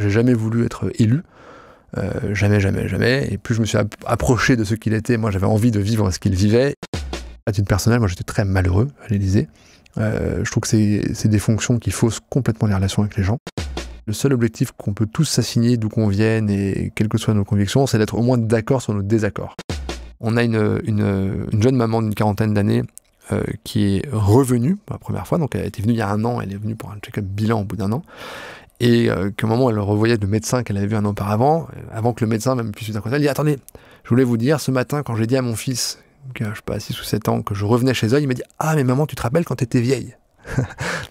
J'ai jamais voulu être élu. Jamais. Et plus je me suis approché de ce qu'il était, moi j'avais envie de vivre ce qu'il vivait. À titre personnel, moi j'étais très malheureux à l'Élysée. Je trouve que c'est des fonctions qui faussent complètement les relations avec les gens. Le seul objectif qu'on peut tous s'assigner, d'où qu'on vienne et quelles que soient nos convictions, c'est d'être au moins d'accord sur nos désaccords. On a une jeune maman d'une 40aine d'années qui est revenue pour la première fois, donc elle était venue il y a 1 an, elle est venue pour un check-up bilan au bout d'1 an, et qu'à un moment elle revoyait le médecin qu'elle avait vu 1 an auparavant, avant que le médecin même puisse lui dire quoi, elle dit « Attendez, je voulais vous dire, ce matin quand j'ai dit à mon fils, je sais pas, 6 ou 7 ans, que je revenais chez elle, il m'a dit « Ah mais maman, tu te rappelles quand t'étais vieille ?»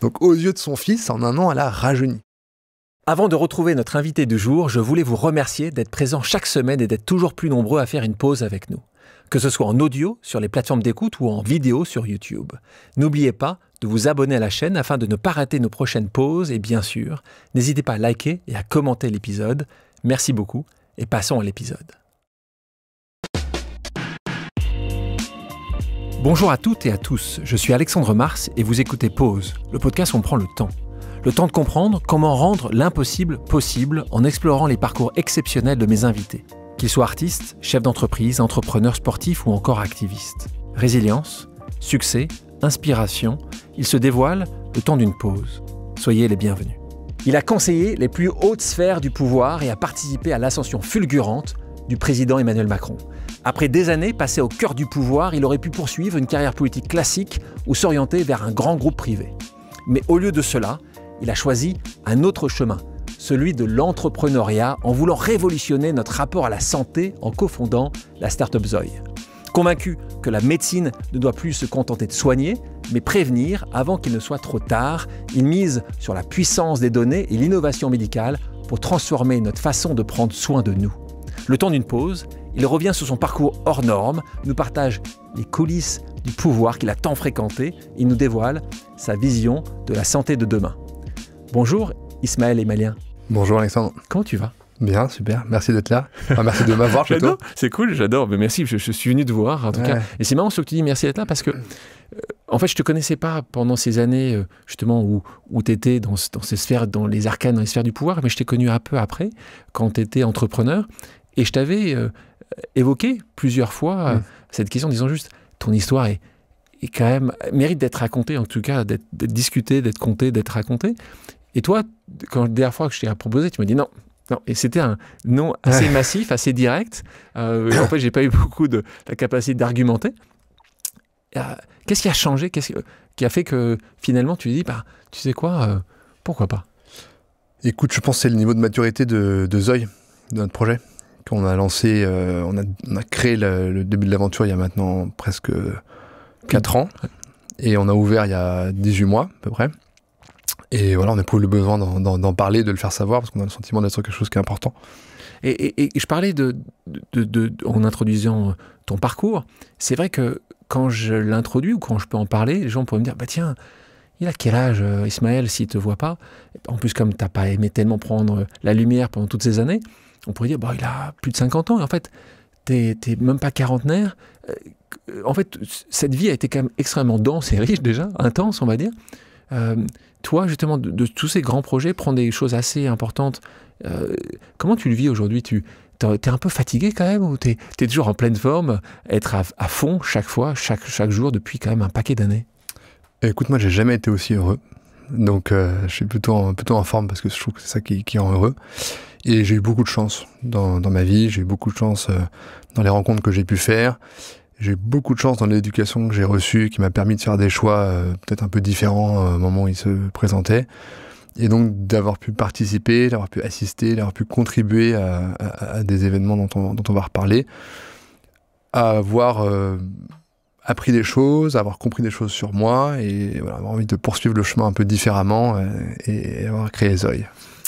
Donc aux yeux de son fils, en 1 an, elle a rajeuni. Avant de retrouver notre invité du jour, je voulais vous remercier d'être présent chaque semaine et d'être toujours plus nombreux à faire une pause avec nous. Que ce soit en audio sur les plateformes d'écoute ou en vidéo sur YouTube. N'oubliez pas de vous abonner à la chaîne afin de ne pas rater nos prochaines pauses et bien sûr, n'hésitez pas à liker et à commenter l'épisode. Merci beaucoup et passons à l'épisode. Bonjour à toutes et à tous, je suis Alexandre Mars et vous écoutez Pause, le podcast où on prend le temps. Le temps de comprendre comment rendre l'impossible possible en explorant les parcours exceptionnels de mes invités. Qu'ils soient artistes, chefs d'entreprise, entrepreneurs sportifs ou encore activistes. Résilience, succès, inspiration, ils se dévoilent le temps d'une pause. Soyez les bienvenus. Il a conseillé les plus hautes sphères du pouvoir et a participé à l'ascension fulgurante du président Emmanuel Macron. Après des années passées au cœur du pouvoir, il aurait pu poursuivre une carrière politique classique ou s'orienter vers un grand groupe privé. Mais au lieu de cela, il a choisi un autre chemin, celui de l'entrepreneuriat, en voulant révolutionner notre rapport à la santé en cofondant la start-up Zoï. Convaincu que la médecine ne doit plus se contenter de soigner, mais prévenir avant qu'il ne soit trop tard, il mise sur la puissance des données et l'innovation médicale pour transformer notre façon de prendre soin de nous. Le temps d'une pause, il revient sur son parcours hors norme, nous partage les coulisses du pouvoir qu'il a tant fréquenté et nous dévoile sa vision de la santé de demain. Bonjour Ismaël Emalien. Bonjour Alexandre. Comment tu vas? Bien, super, merci d'être là. Enfin, merci de m'avoir chez toi. C'est cool, j'adore. Mais merci, je suis venu te voir en tout cas. Et c'est marrant ce que tu dis, merci d'être là parce que en fait, je te connaissais pas pendant ces années justement où tu étais dans ces sphères, dans les arcanes, dans les sphères du pouvoir, mais je t'ai connu un peu après, quand tu étais entrepreneur. Et je t'avais évoqué plusieurs fois cette question en disant juste, ton histoire est quand même, mérite d'être racontée, en tout cas, d'être discutée, d'être contée, d'être racontée. Et toi, quand la dernière fois que je t'ai proposé, tu m'as dit non. Et c'était un non assez massif, assez direct. En fait, j'ai pas eu beaucoup de la capacité d'argumenter. Qu'est-ce qui a changé? Qu'est-ce qui a fait que finalement tu dis, bah, tu sais quoi, pourquoi pas? Écoute, je pense que c'est le niveau de maturité de Zoï, de notre projet, qu'on a lancé. On a créé le début de l'aventure il y a maintenant presque 4 ans. Et on a ouvert il y a 18 mois à peu près. Et voilà, on éprouve le besoin d'en parler, de le faire savoir, parce qu'on a le sentiment d'être quelque chose qui est important. Et je parlais en introduisant ton parcours, c'est vrai que quand je l'introduis ou quand je peux en parler, les gens pourraient me dire, bah tiens, il a quel âge Ismaël s'il ne te voit pas? En plus, comme tu n'as pas aimé tellement prendre la lumière pendant toutes ces années, on pourrait dire, bah, il a plus de 50 ans, et en fait, tu n'es même pas quarantenaire. En fait, cette vie a été quand même extrêmement dense et riche déjà, intense on va dire. Toi, justement, de tous ces grands projets, prendre des choses assez importantes, comment tu le vis aujourd'hui? T'es un peu fatigué quand même ou t'es toujours en pleine forme, être à fond chaque fois, chaque jour, depuis quand même un paquet d'années? Écoute, moi, j'ai jamais été aussi heureux. Donc, je suis plutôt en forme parce que je trouve que c'est ça qui rend heureux. Et j'ai eu beaucoup de chance dans ma vie, j'ai eu beaucoup de chance dans les rencontres que j'ai pu faire. J'ai eu beaucoup de chance dans l'éducation que j'ai reçue, qui m'a permis de faire des choix peut-être un peu différents au moment où ils se présentaient. Et donc d'avoir pu participer, d'avoir pu assister, d'avoir pu contribuer à des événements dont on va reparler, à avoir appris des choses, à avoir compris des choses sur moi, et voilà, avoir envie de poursuivre le chemin un peu différemment et avoir créé Zoï.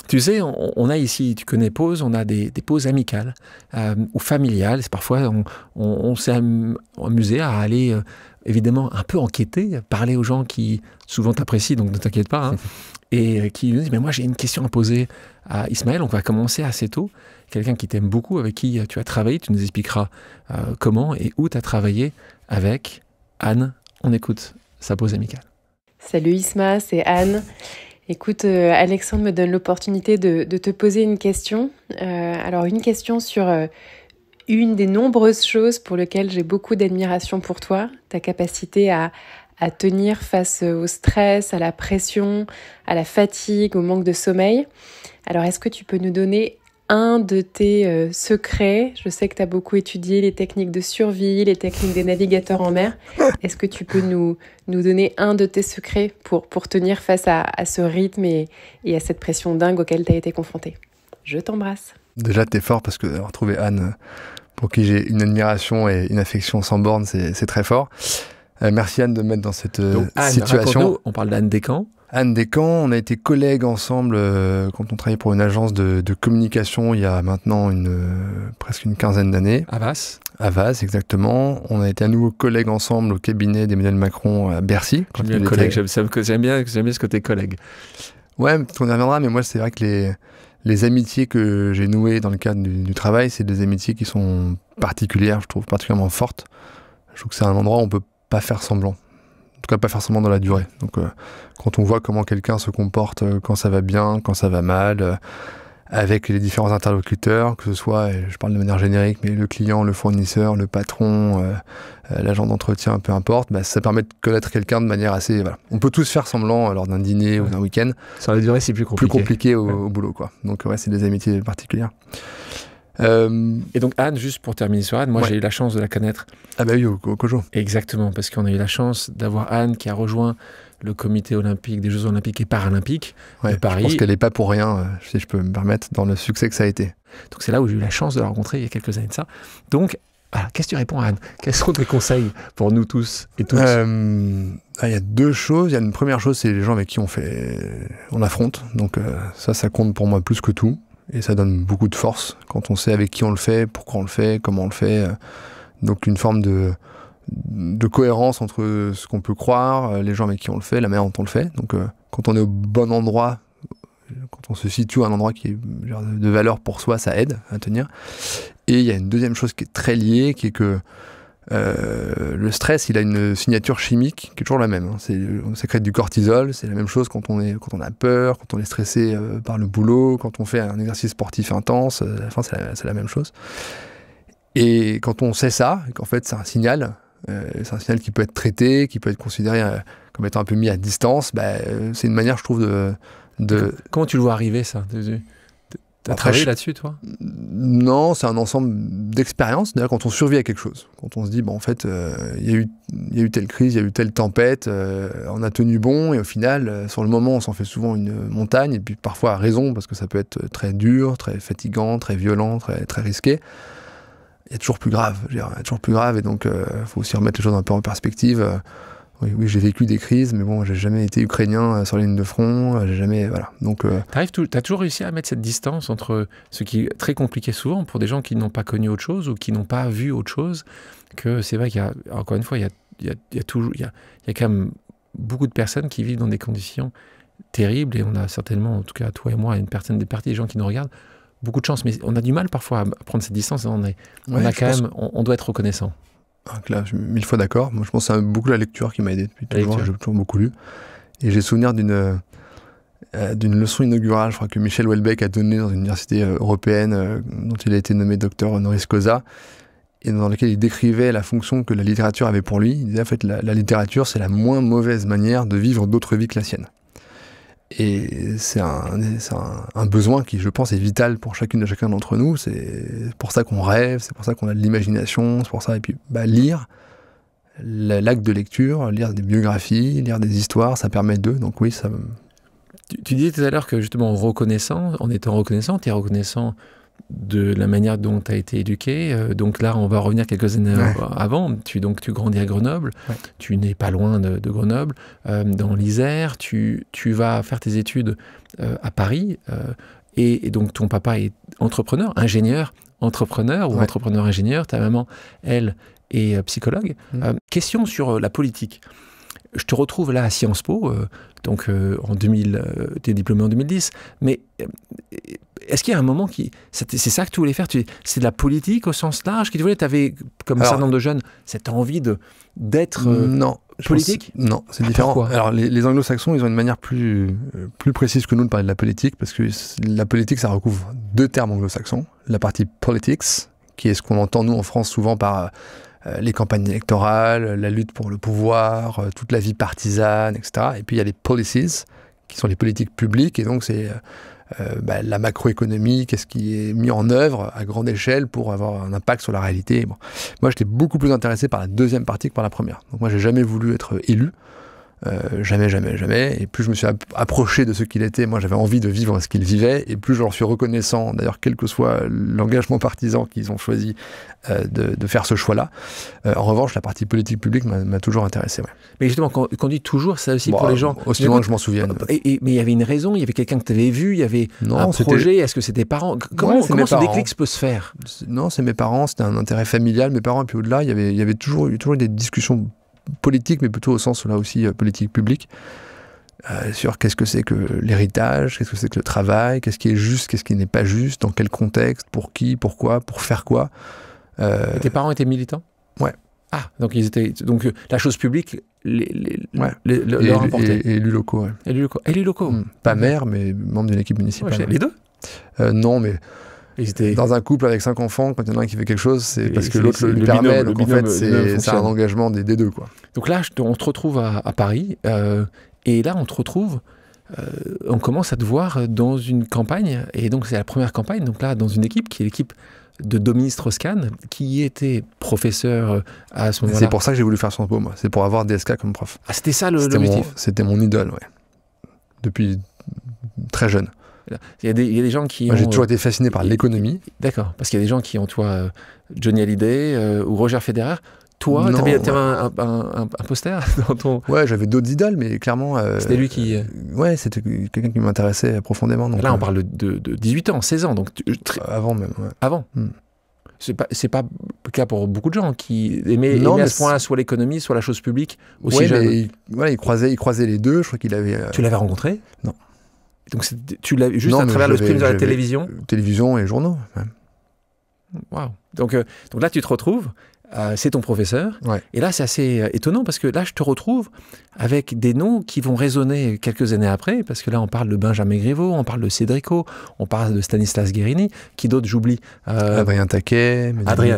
Tu sais, on a ici, tu connais Pause, on a des pauses amicales ou familiales. Parfois, on s'est amusé à aller, évidemment, un peu enquêter, parler aux gens qui, souvent t'apprécient, donc ne t'inquiète pas, hein, et qui nous disent, mais moi j'ai une question à poser à Ismaël, on va commencer assez tôt. Quelqu'un qui t'aime beaucoup, avec qui tu as travaillé, tu nous expliqueras comment et où tu as travaillé avec Anne. On écoute sa pause amicale. Salut Isma, c'est Anne. Écoute, Alexandre me donne l'opportunité de te poser une question. Alors, une question sur une des nombreuses choses pour lesquelles j'ai beaucoup d'admiration pour toi, ta capacité à tenir face au stress, à la pression, à la fatigue, au manque de sommeil. Alors, est-ce que tu peux nous donner un de tes secrets? Je sais que tu as beaucoup étudié les techniques de survie, les techniques des navigateurs en mer. Est-ce que tu peux nous donner un de tes secrets pour tenir face à ce rythme et à cette pression dingue auquel tu as été confronté? Je t'embrasse. Déjà, t'es fort parce que d'avoir trouvé Anne, pour qui j'ai une admiration et une affection sans borne, c'est très fort. Merci Anne de me mettre dans cette situation. On parle d'Anne Descamps. Anne Descamps, on a été collègues ensemble quand on travaillait pour une agence de communication il y a maintenant presque une quinzaine d'années. Havas. Havas, exactement. On a été à nouveau collègues ensemble au cabinet d'Emmanuel Macron à Bercy. J'aime bien ce côté collègue. Ouais, on y reviendra, mais moi c'est vrai que les amitiés que j'ai nouées dans le cadre du travail, c'est des amitiés qui sont particulières, je trouve particulièrement fortes. Je trouve que c'est un endroit où on peut pas faire semblant. En tout cas, pas faire semblant dans la durée. Donc, quand on voit comment quelqu'un se comporte quand ça va bien, quand ça va mal, avec les différents interlocuteurs, que ce soit, et je parle de manière générique, mais le client, le fournisseur, le patron, l'agent d'entretien, peu importe, ça permet de connaître quelqu'un de manière assez... Voilà. On peut tous faire semblant lors d'un dîner ou d'un week-end. Sur la durée, c'est plus compliqué. Plus compliqué au boulot, quoi. Donc, ouais, c'est des amitiés particulières. Et donc Anne, juste pour terminer sur Anne, moi j'ai eu la chance de la connaître. Ah bah oui, au COJO. Exactement, parce qu'on a eu la chance d'avoir Anne qui a rejoint le comité olympique des Jeux olympiques et paralympiques de Paris. Je pense qu'elle n'est pas pour rien, si je peux me permettre, dans le succès que ça a été. Donc c'est là où j'ai eu la chance de la rencontrer il y a quelques années de ça. Donc, voilà, qu'est-ce que tu réponds à Anne? Quels sont tes conseils pour nous tous et toutes? Il y a deux choses. Il y a une première chose, c'est les gens avec qui on affronte. Donc ça compte pour moi plus que tout. Et ça donne beaucoup de force quand on sait avec qui on le fait, pourquoi on le fait, comment on le fait. Donc une forme de cohérence entre ce qu'on peut croire, les gens avec qui on le fait, la manière dont on le fait. Donc quand on est au bon endroit, quand on se situe à un endroit qui est de valeur pour soi, ça aide à tenir. Et il y a une deuxième chose qui est très liée, qui est que le stress, il a une signature chimique qui est toujours la même. On sécrète du cortisol, c'est la même chose quand on a peur, quand on est stressé par le boulot, quand on fait un exercice sportif intense, à la fin c'est la même chose. Et quand on sait ça, qu'en fait c'est un signal qui peut être traité, qui peut être considéré comme étant un peu mis à distance, c'est une manière, je trouve, de... Comment tu le vois arriver, ça? T'as travaillé là-dessus, toi? Non, c'est un ensemble d'expériences. D'ailleurs, quand on survit à quelque chose, quand on se dit, en fait, il y a eu telle crise, il y a eu telle tempête, on a tenu bon, et au final, sur le moment, on s'en fait souvent une montagne, et puis parfois à raison, parce que ça peut être très dur, très fatigant, très violent, très, très risqué. Il y a toujours plus grave, et donc il faut aussi remettre les choses un peu en perspective. Oui, j'ai vécu des crises, mais bon, j'ai jamais été ukrainien sur la ligne de front, j'ai jamais, voilà. Donc, t'as toujours réussi à mettre cette distance entre ce qui est très compliqué souvent pour des gens qui n'ont pas connu autre chose ou qui n'ont pas vu autre chose, que c'est vrai qu'il y a, encore une fois, il y a quand même beaucoup de personnes qui vivent dans des conditions terribles, et on a certainement, en tout cas toi et moi, une partie des gens qui nous regardent, beaucoup de chance, mais on a du mal parfois à prendre cette distance, on doit être reconnaissant. Là, je suis 1000 fois d'accord. Moi, je pense que c'est beaucoup la lecture qui m'a aidé depuis toujours. J'ai toujours beaucoup lu. Et j'ai souvenir d'une leçon inaugurale, je crois, que Michel Houellebecq a donnée dans une université européenne, dont il a été nommé docteur honoris causa, et dans laquelle il décrivait la fonction que la littérature avait pour lui. Il disait, en fait, la littérature, c'est la moins mauvaise manière de vivre d'autres vies que la sienne. Et c'est un besoin qui, je pense, est vital pour chacune et chacun d'entre nous. C'est pour ça qu'on rêve, c'est pour ça qu'on a de l'imagination, c'est pour ça. Et puis, lire, l'acte de lecture, lire des biographies, lire des histoires, ça permet d'eux. Donc oui, ça... Tu disais tout à l'heure que, justement, en étant reconnaissant, tu es reconnaissant de la manière dont tu as été éduqué. Donc là, on va revenir quelques années avant. Tu grandis à Grenoble. Ouais. Tu n'es pas loin de Grenoble, dans l'Isère. Tu vas faire tes études à Paris. Et donc, ton papa est entrepreneur, ingénieur-entrepreneur ou entrepreneur-ingénieur. Ta maman, elle, est psychologue. Question sur la politique. Je te retrouve là à Sciences Po, en 2000, tu es diplômé en 2010, mais est-ce qu'il y a un moment c'est ça que tu voulais faire? C'est de la politique au sens large que tu voulais? Tu avais, comme un certain nombre de jeunes, cette envie d'être... Non, Politique? Non, c'est différent. Pourquoi? Alors les anglo-saxons, ils ont une manière plus précise que nous de parler de la politique, parce que la politique, ça recouvre deux termes anglo-saxons. La partie politics, qui est ce qu'on entend nous en France souvent par les campagnes électorales, la lutte pour le pouvoir, toute la vie partisane, etc. Et puis il y a les policies, qui sont les politiques publiques, et donc c'est la macroéconomie, qu'est-ce qui est mis en œuvre à grande échelle pour avoir un impact sur la réalité. Bon. Moi, j'étais beaucoup plus intéressé par la deuxième partie que par la première. Donc moi, j'ai jamais voulu être élu. Jamais. Et plus je me suis approché de ce qu'il était, moi j'avais envie de vivre ce qu'il vivait, et plus je leur suis reconnaissant, d'ailleurs quel que soit l'engagement partisan qu'ils ont choisi de faire ce choix-là. En revanche, la partie politique publique m'a toujours intéressé. Ouais. Mais justement, quand on dit toujours, ça aussi pour les gens... Aussi loin que je m'en souvienne. Mais il y avait une raison, il y avait quelqu'un que tu avais vu, il y avait un projet, est-ce que c'était parents? Comment ce déclic peut se faire? Non, c'est mes parents, c'était un intérêt familial, mes parents, et puis au-delà, il y avait toujours des discussions politique, mais plutôt au sens là aussi politique publique, sur qu'est-ce que c'est que l'héritage, qu'est-ce que c'est que le travail, qu'est-ce qui est juste, qu'est-ce qui n'est pas juste, dans quel contexte, pour qui, pourquoi, pour faire quoi. Et tes parents étaient militants? Ouais. Ah, donc la chose publique leur importait. Et élus locaux, ouais. Élus locaux. Pas maire, mais membre d'une équipe municipale. Ouais, les deux? Non, mais... Dans un couple avec 5 enfants, quand il y en a un qui fait quelque chose, c'est parce que l'autre lui permet. Donc en fait, c'est un engagement des deux, quoi. Donc là, on te retrouve à Paris, et là, on te retrouve, on commence à te voir dans une campagne, et donc c'est la première campagne, donc là, dans une équipe qui est l'équipe de Dominique Strauss-Kahn, qui était professeur à ce moment-là. C'est pour ça que j'ai voulu faire Sciences Po, moi. C'est pour avoir DSK comme prof. Ah, c'était ça l'objectif? C'était mon idole, ouais. Depuis très jeune. Il y a des gens qui Moi, j'ai toujours été fasciné par l'économie. D'accord, parce qu'il y a des gens qui ont, toi, Johnny Hallyday ou Roger Federer. Toi, tu avais un poster dans ton... Ouais, j'avais d'autres idoles, mais clairement... C'était lui qui... Ouais, c'était quelqu'un qui m'intéressait profondément. Donc, là, on parle de 18 ans, 16 ans. Donc avant même, ouais. Avant. C'est pas le cas pour beaucoup de gens qui aimaient à ce point-là soit l'économie, soit la chose publique. Aussi jeune. Mais il croisait les deux. Je crois qu'il avait... Tu l'avais rencontré? Non. Donc tu l'as juste à travers le stream de la télévision? Télévision et journaux, même. Waouh. Donc là, tu te retrouves, c'est ton professeur. Ouais. Et là, c'est assez étonnant parce que là, je te retrouve avec des noms qui vont résonner quelques années après, parce que là, on parle de Benjamin Griveaux, on parle de Cédrico, on parle de Stanislas Guérini, qui d'autres j'oublie? Adrien Taquet, Adrien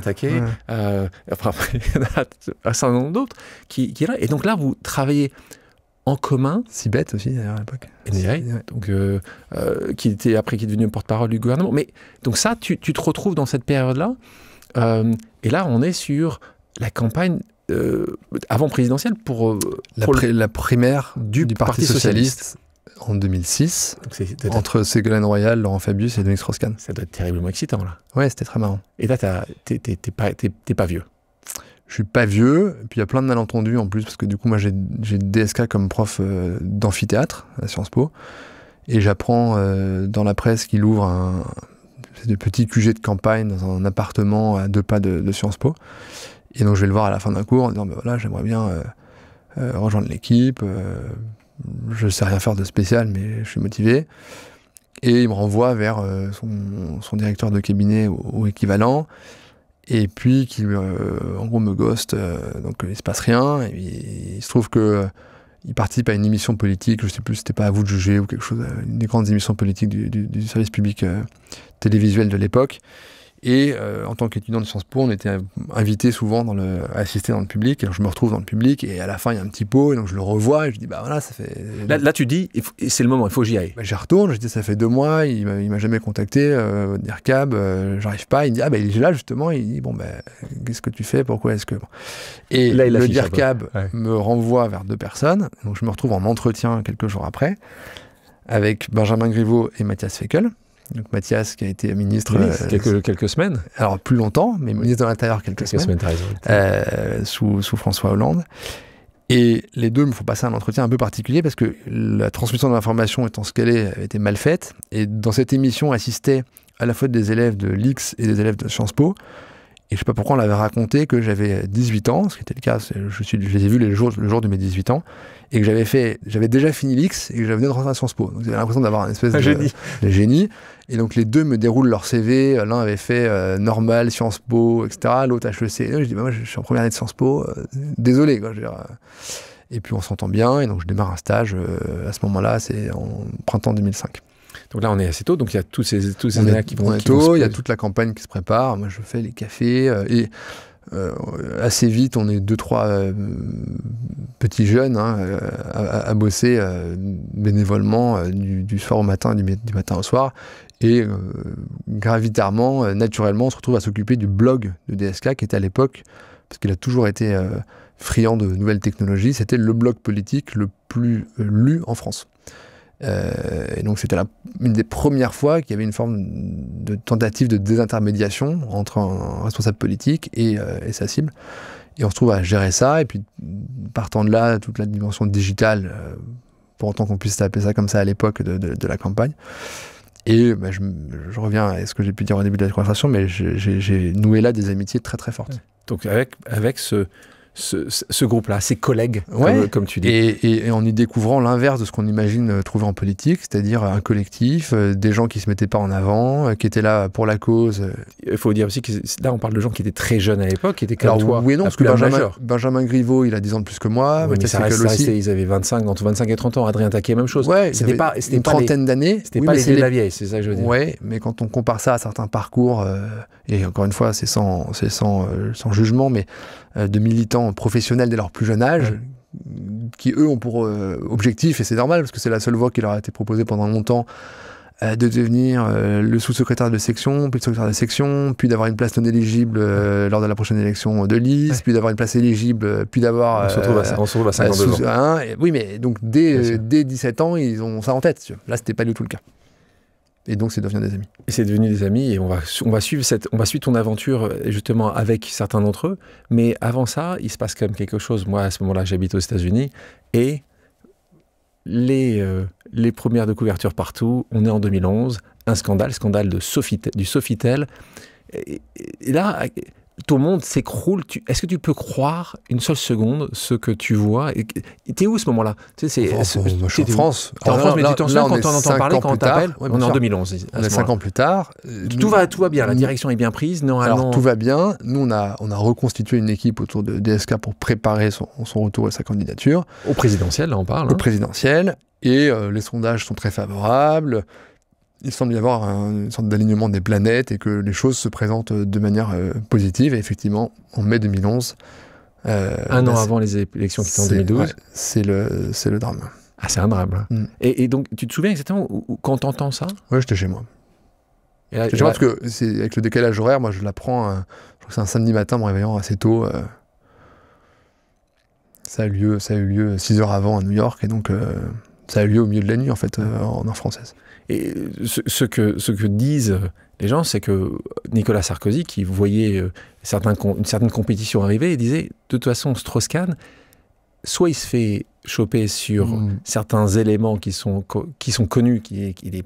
Taquet, après, il y en a un certain nombre d'autres qui est là. Et donc là, vous travaillez en commun. Sibeth aussi, d'ailleurs, à l'époque. Donc, qui est devenu porte-parole du gouvernement. Mais donc ça, tu te retrouves dans cette période-là. Et là, on est sur la campagne avant présidentielle pour la primaire du Parti Socialiste en 2006, entre Ségolène Royal, Laurent Fabius et Dominique Strauss-Kahn. Ça doit être terriblement excitant, là. Ouais, c'était très marrant. Et là, t'es pas vieux. Je suis pas vieux, et puis il y a plein de malentendus en plus, parce que du coup, moi j'ai DSK comme prof d'amphithéâtre à Sciences Po, et j'apprends dans la presse qu'il ouvre de petits QG de campagne dans un appartement à 2 pas de Sciences Po. Et donc je vais le voir à la fin d'un cours en disant voilà, j'aimerais bien rejoindre l'équipe, je sais rien faire de spécial, mais je suis motivé. Et il me renvoie vers son directeur de cabinet ou équivalent. Et puis qui en gros me ghost, donc il se passe rien. Et il se trouve que il participe à une émission politique, je sais plus, c'était pas À vous de juger ou quelque chose, une des grandes émissions politiques du service public télévisuel de l'époque. Et en tant qu'étudiant de Sciences Po, on était invité souvent à assister dans le public. Et alors je me retrouve dans le public et à la fin il y a un petit pot et donc je le revois et je dis bah voilà, ça fait... Là tu dis, c'est le moment, il faut que j'y aille. Bah, j'y retourne, je dis ça fait 2 mois, il m'a jamais contacté, DIRCAB, j'arrive pas. Il me dit ah bah il est là justement, il dit bon bah qu'est-ce que tu fais, pourquoi est-ce que... Et là, le DIRCAB me renvoie vers 2 personnes, donc je me retrouve en entretien quelques jours après avec Benjamin Griveaux et Matthias Fekl. Donc Mathias qui a été ministre quelques semaines. Alors plus longtemps, mais ministre de l'Intérieur quelques semaines. T'as raison. Sous François Hollande. Et les deux me font passer un entretien un peu particulier parce que la transmission de l'information étant ce qu'elle est, avait été mal faite. Et dans cette émission assistaient à la fois des élèves de l'IX et des élèves de Sciences Po. Et je sais pas pourquoi on l'avait raconté que j'avais 18 ans, ce qui était le cas, je les ai vus le jour de mes 18 ans, et que j'avais déjà fini l'X et que j'avais venu de rentrer à Sciences Po. Donc j'avais l'impression d'avoir une espèce de génie. Et donc les deux me déroulent leur CV. L'un avait fait Normal, Sciences Po, etc. L'autre HEC. Et je dis, moi je suis en première année de Sciences Po, désolé, quoi. Je veux dire, et puis on s'entend bien, et donc je démarre un stage à ce moment-là, c'est en printemps 2005. Donc là, on est assez tôt, donc il y a tous ces années-là qui vont... Il y a toute la campagne qui se prépare. Moi, je fais les cafés et assez vite, on est 2-3 petits jeunes à bosser bénévolement du soir au matin, du matin au soir. Et gravitairement, naturellement, on se retrouve à s'occuper du blog de DSK qui était à l'époque, parce qu'il a toujours été friand de nouvelles technologies, c'était le blog politique le plus lu en France. Et donc c'était une des premières fois qu'il y avait une forme de tentative de désintermédiation entre un responsable politique et sa cible. Et on se trouve à gérer ça, et puis partant de là, toute la dimension digitale, pour autant qu'on puisse appeler ça comme ça à l'époque de la campagne. Et je reviens à ce que j'ai pu dire au début de la conversation, mais j'ai noué là des amitiés très très fortes. Donc avec ce groupe-là, ces collègues, comme tu dis. Et en y découvrant l'inverse de ce qu'on imagine trouver en politique, c'est-à-dire un collectif, des gens qui se mettaient pas en avant, qui étaient là pour la cause. Il faut dire aussi que là, on parle de gens qui étaient très jeunes à l'époque, qui étaient comme toi. Oui et non, parce que Benjamin Griveaux, il a 10 ans de plus que moi. Oui, mais ça restait, ils avaient entre 25 et 30 ans. Adrien Taquet, même chose. Ouais, c'était une trentaine d'années. C'était pas les vieux de la vieille, c'est ça que je veux dire. Oui, mais quand on compare ça à certains parcours, et encore une fois, c'est sans jugement, mais de militants professionnels dès leur plus jeune âge, qui eux ont pour objectif, et c'est normal parce que c'est la seule voie qui leur a été proposée pendant longtemps, de devenir le sous-secrétaire de section, puis le secrétaire de section, puis d'avoir une place non éligible lors de la prochaine élection de liste, puis d'avoir une place éligible, puis d'avoir... On se retrouve à 52 ans. Oui, mais donc dès 17 ans, ils ont ça en tête. Là, c'était pas du tout le cas. Et donc, c'est devenu des amis. Et c'est devenu des amis, et on va suivre ton aventure, justement, avec certains d'entre eux. Mais avant ça, il se passe quand même quelque chose. Moi, à ce moment-là, j'habite aux États-Unis, et les premières de couverture partout. On est en 2011, un scandale du Sofitel. Et là, ton monde s'écroule. Est-ce que tu peux croire une seule seconde ce que tu vois? T'es où à ce moment-là? Je suis en France. T'es en France, mais tu t'en souviens quand on entend parler, quand on t'appelle? On est en 2011. On est 5 ans plus tard. Tout va bien, la direction est bien prise. Alors tout va bien. Nous, on a reconstitué une équipe autour de DSK pour préparer son retour et sa candidature. Au présidentiel, là on parle. Au présidentiel. Et les sondages sont très favorables. Il semble y avoir une sorte d'alignement des planètes et que les choses se présentent de manière positive. Et effectivement, en mai 2011... un an avant les élections qui étaient en 2012. Ouais, c'est le drame. Ah, c'est un drame. Là. Et donc, tu te souviens exactement quand t'entends ça? Oui, j'étais chez moi. J'étais chez moi parce que avec le décalage horaire, moi je l'apprends, je crois que c'est un samedi matin, me réveillant assez tôt. Ça a eu lieu 6 heures avant à New York, et donc ça a eu lieu au milieu de la nuit, en fait, en heure française. Et ce que disent les gens, c'est que Nicolas Sarkozy, qui voyait une certaine compétition arriver, il disait, de toute façon, Strauss-Kahn, soit il se fait choper sur certains éléments qui sont connus, il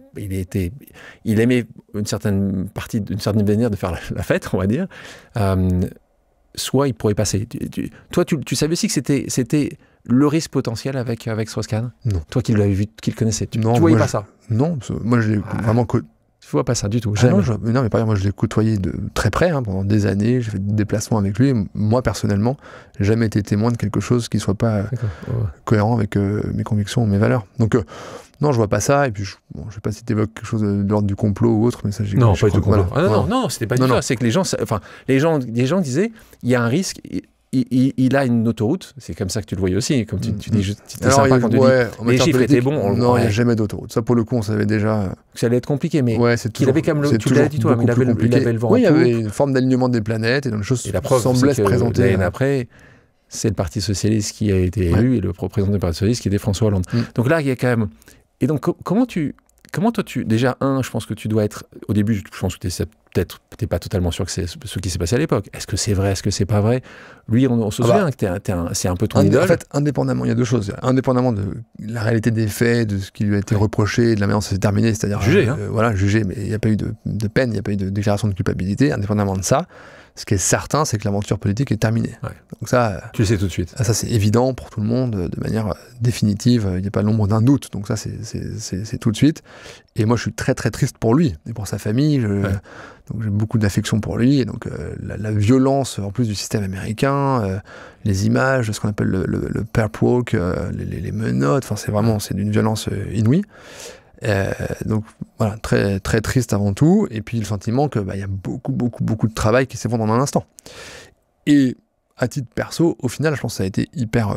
aimait une certaine manière de faire la fête, on va dire, soit il pourrait passer. Toi, tu savais aussi que c'était le risque potentiel avec Strauss-Kahn? Non. Toi qui l'avais vu, qui le connaissais, tu voyais pas ça? Non, moi je l'ai vraiment... Tu vois pas ça du tout? Non, mais par exemple, moi je l'ai côtoyé de très près pendant des années, j'ai fait des déplacements avec lui. Moi personnellement, j'ai jamais été témoin de quelque chose qui soit pas cohérent avec mes convictions ou mes valeurs. Donc non, je vois pas ça. Et puis je sais pas si tu évoques quelque chose de l'ordre du complot ou autre, mais ça j'ai... Non, pas du tout complot. Non, c'était pas du tout ça. C'est que les gens disaient, il y a un risque... Il a une autoroute, c'est comme ça que tu le voyais aussi, comme tu dis, c'était sympa quand tu dis les chiffres étaient bons. Non, il n'y a jamais d'autoroute. Ça, pour le coup, on savait déjà que ça allait être compliqué, mais qu'il avait quand même, tu l'as dit toi, mais il avait le vent. Oui, il y avait une forme d'alignement des planètes et donc les choses semblaient se présenter. L'année après, c'est le Parti Socialiste qui a été élu et le président du Parti Socialiste qui était François Hollande. Donc là, il y a quand même... Et donc, comment toi, déjà, je pense que tu dois être... Au début, je pense que t'es pas totalement sûr que c'est ce qui s'est passé à l'époque. Est-ce que c'est vrai? Est-ce que c'est pas vrai? Lui, on se souvient que c'est un peu ton idole. En fait, indépendamment, il y a deux choses. Indépendamment de la réalité des faits, de ce qui lui a été reproché, de la manière dont ça s'est terminé, c'est-à-dire... Jugé, voilà, jugé, mais il n'y a pas eu de peine, il n'y a pas eu de déclaration de culpabilité. Indépendamment de ça, Ce qui est certain, c'est que l'aventure politique est terminée. Ouais. Donc ça, tu le sais tout de suite. ça c'est évident pour tout le monde, de manière définitive. Il n'y a pas l'ombre d'un doute. Donc ça, c'est tout de suite. Et moi, je suis très très triste pour lui et pour sa famille. Donc j'ai beaucoup d'affection pour lui. Et donc la violence, en plus du système américain, les images, ce qu'on appelle le perp walk, les menottes. Enfin, c'est d'une violence inouïe. Donc voilà, très très triste avant tout, et puis le sentiment que y a beaucoup de travail qui s'effondre en un instant. Et à titre perso, au final, je pense que ça a été hyper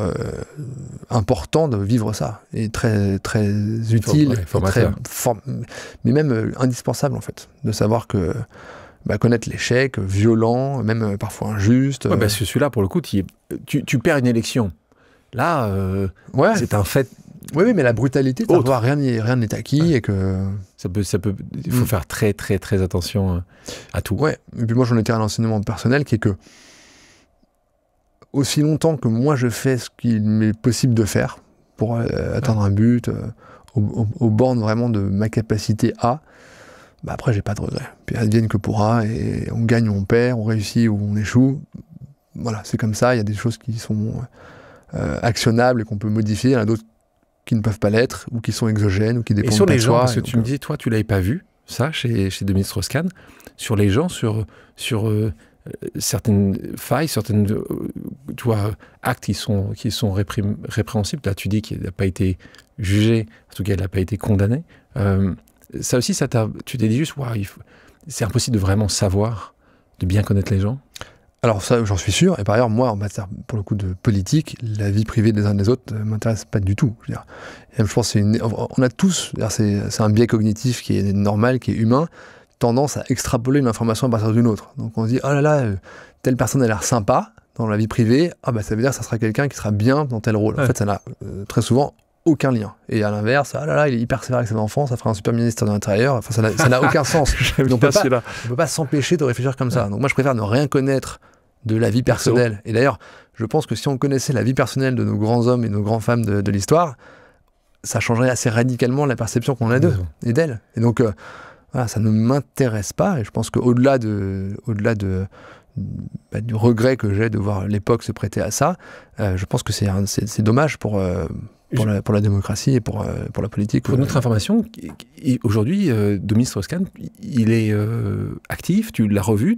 important de vivre ça, et très très utile, mais même indispensable en fait, de savoir que connaître l'échec, violent, même parfois injuste. Ouais, parce que celui-là, pour le coup, tu perds une élection. Là, c'est un fait. Oui, mais la brutalité, rien n'est acquis, et que il faut faire très très très attention à tout. Ouais. Et puis moi, j'en ai tiré un enseignement personnel qui est que aussi longtemps que moi je fais ce qu'il m'est possible de faire pour atteindre un but, aux bornes vraiment de ma capacité à, après j'ai pas de regrets. Puis advienne que pourra, et on gagne ou on perd, on réussit ou on échoue. Voilà, c'est comme ça. Il y a des choses qui sont actionnables et qu'on peut modifier. Il y en a d'autres qui ne peuvent pas l'être, ou qui sont exogènes, ou qui dépendent pas de toi. Et sur les gens, parce que tu me dis, toi, tu l'avais pas vu, ça, chez Dominique Strauss-Kahn, sur les gens, sur certaines failles, certaines actes qui sont répréhensibles. Là, tu dis qu'il n'a pas été jugé, en tout cas, il n'a pas été condamné. Ça aussi, tu t'es dit juste, c'est impossible de vraiment savoir, de bien connaître les gens. Alors ça, j'en suis sûr. Et par ailleurs, moi, en matière, pour le coup, de politique, la vie privée des uns des autres ne m'intéresse pas du tout. Je veux dire. Et je pense on a tous, c'est un biais cognitif qui est normal, qui est humain, tendance à extrapoler une information à partir d'une autre. Donc on se dit, oh là là, telle personne a l'air sympa dans la vie privée, ça veut dire que ça sera quelqu'un qui sera bien dans tel rôle. Ouais. En fait, ça n'a très souvent aucun lien. Et à l'inverse, oh là là, il est hyper sévère avec ses enfants, ça fera un super ministre de l'Intérieur. Enfin, ça n'a aucun sens. On ne peut pas s'empêcher de réfléchir comme ça. Donc moi, je préfère ne rien connaître de la vie personnelle. Et d'ailleurs, je pense que si on connaissait la vie personnelle de nos grands hommes et nos grandes femmes de l'histoire, ça changerait assez radicalement la perception qu'on a d'eux et d'elles. Et donc, ça ne m'intéresse pas. Et je pense qu'au-delà du regret que j'ai de voir l'époque se prêter à ça, je pense que c'est dommage pour la démocratie et pour la politique. Pour notre information, aujourd'hui, Dominique Strauss-Kahn, il est actif, tu l'as revu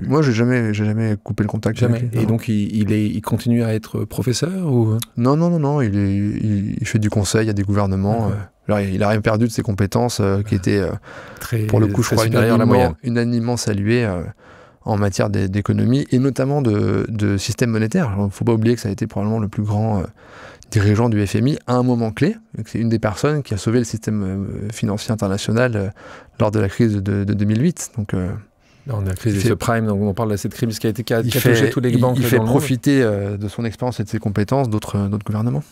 Moi, j'ai jamais coupé le contact avec lui. Et donc, il continue à être professeur ou... Non, il fait du conseil à des gouvernements. Il a rien perdu de ses compétences qui étaient, pour le coup, je crois, unanimement saluées en matière d'économie et notamment de système monétaire. Il ne faut pas oublier que ça a été probablement le plus grand dirigeant du FMI à un moment clé. C'est une des personnes qui a sauvé le système financier international lors de la crise de 2008. Donc, on a la crise des subprimes, donc on parle de cette crise qui a touché tous les banques. Il fait profiter de son expérience et de ses compétences d'autres gouvernements.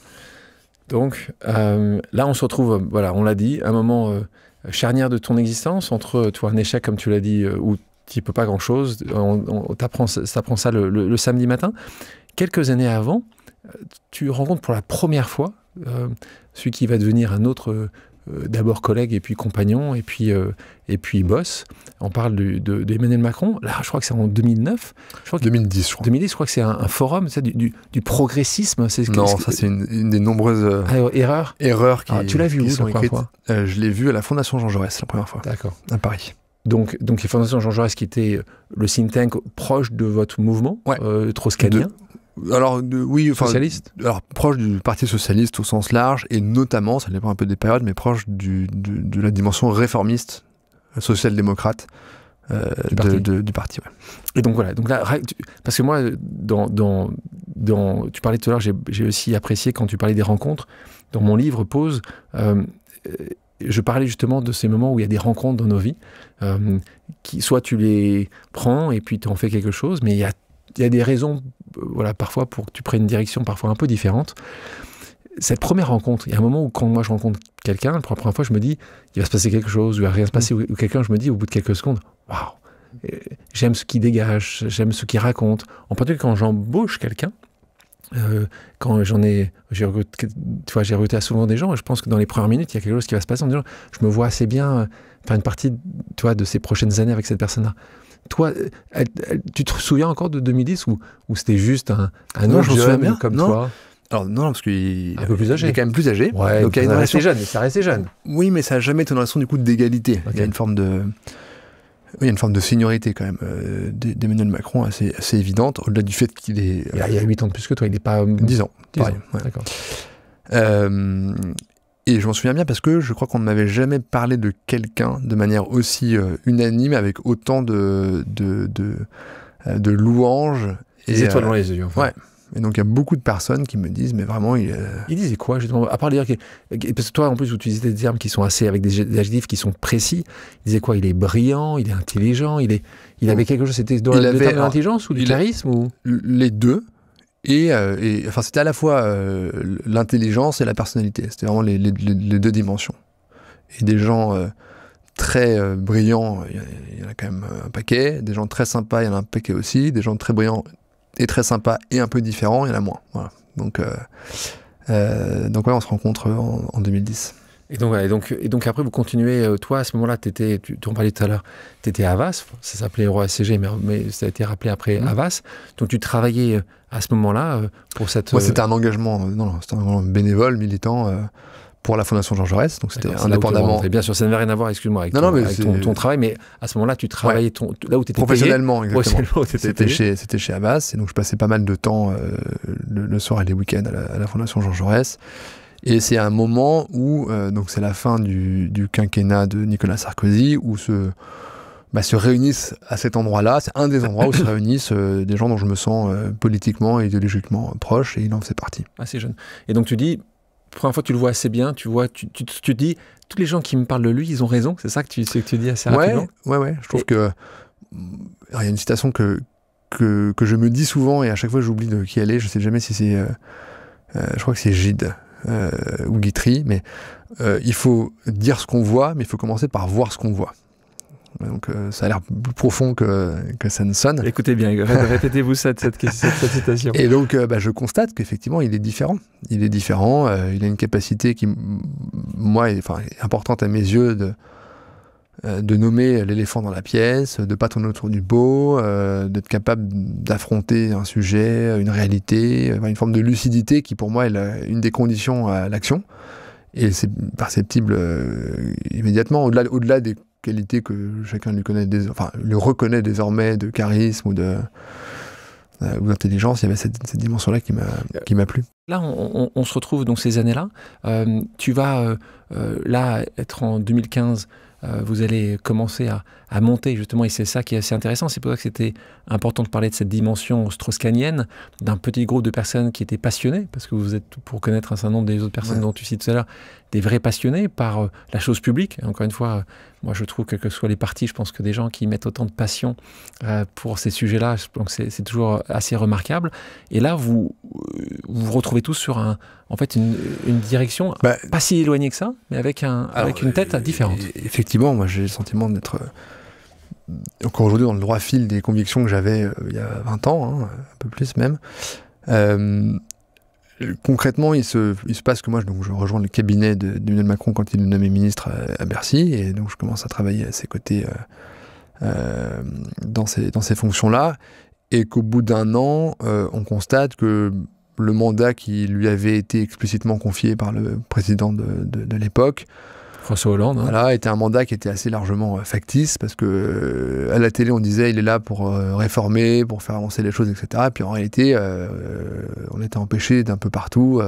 Donc là, on se retrouve, on l'a dit, un moment charnière de ton existence, entre un échec, comme tu l'as dit, où tu ne peux pas grand-chose, on t'apprend ça le samedi matin. Quelques années avant, tu rencontres pour la première fois celui qui va devenir un autre, d'abord collègue et puis compagnon et puis boss. On parle d'Emmanuel Macron. Là, je crois que c'est en 2009. 2010, je crois. 2010, je crois que c'est un forum du progressisme. Ça c'est une des nombreuses erreurs qui tu l'as vu où sont la première fois? Je l'ai vu à la Fondation Jean Jaurès la première fois. D'accord. À Paris. Donc la Fondation Jean Jaurès qui était le think tank proche de votre mouvement, trotskyanien. Socialiste. Alors proche du Parti socialiste au sens large, et notamment, ça dépend un peu des périodes, mais proche de la dimension réformiste, social-démocrate du parti. Ouais. Et donc voilà, parce que moi, tu parlais tout à l'heure, j'ai aussi apprécié quand tu parlais des rencontres. Dans mon livre Pause, je parlais justement de ces moments où il y a des rencontres dans nos vies, qui soit tu les prends et puis tu en fais quelque chose, mais il y a des raisons, parfois pour que tu prennes une direction parfois un peu différente. Cette première rencontre, il y a un moment où quand moi je rencontre quelqu'un, la première fois je me dis, il va se passer quelque chose, il va rien se passer, ou quelqu'un, je me dis au bout de quelques secondes, waouh, j'aime ce qu'il dégage, j'aime ce qu'il raconte. En particulier quand j'embauche quelqu'un, quand j'ai recruté à souvent des gens, et je pense que dans les premières minutes, il y a quelque chose qui va se passer en disant, je me vois assez bien faire une partie de ces prochaines années avec cette personne-là. Toi, tu te souviens encore de 2010 ou c'était juste un Non, je me souviens bien. comme Non. toi? Alors non, parce qu'il Un peu plus âgé. il est quand même plus âgé. Ouais, donc il y a une relation. jeune, ça restait jeune. Oui, mais ça n'a jamais été une relation du coup d'égalité. Ok. Il y a une forme de... Oui, il y a une forme de seniorité quand même d'Emmanuel Macron assez évidente, au-delà du fait qu'il est... Il y a 8 ans de plus que toi, il n'est pas... 10 ans. 10 pareil, ans, ouais. d'accord. Et je m'en souviens bien parce que je crois qu'on ne m'avait jamais parlé de quelqu'un de manière aussi unanime, avec autant de louanges. Les étoiles dans les yeux. Enfin. Ouais. Et donc il y a beaucoup de personnes qui me disent, mais vraiment, Il disait quoi, justement, à part dire parce que toi, en plus, vous utilisez des termes qui sont assez, avec des adjectifs qui sont précis. Il disait quoi? Il est brillant, il est intelligent, il avait quelque chose, c'était dans le terme de l'intelligence ou du charisme ou... Les deux. Et enfin, c'était à la fois l'intelligence et la personnalité. C'était vraiment les deux dimensions. Et des gens très brillants, il y en a quand même un paquet. Des gens très sympas, il y en a un paquet aussi. Des gens très brillants et très sympas et un peu différents, il y en a moins. Voilà. Donc ouais, on se rencontre en 2010. Et donc après, vous continuez, toi, à ce moment-là, tu en parlais tout à l'heure, tu étais à Havas, ça s'appelait EuroACG, mais ça a été rappelé après Havas. Donc tu travaillais à ce moment-là pour cette... Moi, c'était un engagement, c'était un engagement bénévole, militant, pour la Fondation Jean Jaurès, donc c'était indépendamment. Et bien sûr, ça n'avait rien à voir, excuse-moi, avec ton travail, mais à ce moment-là, tu travaillais là où tu étais professionnellement, payé. Exactement. C'était chez Havas, et donc je passais pas mal de temps le soir et les week-ends à la Fondation Jean Jaurès. Et c'est un moment où, donc c'est la fin du quinquennat de Nicolas Sarkozy, où se réunissent à cet endroit-là. C'est un des endroits où se réunissent des gens dont je me sens politiquement et idéologiquement proche, et il en fait partie. Assez jeune. Et donc tu dis, première fois tu le vois assez bien, tu dis, tous les gens qui me parlent de lui, ils ont raison, c'est ça que tu dis assez rapidement? Ouais. Je trouve que... Alors, il y a une citation que je me dis souvent, et à chaque fois j'oublie de qui elle est, je sais jamais si c'est... je crois que c'est Gide. Ou Guitry, mais il faut dire ce qu'on voit, mais il faut commencer par voir ce qu'on voit. Donc ça a l'air plus profond que ça ne sonne. Écoutez bien, répétez-vous cette citation. Et donc je constate qu'effectivement il est différent. Il a une capacité qui, moi, est importante à mes yeux de nommer l'éléphant dans la pièce, de pas tourner autour du pot, d'être capable d'affronter un sujet, une réalité, une forme de lucidité qui pour moi est une des conditions à l'action. Et c'est perceptible immédiatement, au-delà des qualités que chacun lui reconnaît désormais, de charisme ou d'intelligence. Il y avait cette dimension-là qui m'a plu. Là, on se retrouve donc ces années-là. Tu vas là être en 2015. Vous allez commencer à monter justement, et c'est ça qui est assez intéressant. C'est pour ça que c'était important de parler de cette dimension strauss-kahnienne, d'un petit groupe de personnes qui étaient passionnées, parce que vous êtes, pour connaître un certain nombre des autres personnes dont tu cites tout à l'heure, des vrais passionnés par la chose publique. Et encore une fois, moi je trouve que quels que soient les partis, je pense que des gens qui mettent autant de passion pour ces sujets-là, je pense que c'est toujours assez remarquable. Et là, vous retrouvez tous sur en fait une direction pas si éloignée que ça, mais avec une tête différente. Effectivement, moi j'ai le sentiment d'être encore aujourd'hui dans le droit fil des convictions que j'avais il y a 20 ans, un peu plus même. Concrètement, il se passe que moi je rejoins le cabinet d'Emmanuel Macron quand il est nommé ministre à Bercy, et donc je commence à travailler à ses côtés dans ces fonctions-là, et qu'au bout d'un an, on constate que le mandat qui lui avait été explicitement confié par le président de l'époque, François Hollande, était un mandat qui était assez largement factice, parce que à la télé on disait il est là pour réformer, pour faire avancer les choses, etc. Et puis en réalité on était empêché d'un peu partout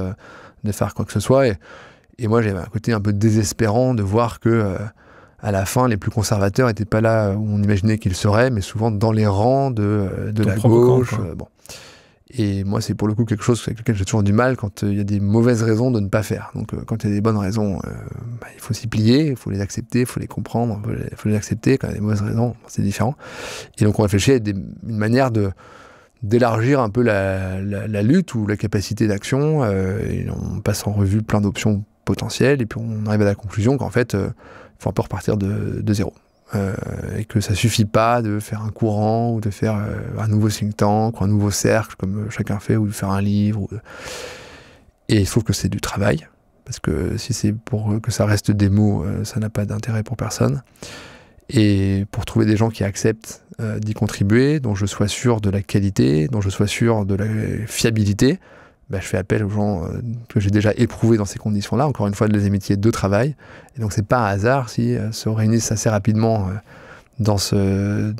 de faire quoi que ce soit, et moi j'avais un côté un peu désespérant de voir que à la fin les plus conservateurs n'étaient pas là où on imaginait qu'ils seraient, mais souvent dans les rangs de la gauche. Et moi, c'est pour le coup quelque chose avec lequel j'ai toujours du mal quand il y a des mauvaises raisons de ne pas faire. Donc quand il y a des bonnes raisons, il faut s'y plier, il faut les accepter, il faut les comprendre, il faut les accepter. Quand il y a des mauvaises raisons, c'est différent. Et donc on réfléchit à une manière d'élargir un peu la lutte ou la capacité d'action. Et on passe en revue plein d'options potentielles, et puis on arrive à la conclusion qu'en fait, il faut un peu repartir de zéro. Et que ça suffit pas de faire un courant ou de faire un nouveau think tank ou un nouveau cercle comme chacun fait, ou de faire un livre. Et il se trouve que c'est du travail, parce que si c'est pour que ça reste des mots, ça n'a pas d'intérêt pour personne. Et pour trouver des gens qui acceptent d'y contribuer, dont je sois sûr de la qualité, dont je sois sûr de la fiabilité, je fais appel aux gens que j'ai déjà éprouvés dans ces conditions-là, encore une fois, de les amitiés de travail. Et donc, c'est pas un hasard si se réunissent assez rapidement dans ce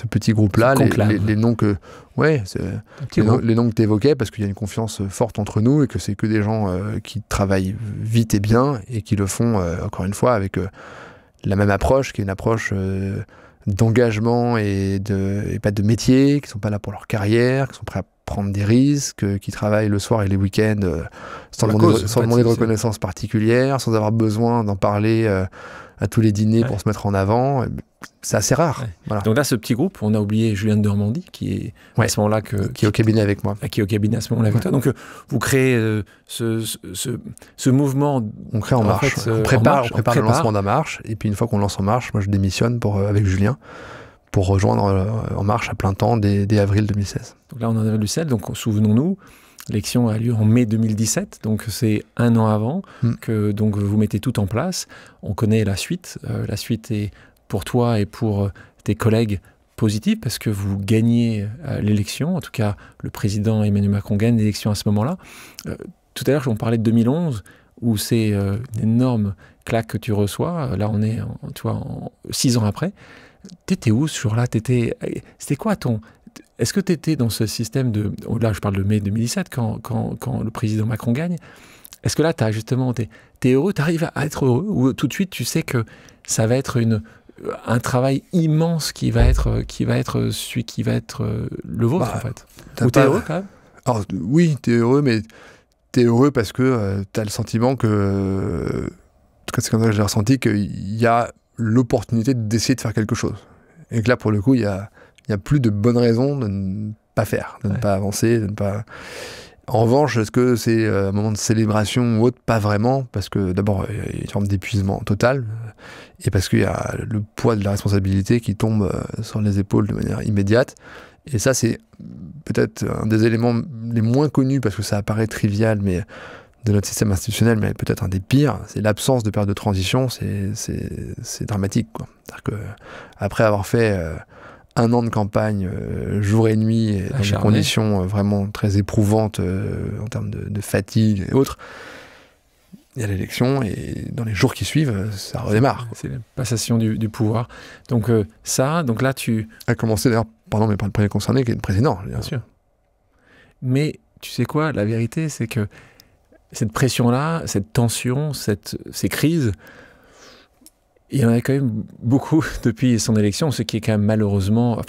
petit groupe-là, les noms que les noms que tu évoquais, parce qu'il y a une confiance forte entre nous et que c'est que des gens qui travaillent vite et bien et qui le font, encore une fois, avec la même approche, qui est une approche d'engagement et pas de métier, qui sont pas là pour leur carrière, qui sont prêts à prendre des risques, qui travaillent le soir et les week-ends sans demander de reconnaissance particulière, sans avoir besoin d'en parler à tous les dîners pour se mettre en avant. C'est assez rare. Ouais. Voilà. Donc là, ce petit groupe, on a oublié Julien de Normandie, qui est à ce moment-là qui est au cabinet avec moi. Qui est au cabinet à ce moment-là avec toi. Donc vous créez ce mouvement. On crée En Marche. On prépare le lancement d'En Marche. Et puis une fois qu'on lance En Marche, moi je démissionne avec Julien pour rejoindre En Marche à plein temps dès avril 2016. Donc là, on en a lu celle. Donc souvenons-nous, l'élection a lieu en mai 2017, donc c'est un an avant que donc vous mettez tout en place. On connaît la suite. La suite est pour toi et pour tes collègues positive parce que vous gagnez l'élection. En tout cas, le président Emmanuel Macron gagne l'élection à ce moment-là. Tout à l'heure, on parlait de 2011 où c'est une énorme claque que tu reçois. Là, on est 6 ans après. T'étais où ce jour-là? C'était quoi Est-ce que tu étais dans ce système de... Là, je parle de mai 2017, quand le président Macron gagne. Est-ce que là, t'es heureux, t'arrives à être heureux, ou tout de suite, tu sais que ça va être un travail immense qui va être celui qui va être le vôtre, en fait? Ou t'es heureux, quand même? Alors, oui, t'es heureux, mais t'es heureux parce que t'as le sentiment que... En tout cas, c'est comme ça que j'ai ressenti, qu'il y a l'opportunité d'essayer de faire quelque chose. Et que là, pour le coup, il y a plus de bonnes raisons de ne pas faire, de ne pas avancer, de ne pas... En revanche, est-ce que c'est un moment de célébration ou autre? Pas vraiment, parce que d'abord, il y a une forme d'épuisement total, et parce qu'il y a le poids de la responsabilité qui tombe sur les épaules de manière immédiate. Et ça, c'est peut-être un des éléments les moins connus, parce que ça apparaît trivial, mais de notre système institutionnel, mais peut-être un des pires, c'est l'absence de période de transition. C'est dramatique, quoi. C'est-à-dire que, après avoir fait... 1 an de campagne, jour et nuit, et dans des conditions vraiment très éprouvantes en termes de fatigue et autres. Il y a l'élection et dans les jours qui suivent, ça redémarre. C'est la passation du pouvoir. Donc donc là tu... A commencé d'ailleurs, mais par le premier concerné qui est le président. Bien sûr. Mais tu sais quoi, la vérité c'est que cette pression-là, cette tension, ces crises, il y en a quand même beaucoup depuis son élection, ce qui est quand même malheureusement,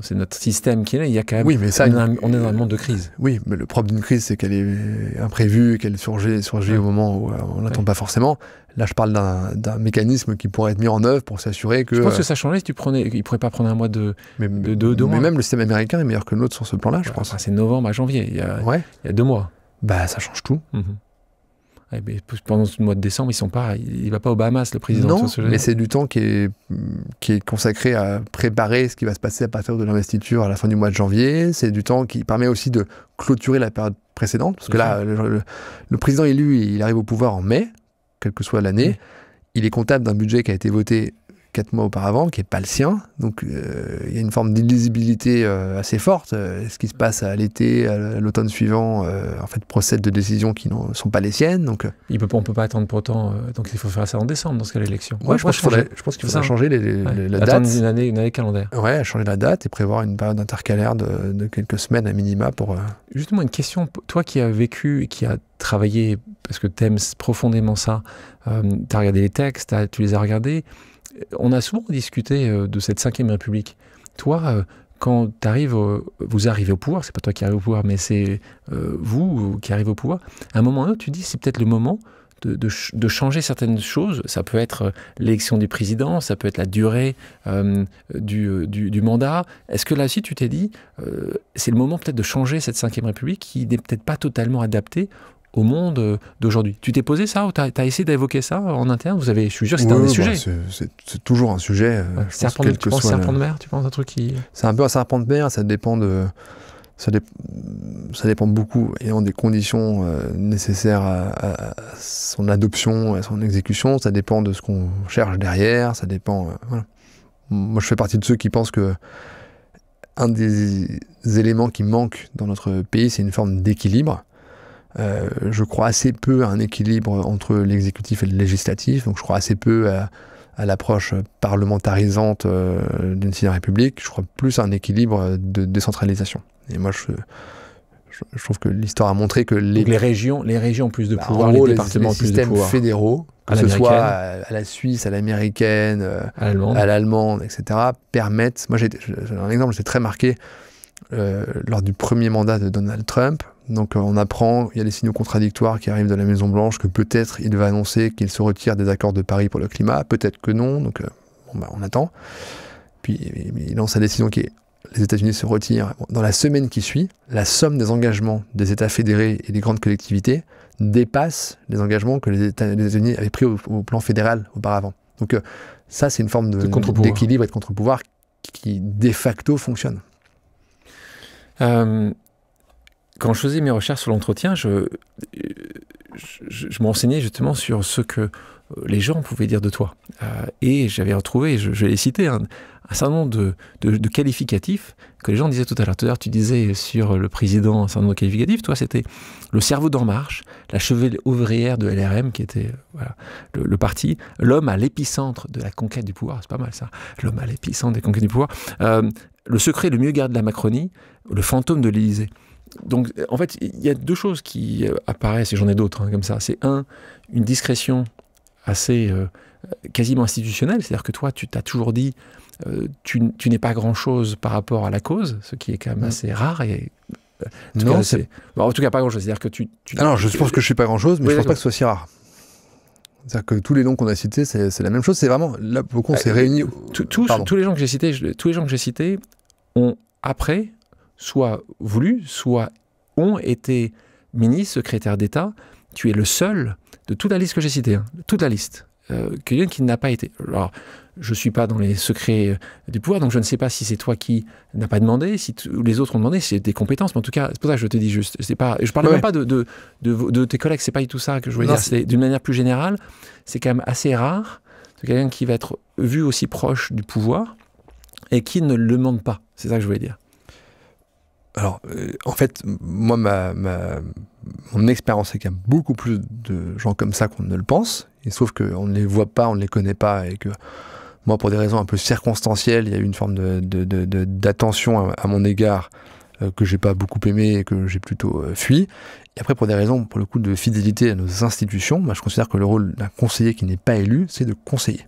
c'est notre système qui est là, il y a quand même, oui, mais ça, on est dans un monde de crise. Oui, mais le propre d'une crise, c'est qu'elle est imprévue, qu'elle surgit au moment où on n'attend pas forcément. Là, je parle d'un mécanisme qui pourrait être mis en œuvre pour s'assurer que... Je pense que ça changerait si il ne pourrait pas prendre un mois de deux mois. Mais même le système américain est meilleur que le nôtre sur ce plan-là, je pense. C'est novembre à janvier, il y a 2 mois. Ça change tout. Mais pendant le mois de décembre, il va pas aux Bahamas, le président. Non, mais c'est du temps qui est consacré à préparer ce qui va se passer à partir de l'investiture à la fin du mois de janvier. C'est du temps qui permet aussi de clôturer la période précédente, parce que là, le président élu, il arrive au pouvoir en mai, quelle que soit l'année. Il est comptable d'un budget qui a été voté 4 mois auparavant, qui n'est pas le sien. Donc, il y a une forme d'illisibilité assez forte. Ce qui se passe à l'été, à l'automne suivant, procède de décisions qui ne sont pas les siennes. Donc, on ne peut pas attendre pour autant. Donc, il faut faire ça en décembre, dans ce cas, l'élection. Je pense qu'il faudrait changer la date. Attendre une année calendaire. Ouais, changer la date et prévoir une période intercalaire de quelques semaines à minima pour... Justement, une question. Toi qui as vécu et qui as travaillé, parce que tu aimes profondément ça, tu as regardé les textes, tu les as regardés. On a souvent discuté de cette 5e République. Toi, quand vous arrivez au pouvoir, c'est pas toi qui arrive au pouvoir, mais c'est vous qui arrivez au pouvoir, à un moment ou un autre, tu dis c'est peut-être le moment de changer certaines choses. Ça peut être l'élection du président, ça peut être la durée du mandat. Est-ce que là aussi, tu t'es dit, c'est le moment peut-être de changer cette 5e République qui n'est peut-être pas totalement adaptée au monde d'aujourd'hui? Tu t'es posé ça ou tu as essayé d'évoquer ça en interne? Je suis sûr que c'était un des sujets. C'est toujours un sujet. Serpent de mer, tu penses un truc qui... C'est un peu un serpent de mer, ça dépend de Ça dépend beaucoup des conditions nécessaires à son adoption, à son exécution. Ça dépend de ce qu'on cherche derrière. Ça dépend. Voilà. Moi, je fais partie de ceux qui pensent que un des éléments qui manque dans notre pays, c'est une forme d'équilibre. Je crois assez peu à un équilibre entre l'exécutif et le législatif. Donc, je crois assez peu à l'approche parlementarisante d'une sixième république. Je crois plus à un équilibre de décentralisation. Et moi, je trouve que l'histoire a montré que les régions ont plus de pouvoir, les départements les plus de pouvoir. Systèmes fédéraux, que ce soit à la Suisse, à l'américaine, à l'allemande, etc., permettent... Moi, j'ai un exemple, j'étais très marqué lors du premier mandat de Donald Trump. Donc, on apprend, il y a des signaux contradictoires qui arrivent de la Maison-Blanche, que peut-être il va annoncer qu'il se retire des accords de Paris pour le climat, peut-être que non, donc on attend. Puis, il lance sa décision qui est les États-Unis se retirent. Dans la semaine qui suit, la somme des engagements des États fédérés et des grandes collectivités dépasse les engagements que les États-Unis avaient pris au plan fédéral auparavant. Donc ça, c'est une forme d'équilibre et de contre-pouvoir qui, de facto, fonctionne. Quand je faisais mes recherches sur l'entretien, je me renseignais justement sur ce que les gens pouvaient dire de toi. Et j'avais retrouvé, je l'ai cité, un certain nombre de qualificatifs que les gens disaient tout à l'heure. Tout à l'heure, tu disais sur le président un certain nombre de qualificatifs. Toi, c'était le cerveau d'En Marche, la cheville ouvrière de LRM, qui était le parti, l'homme à l'épicentre de la conquête du pouvoir. C'est pas mal ça, l'homme à l'épicentre des conquêtes du pouvoir. Le secret le mieux gardé de la Macronie, le fantôme de l'Élysée. Donc, en fait, il y a deux choses qui apparaissent, et j'en ai d'autres comme ça. C'est une discrétion assez quasiment institutionnelle, c'est-à-dire que toi, tu t'as toujours dit tu n'es pas grand-chose par rapport à la cause, ce qui est quand même assez rare. Et, en tout cas, pas grand-chose. C'est-à-dire que Alors, je pense que je ne suis pas grand-chose, mais je ne pense pas que ce soit si rare. C'est-à-dire que tous les noms qu'on a cités, c'est la même chose. C'est vraiment, là, beaucoup, on s'est réunis... Tous les gens que j'ai cités ont, après, soit voulu, soit ont été ministres, secrétaires d'État. Tu es le seul de toute la liste que j'ai citée, toute la liste, quelqu'un qui n'a pas été. Alors, je ne suis pas dans les secrets du pouvoir, donc je ne sais pas si c'est toi qui n'as pas demandé, si les autres ont demandé, si c'est des compétences, mais en tout cas, c'est pour ça que je te dis juste. Je ne parle même pas de tes collègues, c'est pas du tout ça que je voulais dire. C'est d'une manière plus générale, c'est quand même assez rare, c'est quelqu'un qui va être vu aussi proche du pouvoir et qui ne le demande pas. C'est ça que je voulais dire. Alors, en fait, moi, mon expérience, c'est qu'il y a beaucoup plus de gens comme ça qu'on ne le pense. Il se trouve qu'on ne les voit pas, on ne les connaît pas, et que moi, pour des raisons un peu circonstancielles, il y a eu une forme d'attention à mon égard que j'ai pas beaucoup aimé et que j'ai plutôt fui. Et après, pour des raisons, pour le coup, de fidélité à nos institutions, moi, je considère que le rôle d'un conseiller qui n'est pas élu, c'est de conseiller.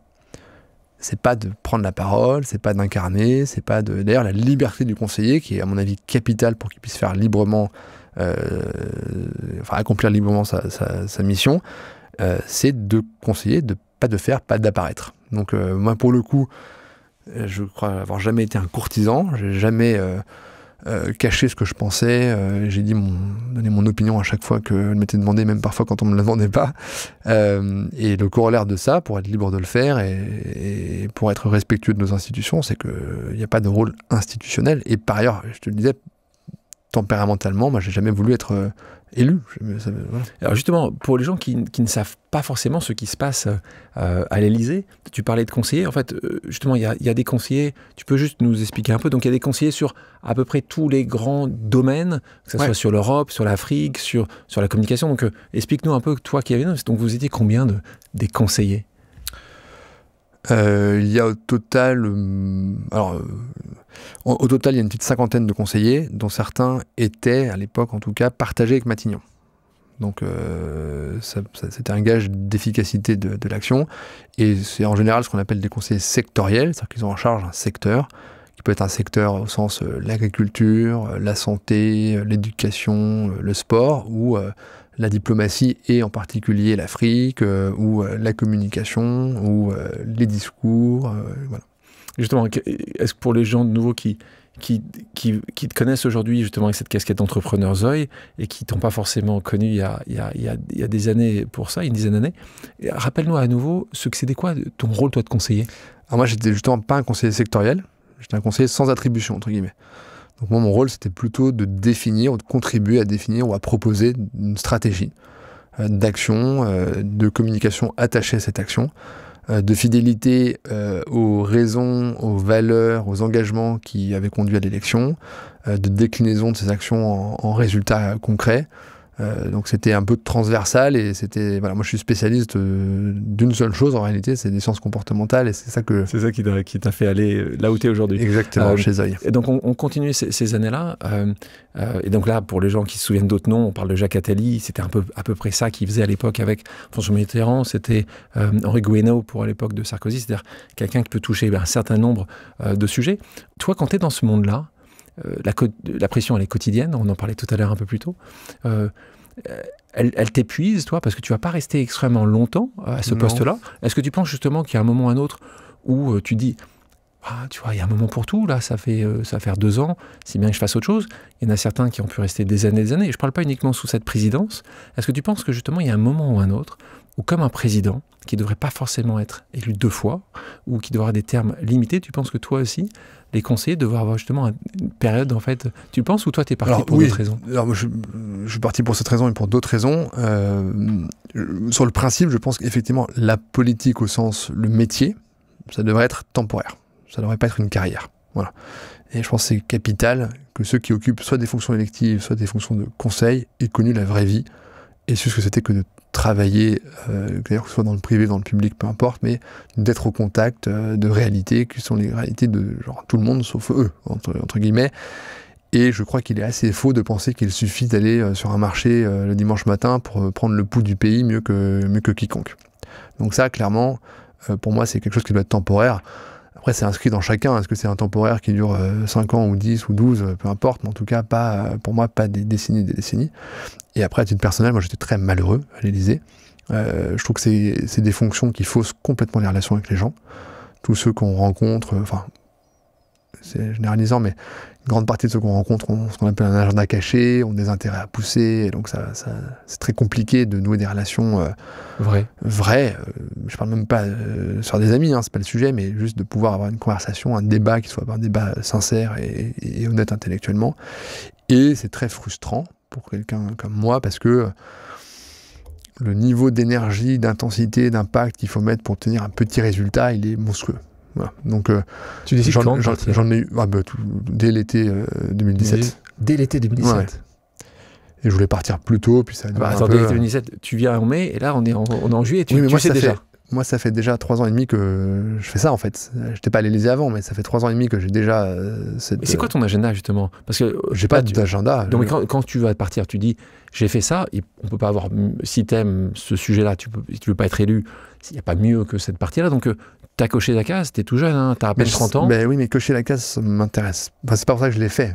C'est pas de prendre la parole, c'est pas d'incarner, c'est pas de... D'ailleurs, la liberté du conseiller, qui est à mon avis capitale pour qu'il puisse faire librement, accomplir librement sa mission, c'est de conseiller, pas de faire, pas d'apparaître. Donc moi, pour le coup, je crois avoir jamais été un courtisan, j'ai jamais caché ce que je pensais, j'ai donné mon opinion à chaque fois qu'elle m'était demandée, même parfois quand on me la demandait pas. Et le corollaire de ça, pour être libre de le faire et pour être respectueux de nos institutions, c'est qu'il n'y a pas de rôle institutionnel. Et par ailleurs, je te le disais, tempéramentalement, moi, j'ai jamais voulu être élu. Voilà. Alors justement, pour les gens qui ne savent pas forcément ce qui se passe à l'Élysée, tu parlais de conseillers. En fait, justement, il y a des conseillers, tu peux juste nous expliquer un peu. Donc il y a des conseillers sur à peu près tous les grands domaines, que ce soit sur l'Europe, sur l'Afrique, sur la communication. Donc explique-nous un peu, toi qui avais... Donc vous étiez combien des conseillers ? Il y a au total... au total, il y a une petite cinquantaine de conseillers, dont certains étaient, à l'époque en tout cas, partagés avec Matignon. Donc c'était un gage d'efficacité de l'action. Et c'est en général ce qu'on appelle des conseillers sectoriels, c'est-à-dire qu'ils ont en charge un secteur, qui peut être un secteur au sens l'agriculture, la santé, l'éducation, le sport, ou la diplomatie et en particulier l'Afrique, ou la communication, ou les discours, voilà. Justement, est-ce que pour les gens de nouveau qui te connaissent aujourd'hui justement avec cette casquette d'entrepreneur Zoï et qui t'ont pas forcément connu il y a des années pour ça, une dizaine d'années, rappelle-nous à nouveau ce que c'était quoi ton rôle toi de conseiller. Alors moi j'étais justement pas un conseiller sectoriel, j'étais un conseiller sans attribution entre guillemets. Donc moi, mon rôle, c'était plutôt de définir, ou de contribuer à définir ou à proposer une stratégie d'action, de communication attachée à cette action, de fidélité aux raisons, aux valeurs, aux engagements qui avaient conduit à l'élection, de déclinaison de ces actions en résultats concrets. Donc c'était un peu transversal et c'était voilà, moi je suis spécialiste d'une seule chose en réalité, c'est des sciences comportementales et c'est ça qui t'a fait aller là où tu es aujourd'hui. Exactement, chez Zoï. Et donc on continue ces années-là et donc là pour les gens qui se souviennent d'autres noms, on parle de Jacques Attali, c'était à peu près ça qu'il faisait à l'époque avec François Mitterrand, c'était Henri Guénaud pour l'époque de Sarkozy, c'est-à-dire quelqu'un qui peut toucher un certain nombre de sujets. Toi quand tu es dans ce monde-là, la pression elle est quotidienne, on en parlait tout à l'heure un peu plus tôt. Elle t'épuise, toi, parce que tu vas pas rester extrêmement longtemps à ce poste-là. Est-ce que tu penses justement qu'il y a un moment ou un autre où tu dis, tu vois, il y a un moment pour tout, là, ça va faire 2 ans, c'est bien que je fasse autre chose. Il y en a certains qui ont pu rester des années et des années. Et je parle pas uniquement sous cette présidence. Est-ce que tu penses que justement il y a un moment ou un autre où, comme un président qui devrait pas forcément être élu 2 fois ou qui doit avoir des termes limités, tu penses que toi aussi, les conseillers devaient avoir justement une période, en fait, tu le penses, ou toi, tu es parti pour d'autres raisons? Alors, je suis parti pour cette raison et pour d'autres raisons. Sur le principe, je pense qu'effectivement, la politique au sens, le métier, ça devrait être temporaire. Ça ne devrait pas être une carrière. Voilà. Et je pense que c'est capital que ceux qui occupent soit des fonctions électives, soit des fonctions de conseil, aient connu la vraie vie et su ce que c'était que de travailler, que ce soit dans le privé, dans le public, peu importe, mais d'être au contact de réalités qui sont les réalités de genre, tout le monde, sauf eux, entre guillemets. Et je crois qu'il est assez faux de penser qu'il suffit d'aller sur un marché le dimanche matin pour prendre le pouls du pays mieux que quiconque. Donc ça, clairement, pour moi, c'est quelque chose qui doit être temporaire. Après, c'est inscrit dans chacun. Est-ce que c'est un temporaire qui dure 5 ans ou 10 ou 12, peu importe, mais en tout cas, pour moi, pas des décennies. Et après, à titre personnel, moi, j'étais très malheureux à l'Élysée. Je trouve que c'est des fonctions qui faussent complètement les relations avec les gens. Tous ceux qu'on rencontre, enfin, c'est généralisant, mais une grande partie de ceux qu'on rencontre ont ce qu'on appelle un agenda caché, ont des intérêts à pousser, et donc c'est très compliqué de nouer des relations vraies. Je parle même pas sur des amis, c'est pas le sujet, mais juste de pouvoir avoir une conversation, un débat qui soit un débat sincère et honnête intellectuellement. Et c'est très frustrant pour quelqu'un comme moi, parce que le niveau d'énergie, d'intensité, d'impact qu'il faut mettre pour obtenir un petit résultat, il est monstrueux. Voilà. Donc, tu décides quand j'en ai eu dès l'été 2017. Dès l'été 2017. Ouais. Et je voulais partir plus tôt, puis ça. Attends, dès l'été 2017, tu viens en mai, et là on est en juillet. Tu moi, sais déjà. Moi, ça fait déjà 3 ans et demi que je fais ça, en fait. Je n'étais pas à l'Élysée avant, mais ça fait 3 ans et demi que j'ai déjà cette... Et c'est quoi ton agenda, justement? Parce que j'ai pas d'agenda. Donc, quand tu vas partir, tu dis, j'ai fait ça, et on peut pas avoir... Si t'aimes ce sujet-là, si tu veux pas être élu, il n'y a pas mieux que cette partie-là. Donc, t'as coché la case, t'es tout jeune, t'as à peine 30 ans. Oui, mais cocher la case, ça m'intéresse. Enfin, c'est pas pour ça que je l'ai fait.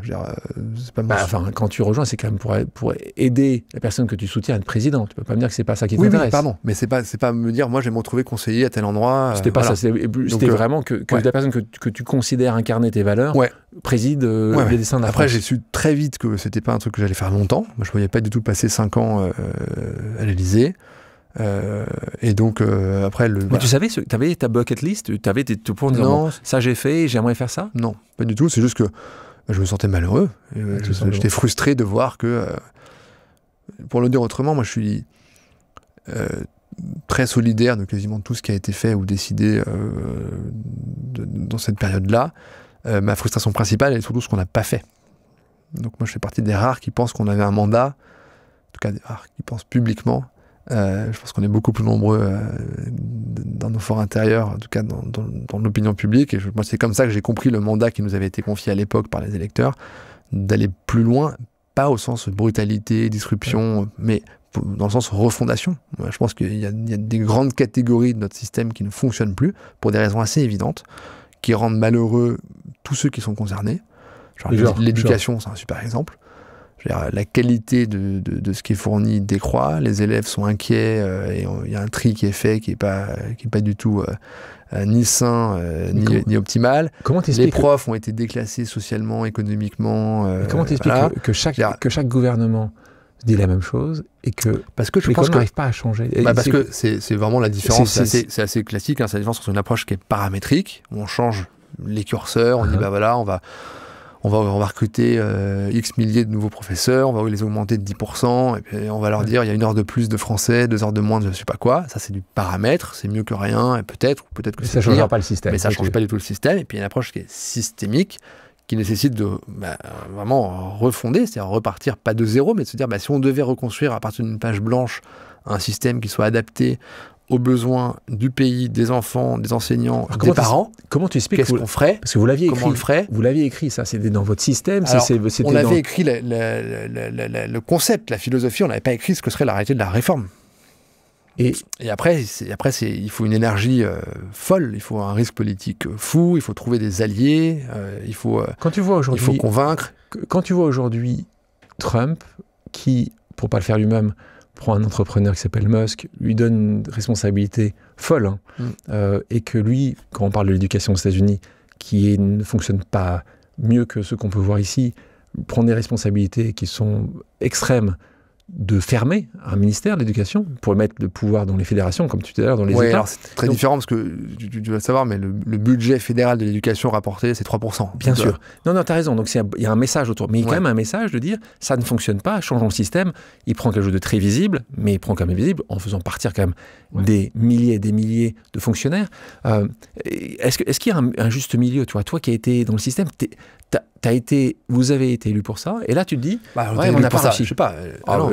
C'est pas quand tu rejoins, c'est quand même pour aider la personne que tu soutiens à être président. Tu peux pas me dire que c'est pas ça qui t'intéresse. Oui, pardon. Mais c'est pas me dire, moi, je vais me retrouver conseiller à tel endroit. C'était pas ça. C'était vraiment que la personne que tu considères incarner tes valeurs préside les destins de la France. Après, j'ai su très vite que c'était pas un truc que j'allais faire longtemps. Moi, je voyais pas du tout passer 5 ans à l'Élysée. Et donc après Mais tu savais, tu avais ta bucket list, tu avais tes points de dire, bon, ça j'ai fait, j'aimerais faire ça? Non, pas du tout, c'est juste que je me sentais malheureux. J'étais frustré de voir que, pour le dire autrement, moi je suis très solidaire de quasiment tout ce qui a été fait ou décidé dans cette période-là. Ma frustration principale est surtout ce qu'on n'a pas fait. Donc moi je fais partie des rares qui pensent qu'on avait un mandat, en tout cas des rares qui pensent publiquement. Je pense qu'on est beaucoup plus nombreux dans nos forts intérieurs, en tout cas dans l'opinion publique. Et moi, c'est comme ça que j'ai compris le mandat qui nous avait été confié à l'époque par les électeurs, d'aller plus loin, pas au sens brutalité, disruption, mais dans le sens refondation. Je pense qu'il y a des grandes catégories de notre système qui ne fonctionnent plus, pour des raisons assez évidentes, qui rendent malheureux tous ceux qui sont concernés. L'éducation, c'est un super exemple. La qualité de ce qui est fourni décroît, les élèves sont inquiets, et il y a un tri qui est fait qui est pas du tout ni sain ni optimal. Comment les profs ont été déclassés socialement, économiquement. Comment t'expliques que chaque gouvernement dit la même chose et que l'école n'arrive pas à changer? Parce que c'est vraiment la différence. C'est assez classique. C'est la différence entre une approche qui est paramétrique, où on change les curseurs, on dit on on va recruter X milliers de nouveaux professeurs, on va les augmenter de 10%, et puis on va leur dire il y a 1 heure de plus de français, 2 heures de moins de je sais pas quoi. Ça, c'est du paramètre, c'est mieux que rien, et peut-être que ça ne changera pas le système. Mais ça ne change pas du tout le système. Et puis il y a une approche qui est systémique, qui nécessite de vraiment refonder, c'est-à-dire repartir pas de zéro, mais de se dire si on devait reconstruire à partir d'une page blanche un système qui soit adapté aux besoins du pays, des enfants, des enseignants, des parents. Comment tu expliques qu'est-ce qu'on ferait? Parce que vous l'aviez écrit. Comment on le ferait? Vous l'aviez écrit, ça, c'était dans votre système. Alors, on avait écrit le concept, la philosophie, on n'avait pas écrit ce que serait la réalité de la réforme. Et après, il faut une énergie folle, il faut un risque politique fou, il faut trouver des alliés, il faut convaincre. Quand tu vois aujourd'hui Trump, qui, pour ne pas le faire lui-même, prend un entrepreneur qui s'appelle Musk, lui donne une responsabilité folle, et que lui, quand on parle de l'éducation aux États-Unis, qui ne fonctionne pas mieux que ce qu'on peut voir ici, prend des responsabilités qui sont extrêmes, de fermer un ministère de l'éducation pour mettre le pouvoir dans les fédérations, comme tu disais dans les États. Alors c'est très différent parce que tu dois le savoir, mais le budget fédéral de l'éducation rapporté, c'est 3%. Bien sûr. Non, tu as raison. Donc il y a un message autour. Mais il y a quand même un message de dire ça ne fonctionne pas, changeons le système. Il prend quelque chose de très visible, mais il prend quand même visible en faisant partir quand même des milliers et des milliers de fonctionnaires. Est-ce qu'il y a un juste milieu? Toi qui as été dans le système, vous avez été élu pour ça, et là tu te dis, on n'a pas réussi. Je sais pas.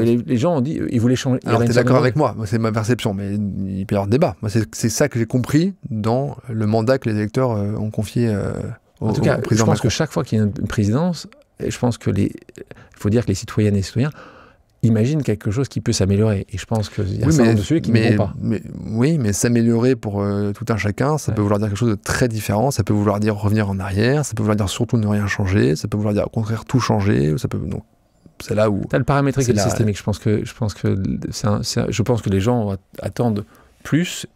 Les gens ont dit, ils voulaient changer. Alors tu es d'accord avec moi, c'est ma perception, mais il peut y avoir débat. Moi, c'est ça que j'ai compris dans le mandat que les électeurs ont confié au président Macron. En tout cas, je pense que chaque fois qu'il y a une présidence, et je pense il faut dire que les citoyennes et les citoyens imaginent quelque chose qui peut s'améliorer. Et je pense qu'il y a un certain nombre de ceux qui ne vont pas. Mais s'améliorer pour tout un chacun, ça peut vouloir dire quelque chose de très différent. Ça peut vouloir dire revenir en arrière. Ça peut vouloir dire surtout ne rien changer. Ça peut vouloir dire au contraire tout changer. Donc, c'est là où... Tu as le paramétrique et le systémique. Je pense que les gens attendent plus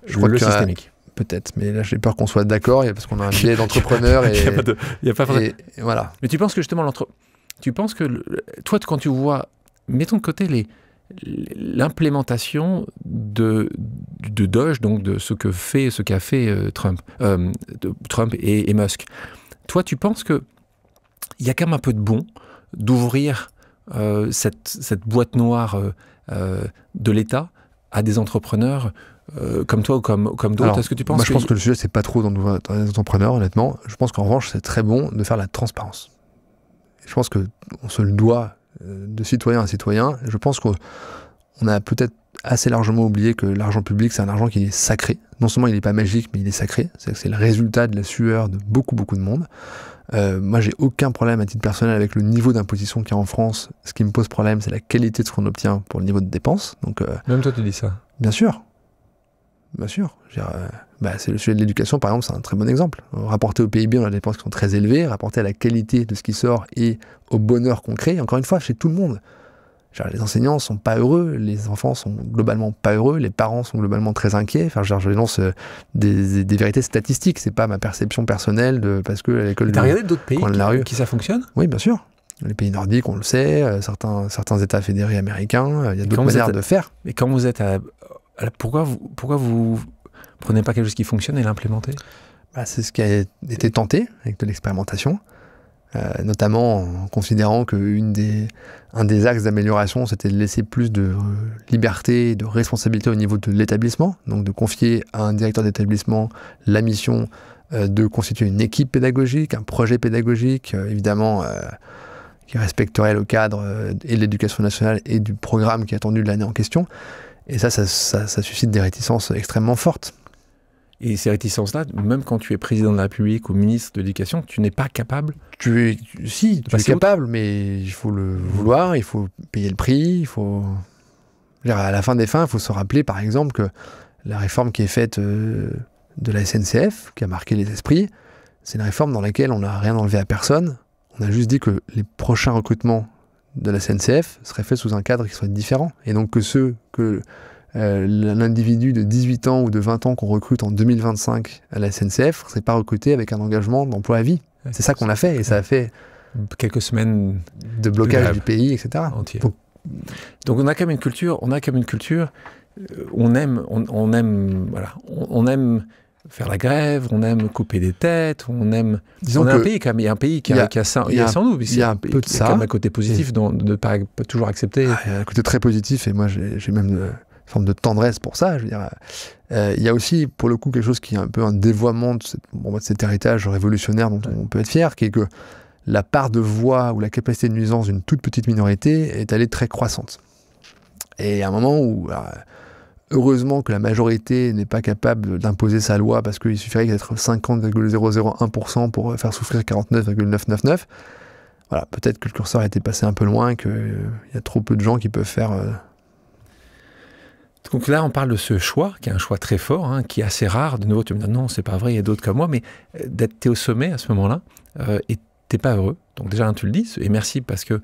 le systémique. Peut-être, mais là j'ai peur qu'on soit d'accord, parce qu'on a un biais d'entrepreneur et voilà. Mais tu penses que justement tu penses que toi, quand tu vois, mettons de côté l'implémentation de Doge, donc de ce qu'a fait Trump et Musk. Toi, tu penses que il y a quand même un peu de bon d'ouvrir cette boîte noire de l'État à des entrepreneurs comme toi ou comme d'autres? Est-ce que tu penses je pense que le sujet, c'est pas trop dans les entrepreneurs, honnêtement. Je pense qu'en revanche, c'est très bon de faire la transparence. Je pense qu'on se le doit de citoyen à citoyen. Je pense qu'on a peut-être assez largement oublié que l'argent public, c'est un argent qui est sacré. Non seulement il n'est pas magique, mais il est sacré. C'est le résultat de la sueur de beaucoup de monde. Moi, j'ai aucun problème à titre personnel avec le niveau d'imposition qu'il y a en France. Ce qui me pose problème, c'est la qualité de ce qu'on obtient pour le niveau de dépenses. Donc, même toi, tu dis ça? Bien sûr. Bien sûr. C'est le sujet de l'éducation, par exemple, c'est un très bon exemple. Rapporté au PIB, on a des dépenses qui sont très élevées. Rapporté à la qualité de ce qui sort et au bonheur qu'on crée, encore une fois, chez tout le monde. Les enseignants sont pas heureux, les enfants sont globalement pas heureux, les parents sont globalement très inquiets. Je lance des vérités statistiques, c'est pas ma perception personnelle parce que à l'école. T'as regardé d'autres pays qui ça fonctionne? Oui, bien sûr. Les pays nordiques, on le sait, certains États fédérés américains, il y a d'autres manières de faire. Mais quand vous êtes pourquoi vous prenez pas quelque chose qui fonctionne et l'implémentez? C'est ce qui a été tenté avec de l'expérimentation. Notamment en considérant qu'un des axes d'amélioration, c'était de laisser plus de liberté et de responsabilité au niveau de l'établissement, donc de confier à un directeur d'établissement la mission de constituer une équipe pédagogique, un projet pédagogique, évidemment qui respecterait le cadre et de l'éducation nationale et du programme qui est attendu de l'année en question. Et ça suscite des réticences extrêmement fortes. Et ces réticences-là, même quand tu es président de la République ou ministre de l'Éducation, tu n'es pas capable? Tu es capable, mais il faut le vouloir, il faut payer le prix, à la fin des fins, il faut se rappeler, par exemple, que la réforme qui est faite de la SNCF, qui a marqué les esprits, c'est une réforme dans laquelle on n'a rien enlevé à personne. On a juste dit que les prochains recrutements de la SNCF seraient faits sous un cadre qui soit différent. Et donc que l'individu de 18 ans ou de 20 ans qu'on recrute en 2025 à la SNCF ne serait pas recruté avec un engagement d'emploi à vie. C'est ça qu'on a fait, et ça a fait quelques semaines de blocage du pays, etc. Donc on a quand même une culture, on aime faire la grève, on aime couper des têtes, on aime... Disons on est que un pays quand même, il y a un pays qui a ça, il y a sans nous. Il y a un peu de ça. Il y a un côté positif de ne pas toujours accepter. Il y a un côté très positif et moi j'ai même une forme de tendresse pour ça. Je veux dire, il y a aussi pour le coup quelque chose qui est un peu un dévoiement de cet héritage révolutionnaire dont on peut être fier, qui est que la part de voix ou la capacité de nuisance d'une toute petite minorité est allée très croissante. Et à un moment où... heureusement que la majorité n'est pas capable d'imposer sa loi parce qu'il suffirait d'être 50,001% pour faire souffrir 49,999. Voilà, peut-être que le curseur a été passé un peu loin, qu'il y a trop peu de gens qui peuvent faire... Donc là, on parle de ce choix, qui est un choix très fort, hein, qui est assez rare. De nouveau, tu me dis non, c'est pas vrai, il y a d'autres comme moi, mais t'es au sommet à ce moment-là et t'es pas heureux. Donc déjà, tu le dis, et merci, parce que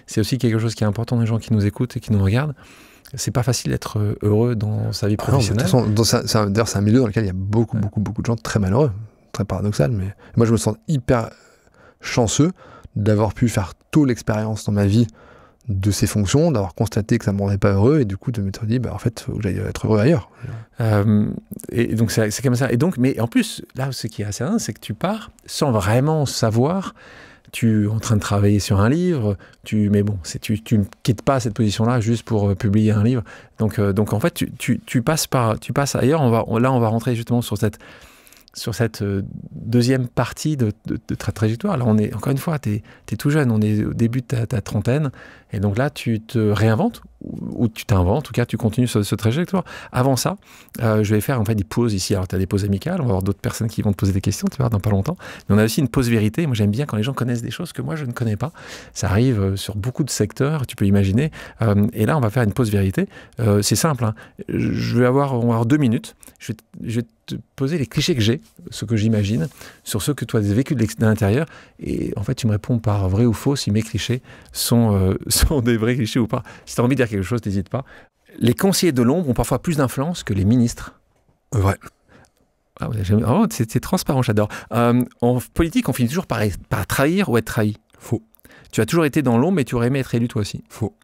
c'est aussi quelque chose qui est important dans les gens qui nous écoutent et qui nous regardent. C'est pas facile d'être heureux dans sa vie professionnelle. Non, de toute façon, d'ailleurs, c'est un milieu dans lequel il y a beaucoup de gens très malheureux, très paradoxal, mais moi je me sens hyper chanceux d'avoir pu faire toute l'expérience dans ma vie de ces fonctions, d'avoir constaté que ça ne me rendait pas heureux et du coup de m'être dit, en fait, il faut que j'aille être heureux ailleurs. Et donc c'est comme ça. Et donc, mais en plus, là, ce qui est assez dingue, c'est que tu pars sans vraiment savoir. Tu es en train de travailler sur un livre, mais bon, tu ne quittes pas cette position-là juste pour publier un livre. Donc en fait, tu passes ailleurs. Là, on va rentrer justement sur cette deuxième partie de ta trajectoire. Là, encore une fois, tu es tout jeune, on est au début de ta trentaine, et donc là, tu te réinventes, ou tu t'inventes, en tout cas, tu continues sur ce trajectoire. Avant ça, je vais faire en fait des pauses ici. Alors, tu as des pauses amicales, on va avoir d'autres personnes qui vont te poser des questions, tu vois, dans pas longtemps. Mais on a aussi une pause vérité. Moi, j'aime bien quand les gens connaissent des choses que moi, je ne connais pas. Ça arrive sur beaucoup de secteurs, tu peux imaginer. Et là, on va faire une pause vérité. C'est simple, hein. On va avoir 2 minutes. Je vais te poser les clichés que j'ai, ce que j'imagine, sur ce que tu as vécu de l'intérieur. Et en fait, tu me réponds par vrai ou faux si mes clichés sont des vrais clichés ou pas. Si tu as envie de dire quelque chose, n'hésite pas. Les conseillers de l'ombre ont parfois plus d'influence que les ministres. Ouais. Ah ouais, c'est transparent, j'adore. En politique, on finit toujours par trahir ou être trahi. Faux. Tu as toujours été dans l'ombre, mais tu aurais aimé être élu toi aussi. Faux.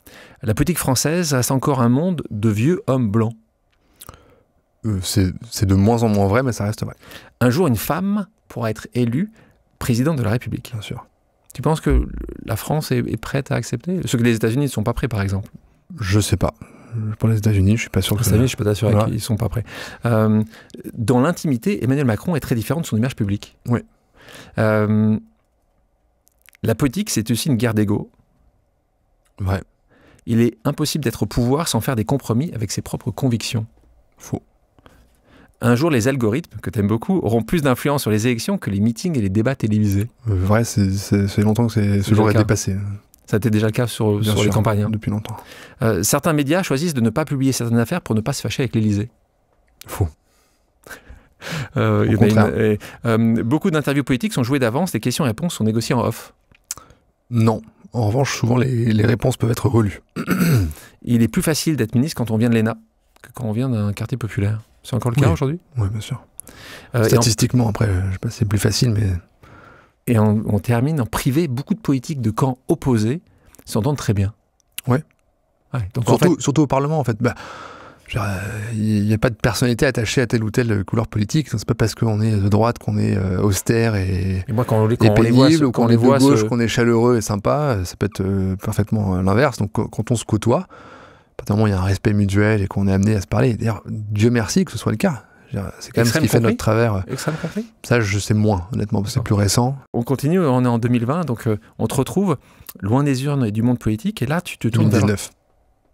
La politique française reste encore un monde de vieux hommes blancs. C'est de moins en moins vrai, mais ça reste vrai. Un jour, une femme pourra être élue présidente de la République. Bien sûr. Tu penses que la France est prête à accepter? Ce que les États-Unis ne sont pas prêts, par exemple. Je sais pas. Pour les États-Unis, je suis pas sûr que... Les États-Unis, je suis pas sûr qu'ils ne sont pas prêts. Dans l'intimité, Emmanuel Macron est très différent de son image publique. Oui. La politique, c'est aussi une guerre d'ego. Ouais. Il est impossible d'être au pouvoir sans faire des compromis avec ses propres convictions. Faux. Un jour, les algorithmes, que tu aimes beaucoup, auront plus d'influence sur les élections que les meetings et les débats télévisés. Vrai, c'est longtemps que ce jour est dépassé. Ça a été déjà le cas sur les campagnes. Hein. Depuis longtemps. Certains médias choisissent de ne pas publier certaines affaires pour ne pas se fâcher avec l'Élysée. Faux. Beaucoup d'interviews politiques sont jouées d'avance, les questions-réponses sont négociées en off. Non. En revanche, souvent, les réponses peuvent être relues. Il est plus facile d'être ministre quand on vient de l'ENA que quand on vient d'un quartier populaire. C'est encore le cas aujourd'hui? Oui, bien sûr. Statistiquement, après, je sais pas si c'est plus facile, mais... Et on termine en privé. Beaucoup de politiques de camps opposés s'entendent très bien. Ouais. Donc surtout au Parlement, en fait. Il n'y a pas de personnalité attachée à telle ou telle couleur politique. C'est pas parce qu'on est de droite qu'on est austère et moi, quand pénible, ou qu'on est de gauche qu'on est chaleureux et sympa. Ça peut être parfaitement l'inverse. Donc quand on se côtoie, à partir du moment où il y a un respect mutuel et qu'on est amené à se parler, d'ailleurs, Dieu merci que ce soit le cas. C'est quand même ce qui fait notre travers. Extrême conflit. Ça, je sais moins, honnêtement, parce que c'est plus récent. On continue, on est en 2020, donc on te retrouve loin des urnes et du monde politique, et là, tu te tournes 2019.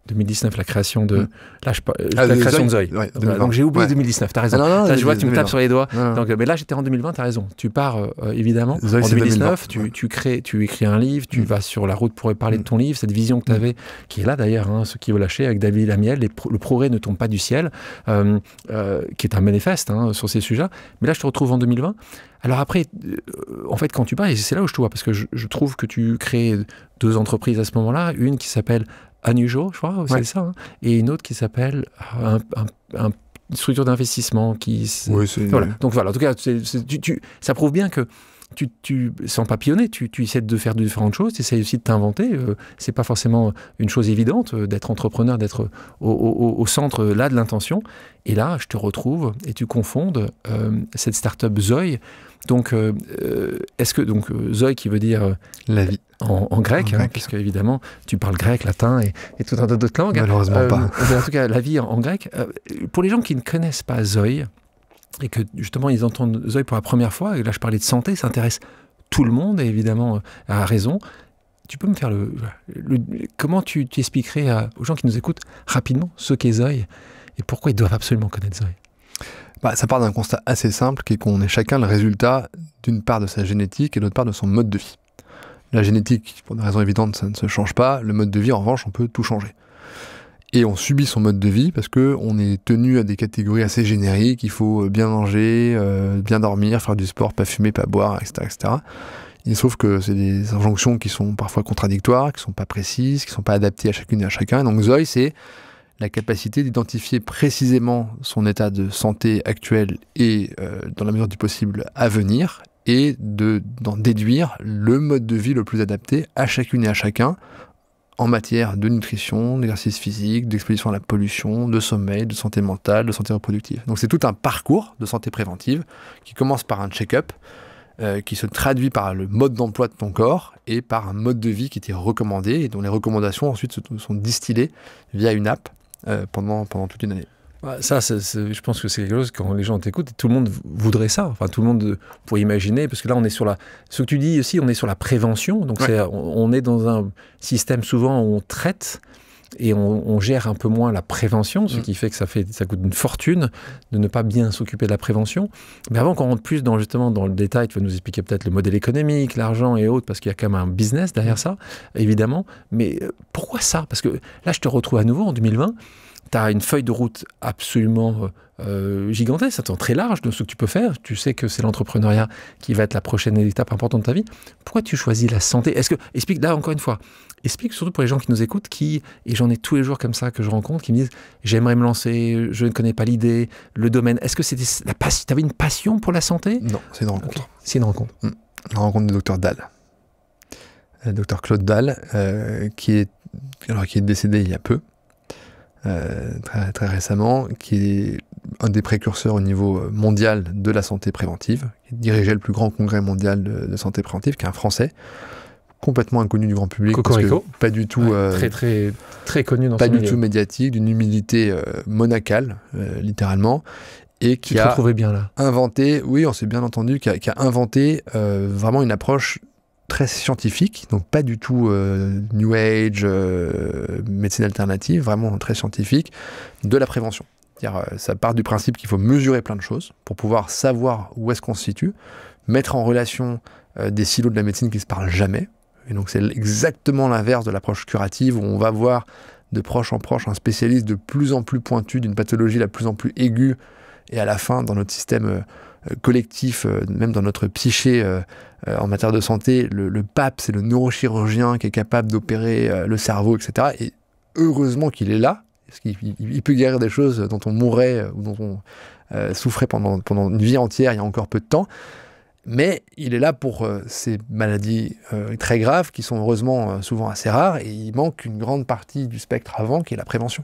2019, la création de... la création de Zoé. Ouais, donc j'ai oublié 2019, t'as raison. Non, je vois, tu me tapes sur les doigts. Non. Donc, mais là, j'étais en 2020, t'as raison. Tu pars, évidemment, Zoé, en 2019, 2020. tu écris un livre, tu vas sur la route pour parler de ton livre, cette vision que tu avais, qui est là d'ailleurs, hein, ce qui veut lâcher avec David Lamiel, le progrès ne tombe pas du ciel, qui est un manifeste sur ces sujets. Mais là, je te retrouve en 2020. Alors après, en fait, quand tu pars, et c'est là où je te vois, parce que je trouve que tu crées 2 entreprises à ce moment-là, une qui s'appelle Unusual, je crois, c'est ça, hein, et une autre qui s'appelle un structure d'investissement qui... Oui, c'est... Voilà. Donc voilà, en tout cas, ça prouve bien que sans papillonner, tu essaies de faire de différentes choses, tu essaies aussi de t'inventer. C'est pas forcément une chose évidente d'être entrepreneur, d'être au centre là de l'intention. Et là, je te retrouve et tu confondes cette start-up Zoï. Donc, est-ce que Zoï qui veut dire la vie en grec, hein, puisque évidemment tu parles grec, latin et tout un tas d'autres langues. Malheureusement pas. En tout cas, la vie en grec. Pour les gens qui ne connaissent pas Zoï, et que justement ils entendent Zoï pour la première fois, et là je parlais de santé, ça intéresse tout le monde, et évidemment à raison. Tu peux me faire comment tu expliquerais aux gens qui nous écoutent rapidement ce qu'est Zoï et pourquoi ils doivent absolument connaître Zoï? Ça part d'un constat assez simple qui est qu'on est chacun le résultat d'une part de sa génétique et d'autre part de son mode de vie. La génétique, pour des raisons évidentes, ça ne se change pas. Le mode de vie, en revanche, on peut tout changer. Et on subit son mode de vie parce qu'on est tenu à des catégories assez génériques. Il faut bien manger, bien dormir, faire du sport, pas fumer, pas boire, etc. etc. Il se trouve que c'est des injonctions qui sont parfois contradictoires, qui ne sont pas précises, qui ne sont pas adaptées à chacune et à chacun. Donc Zoï, c'est la capacité d'identifier précisément son état de santé actuel et, dans la mesure du possible, à venir, et d'en déduire le mode de vie le plus adapté à chacune et à chacun, en matière de nutrition, d'exercice physique, d'exposition à la pollution, de sommeil, de santé mentale, de santé reproductive. Donc c'est tout un parcours de santé préventive qui commence par un check-up, qui se traduit par le mode d'emploi de ton corps et par un mode de vie qui t'est recommandé et dont les recommandations ensuite sont distillées via une app pendant toute une année. Ça, je pense que c'est quelque chose, quand les gens t'écoutent, tout le monde voudrait ça. Enfin, tout le monde pourrait imaginer, parce que là, on est sur ce que tu dis aussi, on est sur la prévention. Donc, ouais. On est dans un système souvent où on traite et on gère un peu moins la prévention, ce qui fait que ça coûte une fortune de ne pas bien s'occuper de la prévention. Mais avant qu'on rentre plus dans le détail, tu vas nous expliquer peut-être le modèle économique, l'argent et autres, parce qu'il y a quand même un business derrière ça, évidemment. Mais pourquoi ça? Parce que là, je te retrouve à nouveau en 2020. Tu as une feuille de route absolument gigantesque, très large de ce que tu peux faire. Tu sais que c'est l'entrepreneuriat qui va être la prochaine étape importante de ta vie. Pourquoi tu choisis la santé? Explique, là encore une fois, explique surtout pour les gens qui nous écoutent, et j'en ai tous les jours comme ça que je rencontre, qui me disent « j'aimerais me lancer, je ne connais pas l'idée, le domaine ». Est-ce que tu avais une passion pour la santé? Non, c'est une rencontre. Okay. C'est une rencontre. Une rencontre du docteur Dalle. Le docteur Claude Dalle, qui est décédé il y a peu. Très, très récemment, qui est un des précurseurs au niveau mondial de la santé préventive, qui dirigeait le plus grand congrès mondial de santé préventive, qui est un Français, complètement inconnu du grand public, Cocorico. Pas du tout, très, très, très connu dans pas ce du milieu. tout médiatique, d'une humilité monacale, littéralement, et qui a bien là. inventé, oui, on s'est bien entendu, qui a inventé vraiment une approche très scientifique, donc pas du tout New Age, médecine alternative, vraiment très scientifique, de la prévention. C'est-à-dire, ça part du principe qu'il faut mesurer plein de choses pour pouvoir savoir où est-ce qu'on se situe, mettre en relation des silos de la médecine qui ne se parlent jamais. Et donc c'est exactement l'inverse de l'approche curative où on va voir de proche en proche un spécialiste de plus en plus pointu d'une pathologie la plus en plus aiguë, et à la fin, dans notre système collectif, même dans notre psyché en matière de santé, le pape, c'est le neurochirurgien qui est capable d'opérer le cerveau, etc. Et heureusement qu'il est là, parce qu'il peut guérir des choses dont on mourrait ou dont on souffrait pendant une vie entière il y a encore peu de temps. Mais il est là pour ces maladies très graves qui sont heureusement souvent assez rares, et il manque une grande partie du spectre avant qui est la prévention.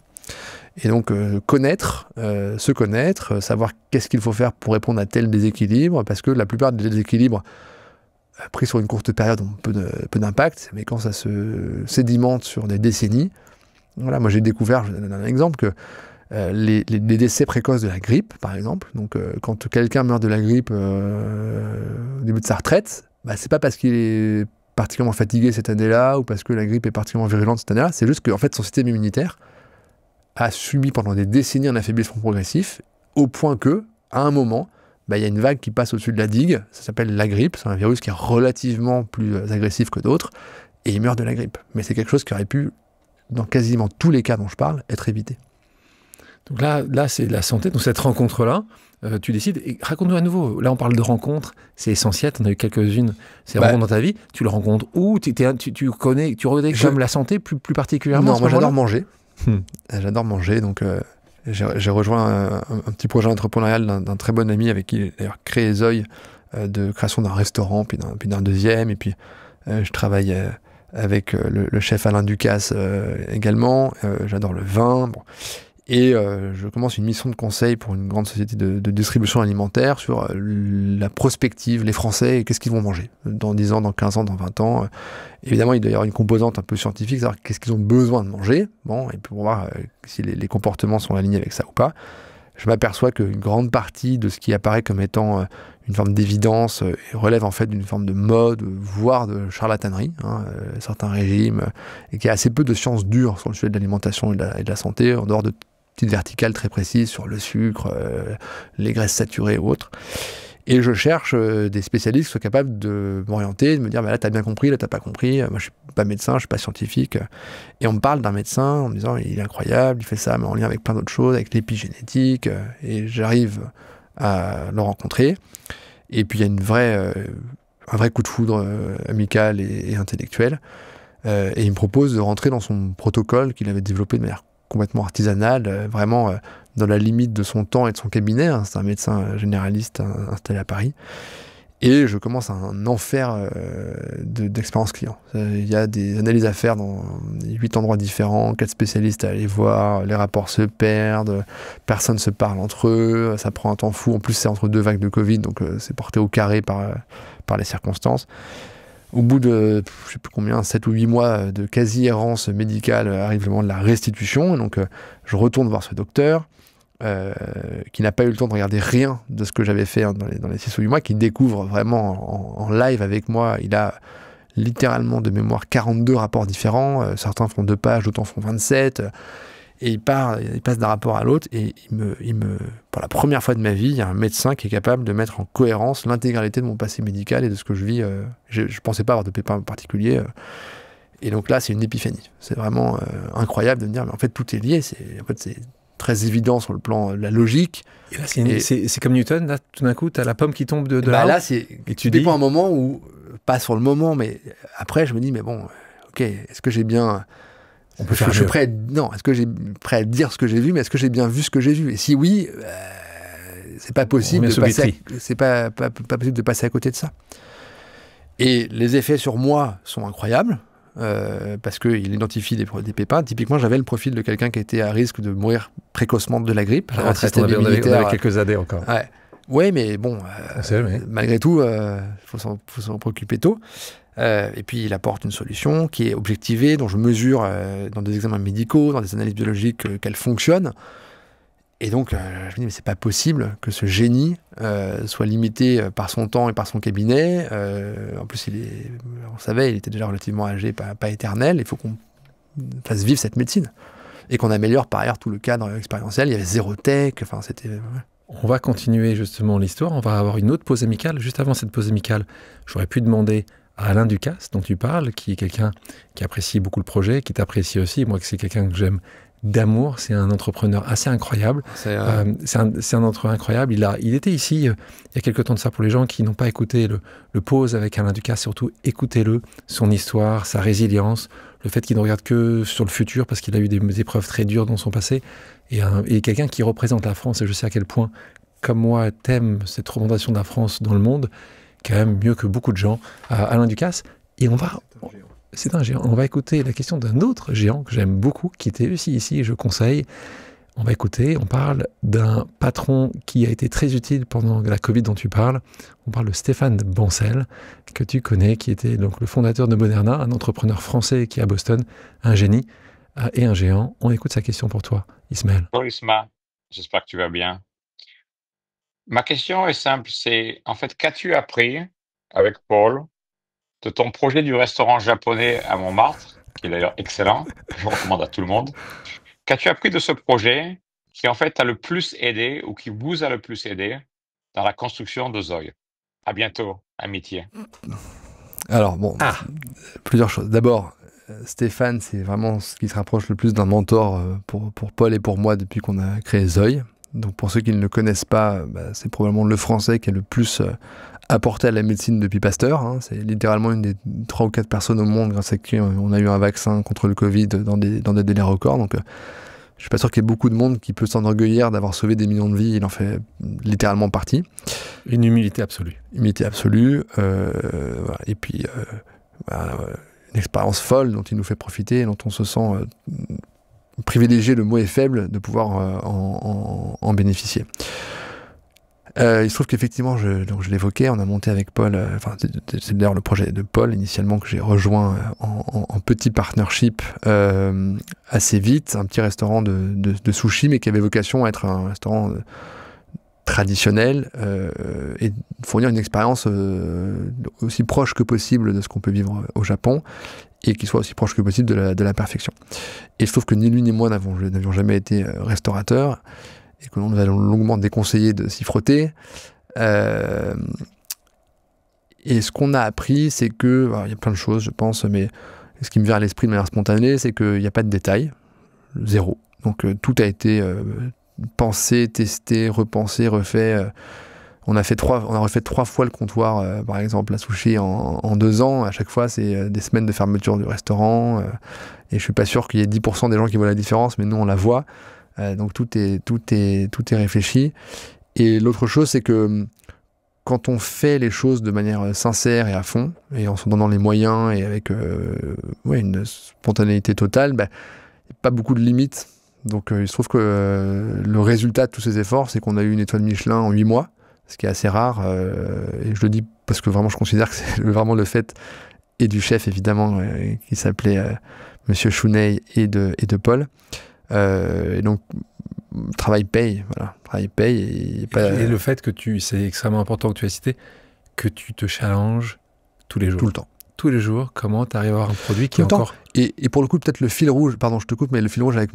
Et donc se connaître, savoir qu'est-ce qu'il faut faire pour répondre à tel déséquilibre, parce que la plupart des déséquilibres pris sur une courte période ont peu d'impact, mais quand ça se sédimente sur des décennies, voilà, moi j'ai découvert, je donne un exemple, que les décès précoces de la grippe, par exemple, donc quand quelqu'un meurt de la grippe au début de sa retraite, c'est pas parce qu'il est particulièrement fatigué cette année-là, ou parce que la grippe est particulièrement virulente cette année-là, c'est juste qu'en fait son système immunitaire a subi pendant des décennies un affaiblissement progressif, au point que, à un moment, il y a une vague qui passe au-dessus de la digue, ça s'appelle la grippe, c'est un virus qui est relativement plus agressif que d'autres, et il meurt de la grippe. Mais c'est quelque chose qui aurait pu, dans quasiment tous les cas dont je parle, être évité. Donc là c'est la santé, donc cette rencontre-là, tu décides, et raconte-nous à nouveau, là on parle de rencontres, c'est essentiel, tu en as eu quelques-unes, ces rencontres dans ta vie, tu le rencontres où, tu reconnais comme la santé plus particulièrement? Non, moi j'adore manger. J'adore manger, donc j'ai rejoint un petit projet entrepreneurial d'un très bon ami avec qui j'ai d'ailleurs créé Zoï, de création d'un restaurant, puis d'un deuxième. Et puis je travaille avec le chef Alain Ducasse également. J'adore le vin. Bon. Et je commence une mission de conseil pour une grande société de distribution alimentaire sur la prospective, les Français, et qu'est-ce qu'ils vont manger dans 10 ans, dans 15 ans, dans 20 ans. Évidemment, il doit y avoir une composante un peu scientifique, savoir qu'est-ce qu'ils ont besoin de manger, bon, et pour voir si les comportements sont alignés avec ça ou pas. Je m'aperçois qu'une grande partie de ce qui apparaît comme étant une forme d'évidence relève en fait d'une forme de mode, voire de charlatanerie, certains régimes, et qu'il y a assez peu de sciences dures sur le sujet de l'alimentation et de la santé, en dehors de petites verticales très précises sur le sucre, les graisses saturées ou autres. Et je cherche des spécialistes qui soient capables de m'orienter, de me dire, bah là, t'as bien compris, là, t'as pas compris. Moi, je suis pas médecin, je suis pas scientifique. Et on me parle d'un médecin en me disant, il est incroyable, il fait ça, mais en lien avec plein d'autres choses, avec l'épigénétique. Et j'arrive à le rencontrer. Et puis, il y a un vrai coup de foudre amical et intellectuel. Et il me propose de rentrer dans son protocole qu'il avait développé de manière complètement artisanale, vraiment dans la limite de son temps et de son cabinet. C'est un médecin généraliste installé à Paris. Et je commence un enfer d'expérience client. Il y a des analyses à faire dans 8 endroits différents, 4 spécialistes à aller voir, les rapports se perdent, personne ne se parle entre eux, ça prend un temps fou. En plus, c'est entre 2 vagues de Covid, donc c'est porté au carré par les circonstances. Au bout de, je sais plus combien, 7 ou 8 mois de quasi-errance médicale, arrive le moment de la restitution. Et donc, je retourne voir ce docteur, qui n'a pas eu le temps de regarder rien de ce que j'avais fait dans les 6 ou 8 mois, qui découvre vraiment en live avec moi. Il a littéralement de mémoire 42 rapports différents. Certains font 2 pages, d'autres en font 27. Et il passe d'un rapport à l'autre, et pour la première fois de ma vie, il y a un médecin qui est capable de mettre en cohérence l'intégralité de mon passé médical et de ce que je vis. Je pensais pas avoir de pépins particuliers. Et donc là, c'est une épiphanie. C'est vraiment incroyable de me dire, mais en fait, tout est lié. C'est très évident sur le plan de la logique. Et là, c'est comme Newton, là, tout d'un coup, tu as la pomme qui tombe de là. Là, et tu dis... un moment où, pas sur le moment, mais après, je me dis, mais bon, ok, est-ce que j'ai bien... Est-ce que j'ai prêt à dire ce que j'ai vu, mais est-ce que j'ai bien vu ce que j'ai vu? Et si oui, c'est pas possible de passer à côté de ça. Et les effets sur moi sont incroyables, parce qu'il identifie des pépins. Typiquement, j'avais le profil de quelqu'un qui était à risque de mourir précocement de la grippe. On avait quelques années encore. Ouais, mais bon, malgré tout, faut s'en préoccuper tôt. Et puis il apporte une solution qui est objectivée, dont je mesure dans des examens médicaux, dans des analyses biologiques qu'elle fonctionne. Et donc je me dis, mais c'est pas possible que ce génie soit limité par son temps et par son cabinet. En plus, on savait, il était déjà relativement âgé, pas éternel. Il faut qu'on fasse vivre cette médecine. Et qu'on améliore par ailleurs tout le cadre expérientiel. Il y avait zéro tech, enfin c'était... On va continuer justement l'histoire, on va avoir une autre pause amicale. Juste avant cette pause amicale, j'aurais pu demander à Alain Ducasse, dont tu parles, qui est quelqu'un qui apprécie beaucoup le projet, qui t'apprécie aussi. Moi, c'est quelqu'un que j'aime d'amour. C'est un entrepreneur assez incroyable. C'est un entrepreneur incroyable. Il était ici il y a quelques temps de ça. Pour les gens qui n'ont pas écouté le pause avec Alain Ducasse, surtout écoutez-le, son histoire, sa résilience, le fait qu'il ne regarde que sur le futur parce qu'il a eu des épreuves très dures dans son passé. Et quelqu'un qui représente la France. Et je sais à quel point, comme moi, t'aimes cette représentation de la France dans le monde, quand même mieux que beaucoup de gens, Alain Ducasse. Et c'est un géant. On va écouter la question d'un autre géant que j'aime beaucoup, qui était aussi ici, et je conseille. On va écouter, on parle d'un patron qui a été très utile pendant la Covid dont tu parles. On parle de Stéphane Bancel, que tu connais, qui était donc le fondateur de Moderna, un entrepreneur français qui est à Boston, un génie et un géant. On écoute sa question pour toi, Ismaël. Bonjour Isma, j'espère que tu vas bien. Ma question est simple, c'est en fait, qu'as-tu appris avec Paul de ton projet du restaurant japonais à Montmartre, qui est d'ailleurs excellent, je recommande à tout le monde. Qu'as-tu appris de ce projet qui en fait t'a le plus aidé ou qui vous a le plus aidé dans la construction de Zoï? À bientôt, amitié. Alors bon, plusieurs choses. D'abord, Stéphane, c'est vraiment ce qui se rapproche le plus d'un mentor pour Paul et pour moi depuis qu'on a créé Zoï. Donc pour ceux qui ne le connaissent pas, c'est probablement le Français qui a le plus apporté à la médecine depuis Pasteur. C'est littéralement une des 3 ou 4 personnes au monde grâce à qui on a eu un vaccin contre le Covid dans des délais records. Donc Je suis pas sûr qu'il y ait beaucoup de monde qui peut s'enorgueillir d'avoir sauvé des millions de vies. Il en fait littéralement partie. Une humilité absolue. Humilité absolue. Voilà. Et puis, une expérience folle dont il nous fait profiter, dont on se sent privilégié, le mot est faible, de pouvoir en bénéficier. Il se trouve qu'effectivement, donc je l'évoquais, on a monté avec Paul, c'est d'ailleurs le projet de Paul initialement que j'ai rejoint en petit partnership assez vite, un petit restaurant de sushi, mais qui avait vocation à être un restaurant traditionnel et fournir une expérience aussi proche que possible de ce qu'on peut vivre au Japon et qui soit aussi proche que possible de la perfection. Et je trouve que ni lui ni moi n'avions jamais été restaurateurs, et que l'on nous a longuement déconseillé de s'y frotter. Et ce qu'on a appris, c'est que, il y a plein de choses, je pense, mais ce qui me vient à l'esprit de manière spontanée, c'est qu'il n'y a pas de détails, zéro. Donc tout a été pensé, testé, repensé, refait. On a refait 3 fois le comptoir, par exemple, à Sushi en 2 ans. À chaque fois, c'est des semaines de fermeture du restaurant. Et je suis pas sûr qu'il y ait 10% des gens qui voient la différence, mais nous, on la voit. Donc tout est réfléchi. Et l'autre chose, c'est que quand on fait les choses de manière sincère et à fond, et en se donnant les moyens et avec une spontanéité totale, il n'y a pas beaucoup de limites. Donc il se trouve que le résultat de tous ces efforts, c'est qu'on a eu une étoile Michelin en 8 mois, ce qui est assez rare. Et je le dis parce que vraiment je considère que c'est vraiment le fait, et du chef évidemment, qui s'appelait Monsieur Chounet et de Paul. Et donc, le travail paye, voilà. Le travail paye. Et le fait que c'est extrêmement important que tu as cité, que tu te challenges tous les jours. Tout le temps. Tous les jours, comment tu arrives à avoir un produit qui est encore... Et pour le coup, peut-être le fil rouge, pardon, je te coupe, mais le fil rouge avec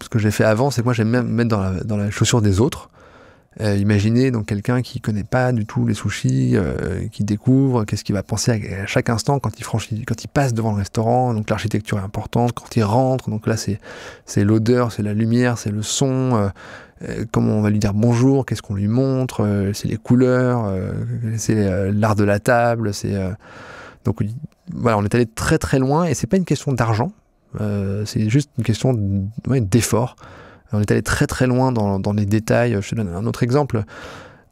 ce que j'ai fait avant, c'est que moi, j'aime même mettre dans la chaussure des autres. Imaginez donc quelqu'un qui connaît pas du tout les sushis, qui découvre, qu'est-ce qu'il va penser à chaque instant quand il passe devant le restaurant. Donc l'architecture est importante, quand il rentre, donc là c'est l'odeur, c'est la lumière, c'est le son, comment on va lui dire bonjour, qu'est-ce qu'on lui montre, c'est les couleurs, c'est l'art de la table, donc voilà, on est allé très très loin et c'est pas une question d'argent, c'est juste une question d'effort. On est allé très très loin dans les détails. Je te donne un autre exemple.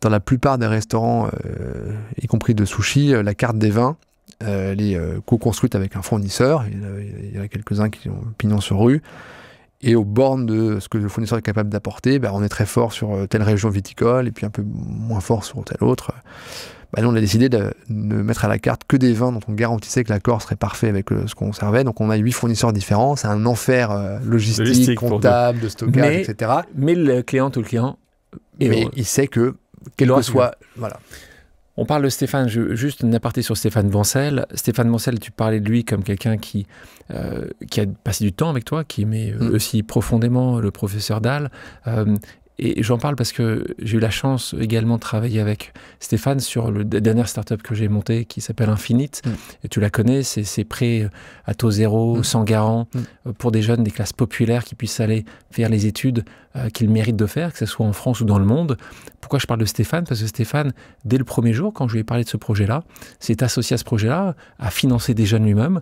Dans la plupart des restaurants, y compris de sushi, la carte des vins, elle est co-construite avec un fournisseur. Il y en a quelques-uns qui ont pignon sur rue. Et aux bornes de ce que le fournisseur est capable d'apporter, on est très fort sur telle région viticole et puis un peu moins fort sur telle autre. Nous, on a décidé de ne mettre à la carte que des vins dont on garantissait que l'accord serait parfait avec ce qu'on servait. Donc, on a 8 fournisseurs différents. C'est un enfer logistique, comptable, de stockage, etc. Mais le client, il sait que, quel que soit... Voilà. On parle de Stéphane, juste une aparté sur Stéphane Bancel. Stéphane Bancel, tu parlais de lui comme quelqu'un qui a passé du temps avec toi, qui aimait aussi profondément le professeur Dalle. Et j'en parle parce que j'ai eu la chance également de travailler avec Stéphane sur la dernière start-up que j'ai montée qui s'appelle Infinite. Et tu la connais, c'est prêt à taux zéro, sans garant, pour des jeunes des classes populaires qui puissent aller faire les études qu'ils méritent de faire, que ce soit en France ou dans le monde. Pourquoi je parle de Stéphane? Parce que Stéphane, dès le premier jour, quand je lui ai parlé de ce projet-là, s'est associé à ce projet-là, a financé des jeunes lui-même.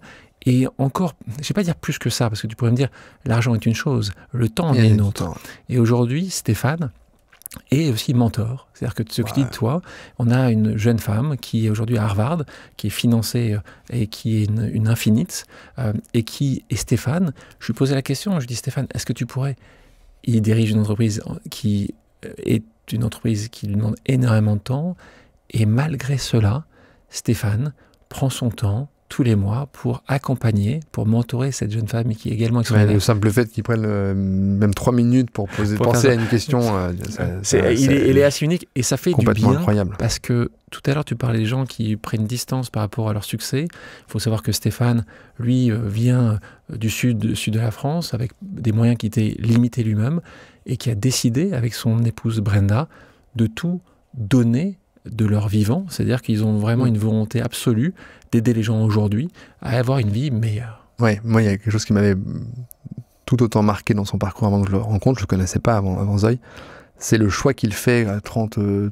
Et encore, je ne vais pas dire plus que ça, parce que tu pourrais me dire, l'argent est une chose, le temps en est une autre. Et aujourd'hui, Stéphane est aussi mentor. C'est-à-dire que ce que tu dis de toi, on a une jeune femme qui est aujourd'hui à Harvard, qui est financée et qui est une Infinite, et Stéphane, je lui posais la question, je lui dis, Stéphane, est-ce que tu pourrais... Il dirige une entreprise qui est une entreprise qui lui demande énormément de temps, et malgré cela, Stéphane prend son temps, tous les mois pour accompagner, pour mentorer cette jeune femme qui est également extraordinaire. Le simple fait qu'ils prennent même 3 minutes pour penser à une question, il est assez unique et ça fait du bien incroyable. Parce que tout à l'heure tu parlais des gens qui prennent distance par rapport à leur succès. Il faut savoir que Stéphane, lui, vient du sud de la France avec des moyens qui étaient limités lui-même et qui a décidé avec son épouse Brenda de tout donner de leur vivant, c'est-à-dire qu'ils ont vraiment une volonté absolue d'aider les gens aujourd'hui à avoir une vie meilleure. Ouais, moi il y a quelque chose qui m'avait tout autant marqué dans son parcours avant que je le rencontre, je le connaissais pas avant Zoï, c'est le choix qu'il fait à 32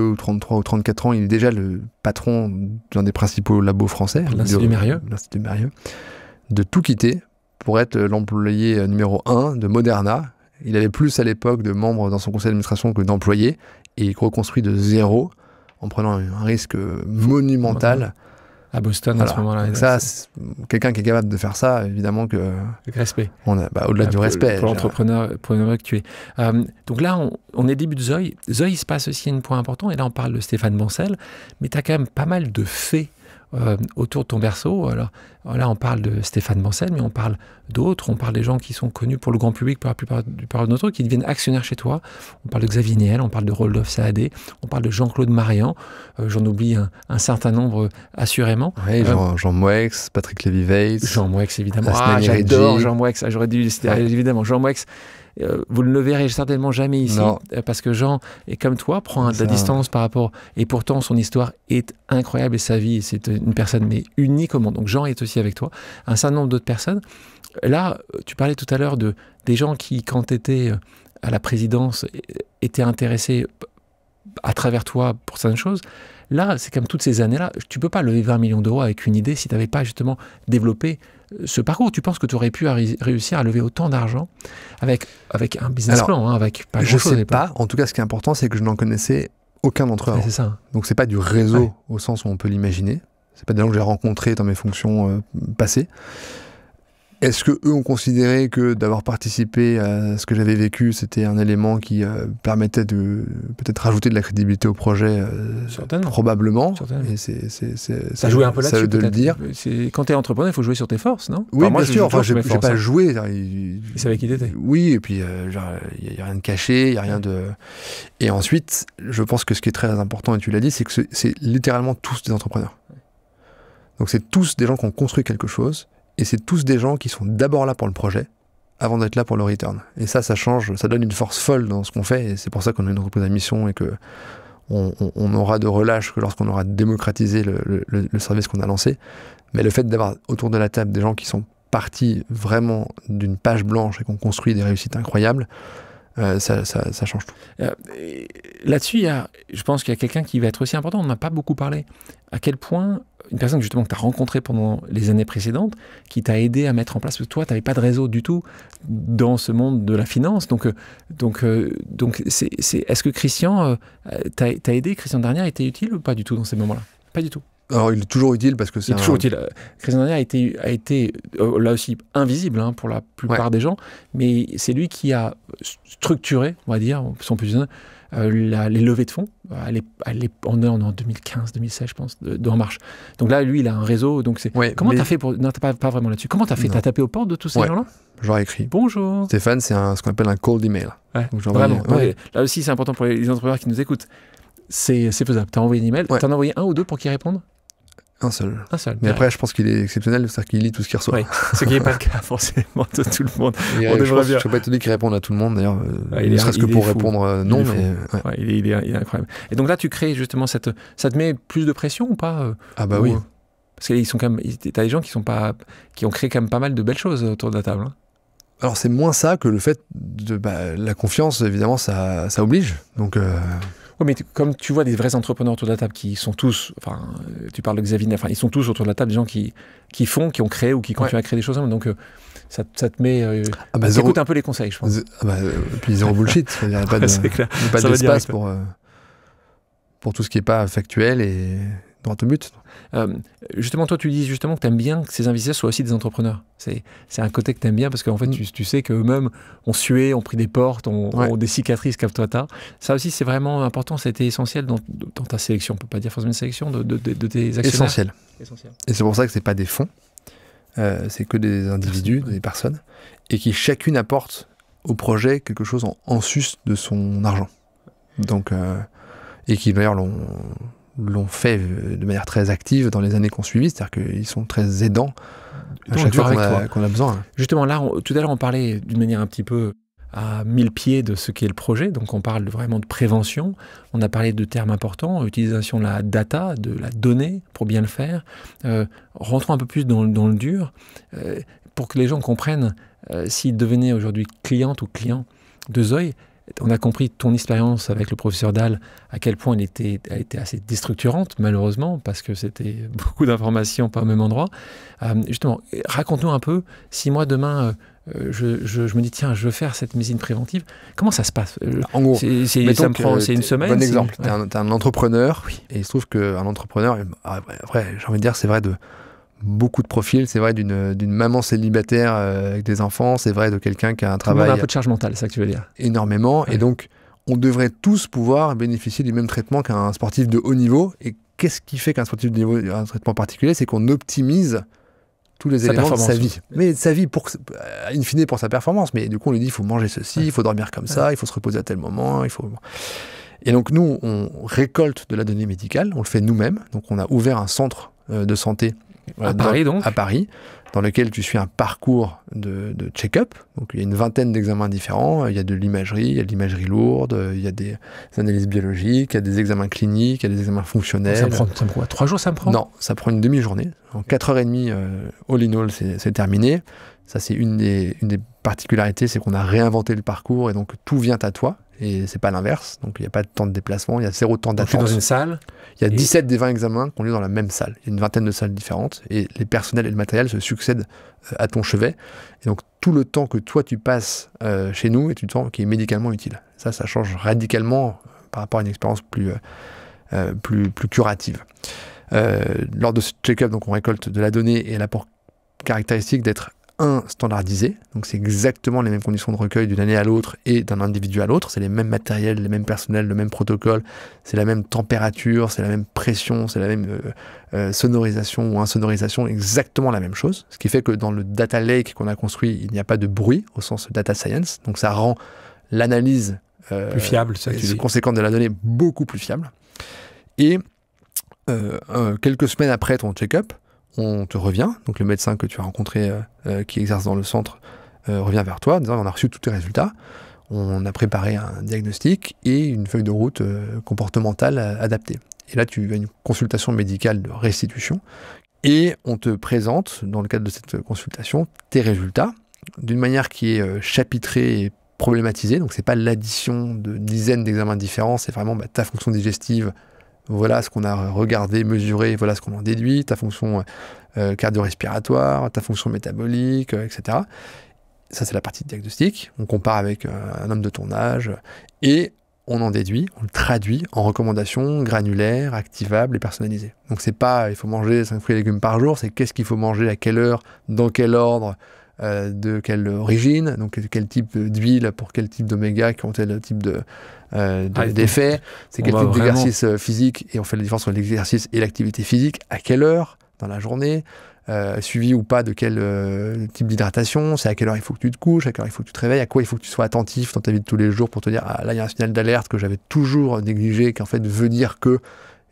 ou 33 ou 34 ans, il est déjà le patron d'un des principaux labos français, l'Institut Mérieux, de tout quitter pour être l'employé numéro 1 de Moderna. Il avait plus à l'époque de membres dans son conseil d'administration que d'employés, et il reconstruit de zéro en prenant un risque monumental. À Boston, à ce moment-là. Donc ça, quelqu'un qui est capable de faire ça, évidemment que... Avec respect. Au-delà du respect. Pour l'entrepreneur que tu es. Donc là, on est début de Zoï. Zoï, il se passe aussi un point important, et là, on parle de Stéphane Bancel, mais tu as quand même pas mal de faits autour de ton berceau. Alors là, on parle de Stéphane Bancel, mais on parle d'autres. On parle des gens qui sont connus pour le grand public, pour la plupart d'entre eux, qui deviennent actionnaires chez toi. On parle de Xavier Niel, on parle de Rodolphe Saadé, on parle de Jean-Claude Marian. J'en oublie un certain nombre, assurément. Oui, Jean Moix, Patrick Lévy-Weiss. Jean Moix, évidemment. J'adore Jean Moix. J'aurais dû évidemment. Jean Moix. Vous ne le verrez certainement jamais ici, parce que Jean est comme toi, prend de la distance par rapport, et pourtant son histoire est incroyable, et sa vie, c'est une personne mais unique au monde. Donc Jean est aussi avec toi, un certain nombre d'autres personnes. Là, tu parlais tout à l'heure des gens qui, quand tu étais à la présidence, étaient intéressés à travers toi pour certaines choses. Là, c'est comme toutes ces années-là, tu peux pas lever 20 millions d'euros avec une idée si tu n'avais pas justement développé ce parcours. Tu penses que tu aurais pu réussir à lever autant d'argent avec un business plan, avec pas grand-chose. Je sais pas. En tout cas, ce qui est important, c'est que je n'en connaissais aucun d'entre eux. C'est ça. Donc, c'est pas du réseau au sens où on peut l'imaginer. C'est pas des gens que j'ai rencontrés dans mes fonctions passées. Est-ce que eux ont considéré que d'avoir participé à ce que j'avais vécu, c'était un élément qui permettait de peut-être rajouter de la crédibilité au projet? Probablement. Certainement. Et ça jouait un peu là-dessus, de le dire. Quand tu es entrepreneur, il faut jouer sur tes forces, non? Oui, bien sûr. Je n'ai pas joué. Il savait qui t'étais. Oui, et puis il n'y a rien de caché, il n'y a rien de... Et ensuite, je pense que ce qui est très important, et tu l'as dit, c'est que c'est littéralement tous des entrepreneurs. Donc c'est tous des gens qui ont construit quelque chose. Et c'est tous des gens qui sont d'abord là pour le projet, avant d'être là pour le return. Et ça change, ça donne une force folle dans ce qu'on fait, et c'est pour ça qu'on a une entreprise à mission, et que on aura de relâche que lorsqu'on aura démocratisé le service qu'on a lancé. Mais le fait d'avoir autour de la table des gens qui sont partis vraiment d'une page blanche et qui ont construit des réussites incroyables, ça change tout. Là-dessus, je pense qu'il y a quelqu'un qui va être aussi important. On n'a pas beaucoup parlé. À quel point une personne justement que tu as rencontrée pendant les années précédentes, qui t'a aidé à mettre en place, parce que toi, tu n'avais pas de réseau du tout dans ce monde de la finance. Donc est-ce que Christian t'a aidé? Christian Dernier a été utile ou pas du tout dans ces moments-là? Pas du tout. Alors, il est toujours utile parce que c'est toujours utile. Christian Dernier a été là aussi invisible pour la plupart des gens, mais c'est lui qui a structuré, on va dire, sans plus les levées de fonds. On est en 2015-2016, je pense, d'En Marche. Donc là, lui, il a un réseau. Donc comment tu as fait pour... Non, pas vraiment là-dessus. Comment tu as fait? Tu as tapé aux portes de tous ces gens-là? J'aurais écrit. Bonjour. Stéphane, c'est ce qu'on appelle un cold email. Vraiment. Là aussi, c'est important pour les entrepreneurs qui nous écoutent. C'est faisable. Tu as envoyé un email. Tu en as envoyé un ou deux pour qu'ils répondent? Un seul. Mais après, je pense qu'il est exceptionnel, c'est-à-dire qu'il lit tout ce qu'il reçoit. Oui, ce qui n'est pas le cas forcément de tout le monde. Je ne suis pas étonné qu'il réponde à tout le monde, d'ailleurs, ne serait-ce que pour répondre non. Il est incroyable. Et donc là, tu crées justement ça te met plus de pression ou pas? Ah bah oui. Parce qu'ils sont quand même, t'as des gens qui ont créé quand même pas mal de belles choses autour de la table. Alors c'est moins ça que le fait de la confiance, évidemment, ça oblige. Donc Oui, mais comme tu vois des vrais entrepreneurs autour de la table qui sont tous, tu parles de Xavier, ils sont tous autour de la table des gens qui ont créé ou qui continuent à créer des choses. Donc ça te met... t'écoutes un peu les conseils, je pense. Puis zéro bullshit. Il n'y a pas d'espace pour tout ce qui n'est pas factuel et droit au but. Justement, toi, tu dis justement que tu aimes bien que ces investisseurs soient aussi des entrepreneurs. C'est un côté que tu aimes bien parce qu'en fait, tu sais qu'eux-mêmes ont sué, ont pris des portes, ont des cicatrices comme toi t'as. Ça aussi, c'est vraiment important. Ça a été essentiel dans ta sélection. On ne peut pas dire forcément une sélection de tes actionnaires. Essentiel. Et c'est pour ça que ce n'est pas des fonds. C'est que des individus, des personnes, et qui chacune apporte au projet quelque chose en sus de son argent. Donc, et qui d'ailleurs l'ont fait de manière très active dans les années qu'on suivi, c'est-à-dire qu'ils sont très aidants à chaque fois qu'on a besoin. Justement, là, tout à l'heure, on parlait d'une manière un petit peu à 1000 pieds de ce qu'est le projet, donc on parle vraiment de prévention, on a parlé de termes importants, utilisation de la data, de la donnée, pour bien le faire. Rentrons un peu plus dans le dur, pour que les gens comprennent, s'ils devenaient aujourd'hui clientes ou clients de Zoï, On a compris ton expérience avec le professeur Dahl, à quel point elle a été assez déstructurante, malheureusement, parce que c'était beaucoup d'informations pas au même endroit. Justement, raconte-nous un peu, si moi demain, je me dis, tiens, je veux faire cette médecine préventive, comment ça se passe? En gros, c'est une semaine? Bon exemple, ouais. tu es un entrepreneur, et il se trouve qu'un entrepreneur, après, j'ai envie de dire, c'est vrai de beaucoup de profils, c'est vrai d'une maman célibataire avec des enfants, c'est vrai de quelqu'un qui a un travail... un peu de charge mentale, c'est ça que tu veux dire? Énormément, Ouais. et donc on devrait tous pouvoir bénéficier du même traitement qu'un sportif de haut niveau. Et qu'est-ce qui fait qu'un sportif de haut niveau a un traitement particulier? C'est qu'on optimise tous les éléments de sa vie. Mais de sa vie, in fine, pour sa performance. Mais du coup, on lui dit, il faut manger ceci, il faut dormir comme ça, il faut se reposer à tel moment, il faut... Et donc nous, on récolte de la donnée médicale, on le fait nous-mêmes. Donc on a ouvert un centre de santé à Paris, à Paris, dans lequel tu suis un parcours de check-up. Donc il y a une vingtaine d'examens différents. Il y a de l'imagerie, il y a de l'imagerie lourde, il y a des analyses biologiques, il y a des examens cliniques, il y a des examens fonctionnels. Ça me prend quoi, 3 jours ça me prend? Non, ça prend une demi-journée. En 4h30, all in all, c'est terminé. Ça, c'est une des particularités, c'est qu'on a réinventé le parcours et donc tout vient à toi. Et c'est pas l'inverse. Donc il n'y a pas de temps de déplacement, il y a 0 temps d'attente. Dans une salle. Il y a 17 des 20 examens qui ont lieu dans la même salle. Il y a une vingtaine de salles différentes et les personnels et le matériel se succèdent à ton chevet. Et donc tout le temps que toi tu passes chez nous est du temps qui est médicalement utile. Ça change radicalement par rapport à une expérience plus curative. Lors de ce check-up, donc on récolte de la donnée et elle a pour caractéristique d'être standardisé, donc c'est exactement les mêmes conditions de recueil d'une année à l'autre et d'un individu à l'autre, c'est les mêmes matériels, les mêmes personnels, le même protocole, c'est la même température, c'est la même pression, c'est la même sonorisation ou insonorisation, exactement la même chose, ce qui fait que dans le data lake qu'on a construit, il n'y a pas de bruit au sens data science, donc ça rend l'analyse plus fiable, ça, conséquente de la donnée beaucoup plus fiable. Et quelques semaines après ton check-up, on te revient, donc le médecin que tu as rencontré qui exerce dans le centre revient vers toi en disant on a reçu tous tes résultats, on a préparé un diagnostic et une feuille de route comportementale adaptée. Et là tu as une consultation médicale de restitution et on te présente dans le cadre de cette consultation tes résultats d'une manière qui est chapitrée et problématisée, donc c'est pas l'addition de dizaines d'examens différents, c'est vraiment ta fonction digestive. Voilà ce qu'on a regardé, mesuré, voilà ce qu'on en déduit, ta fonction cardio-respiratoire, ta fonction métabolique, etc. Ça, c'est la partie diagnostic. On compare avec un homme de ton âge et on en déduit, on le traduit en recommandations granulaires, activables et personnalisées. Donc, c'est pas il faut manger 5 fruits et légumes par jour, c'est qu'est-ce qu'il faut manger, à quelle heure, dans quel ordre, de quelle origine, donc quel type d'huile pour quel type d'oméga qui ont tel type d'effet, c'est quel type d'exercice physique, et on fait la différence entre l'exercice et l'activité physique, à quelle heure dans la journée, suivi ou pas de quel type d'hydratation, c'est à quelle heure il faut que tu te couches, à quelle heure il faut que tu te réveilles, à quoi il faut que tu sois attentif dans ta vie de tous les jours pour te dire ah là il y a un signal d'alerte que j'avais toujours négligé, qui en fait veut dire que,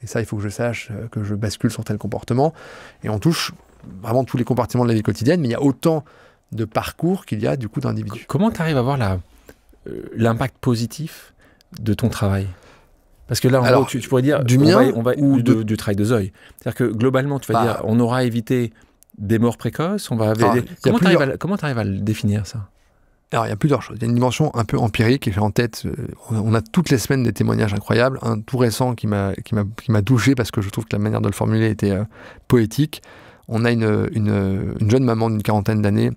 et ça il faut que je sache que je bascule sur tel comportement, et on touche vraiment tous les compartiments de la vie quotidienne, mais il y a autant de parcours qu'il y a du coup d'individus. Comment tu arrives à voir l'impact positif de ton travail? Parce que là, en gros, tu pourrais dire du mien ou du travail de Zoe. C'est-à-dire que globalement, tu vas dire on aura évité des morts précoces, comment tu arrives à le définir, ça? Alors, il y a plusieurs choses. Il y a une dimension un peu empirique et j'ai en tête, on a toutes les semaines des témoignages incroyables. Un tout récent qui m'a touché parce que je trouve que la manière de le formuler était poétique. On a une jeune maman d'une 40aine d'années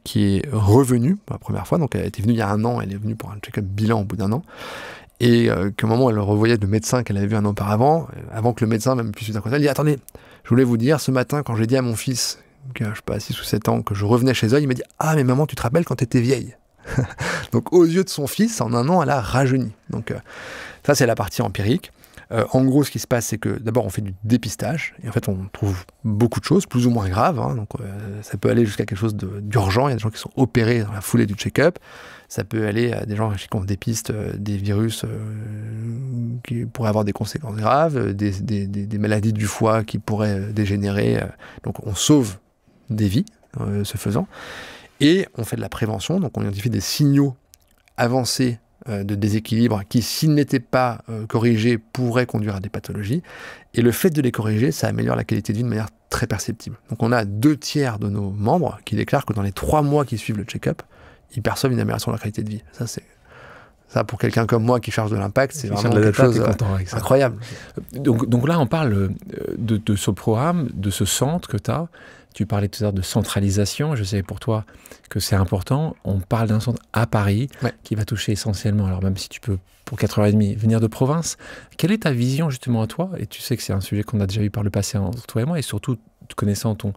qui est revenue pour la première fois. Donc, elle était venue il y a 1 an, elle est venue pour un check-up bilan au bout d'1 an. Et qu'à un moment, elle revoyait le médecin qu'elle avait vu 1 an auparavant, avant que le médecin même puisse lui dire, elle dit « Attendez, je voulais vous dire, ce matin, quand j'ai dit à mon fils, qui a, je sais pas, 6 ou 7 ans, que je revenais chez elle, il m'a dit « Ah, mais maman, tu te rappelles quand tu étais vieille ?» Donc, aux yeux de son fils, en 1 an, elle a rajeuni. Donc, ça, c'est la partie empirique. En gros, ce qui se passe, c'est que d'abord, on fait du dépistage. Et en fait, on trouve beaucoup de choses, plus ou moins graves. Hein, donc, ça peut aller jusqu'à quelque chose d'urgent. Il y a des gens qui sont opérés dans la foulée du check-up. Ça peut aller à des gens qui ont des pistes, des virus qui pourraient avoir des conséquences graves, des maladies du foie qui pourraient dégénérer. Donc, on sauve des vies, ce faisant. Et on fait de la prévention. Donc, on identifie des signaux avancés de déséquilibre qui, s'ils n'étaient pas corrigés, pourraient conduire à des pathologies. Et le fait de les corriger, ça améliore la qualité de vie de manière très perceptible. Donc on a 2/3 de nos membres qui déclarent que dans les 3 mois qui suivent le check-up, ils perçoivent une amélioration de leur qualité de vie. Ça, Ça, pour quelqu'un comme moi qui cherche de l'impact, c'est vraiment quelque chose incroyable. Donc là, on parle de ce programme, de ce centre que tu as. Tu parlais tout à l'heure de centralisation. Je sais pour toi que c'est important. On parle d'un centre à Paris qui va toucher essentiellement, alors même si tu peux, pour 4h30, venir de province. Quelle est ta vision justement à toi? Et tu sais que c'est un sujet qu'on a déjà eu par le passé entre toi et moi, et surtout connaissant ton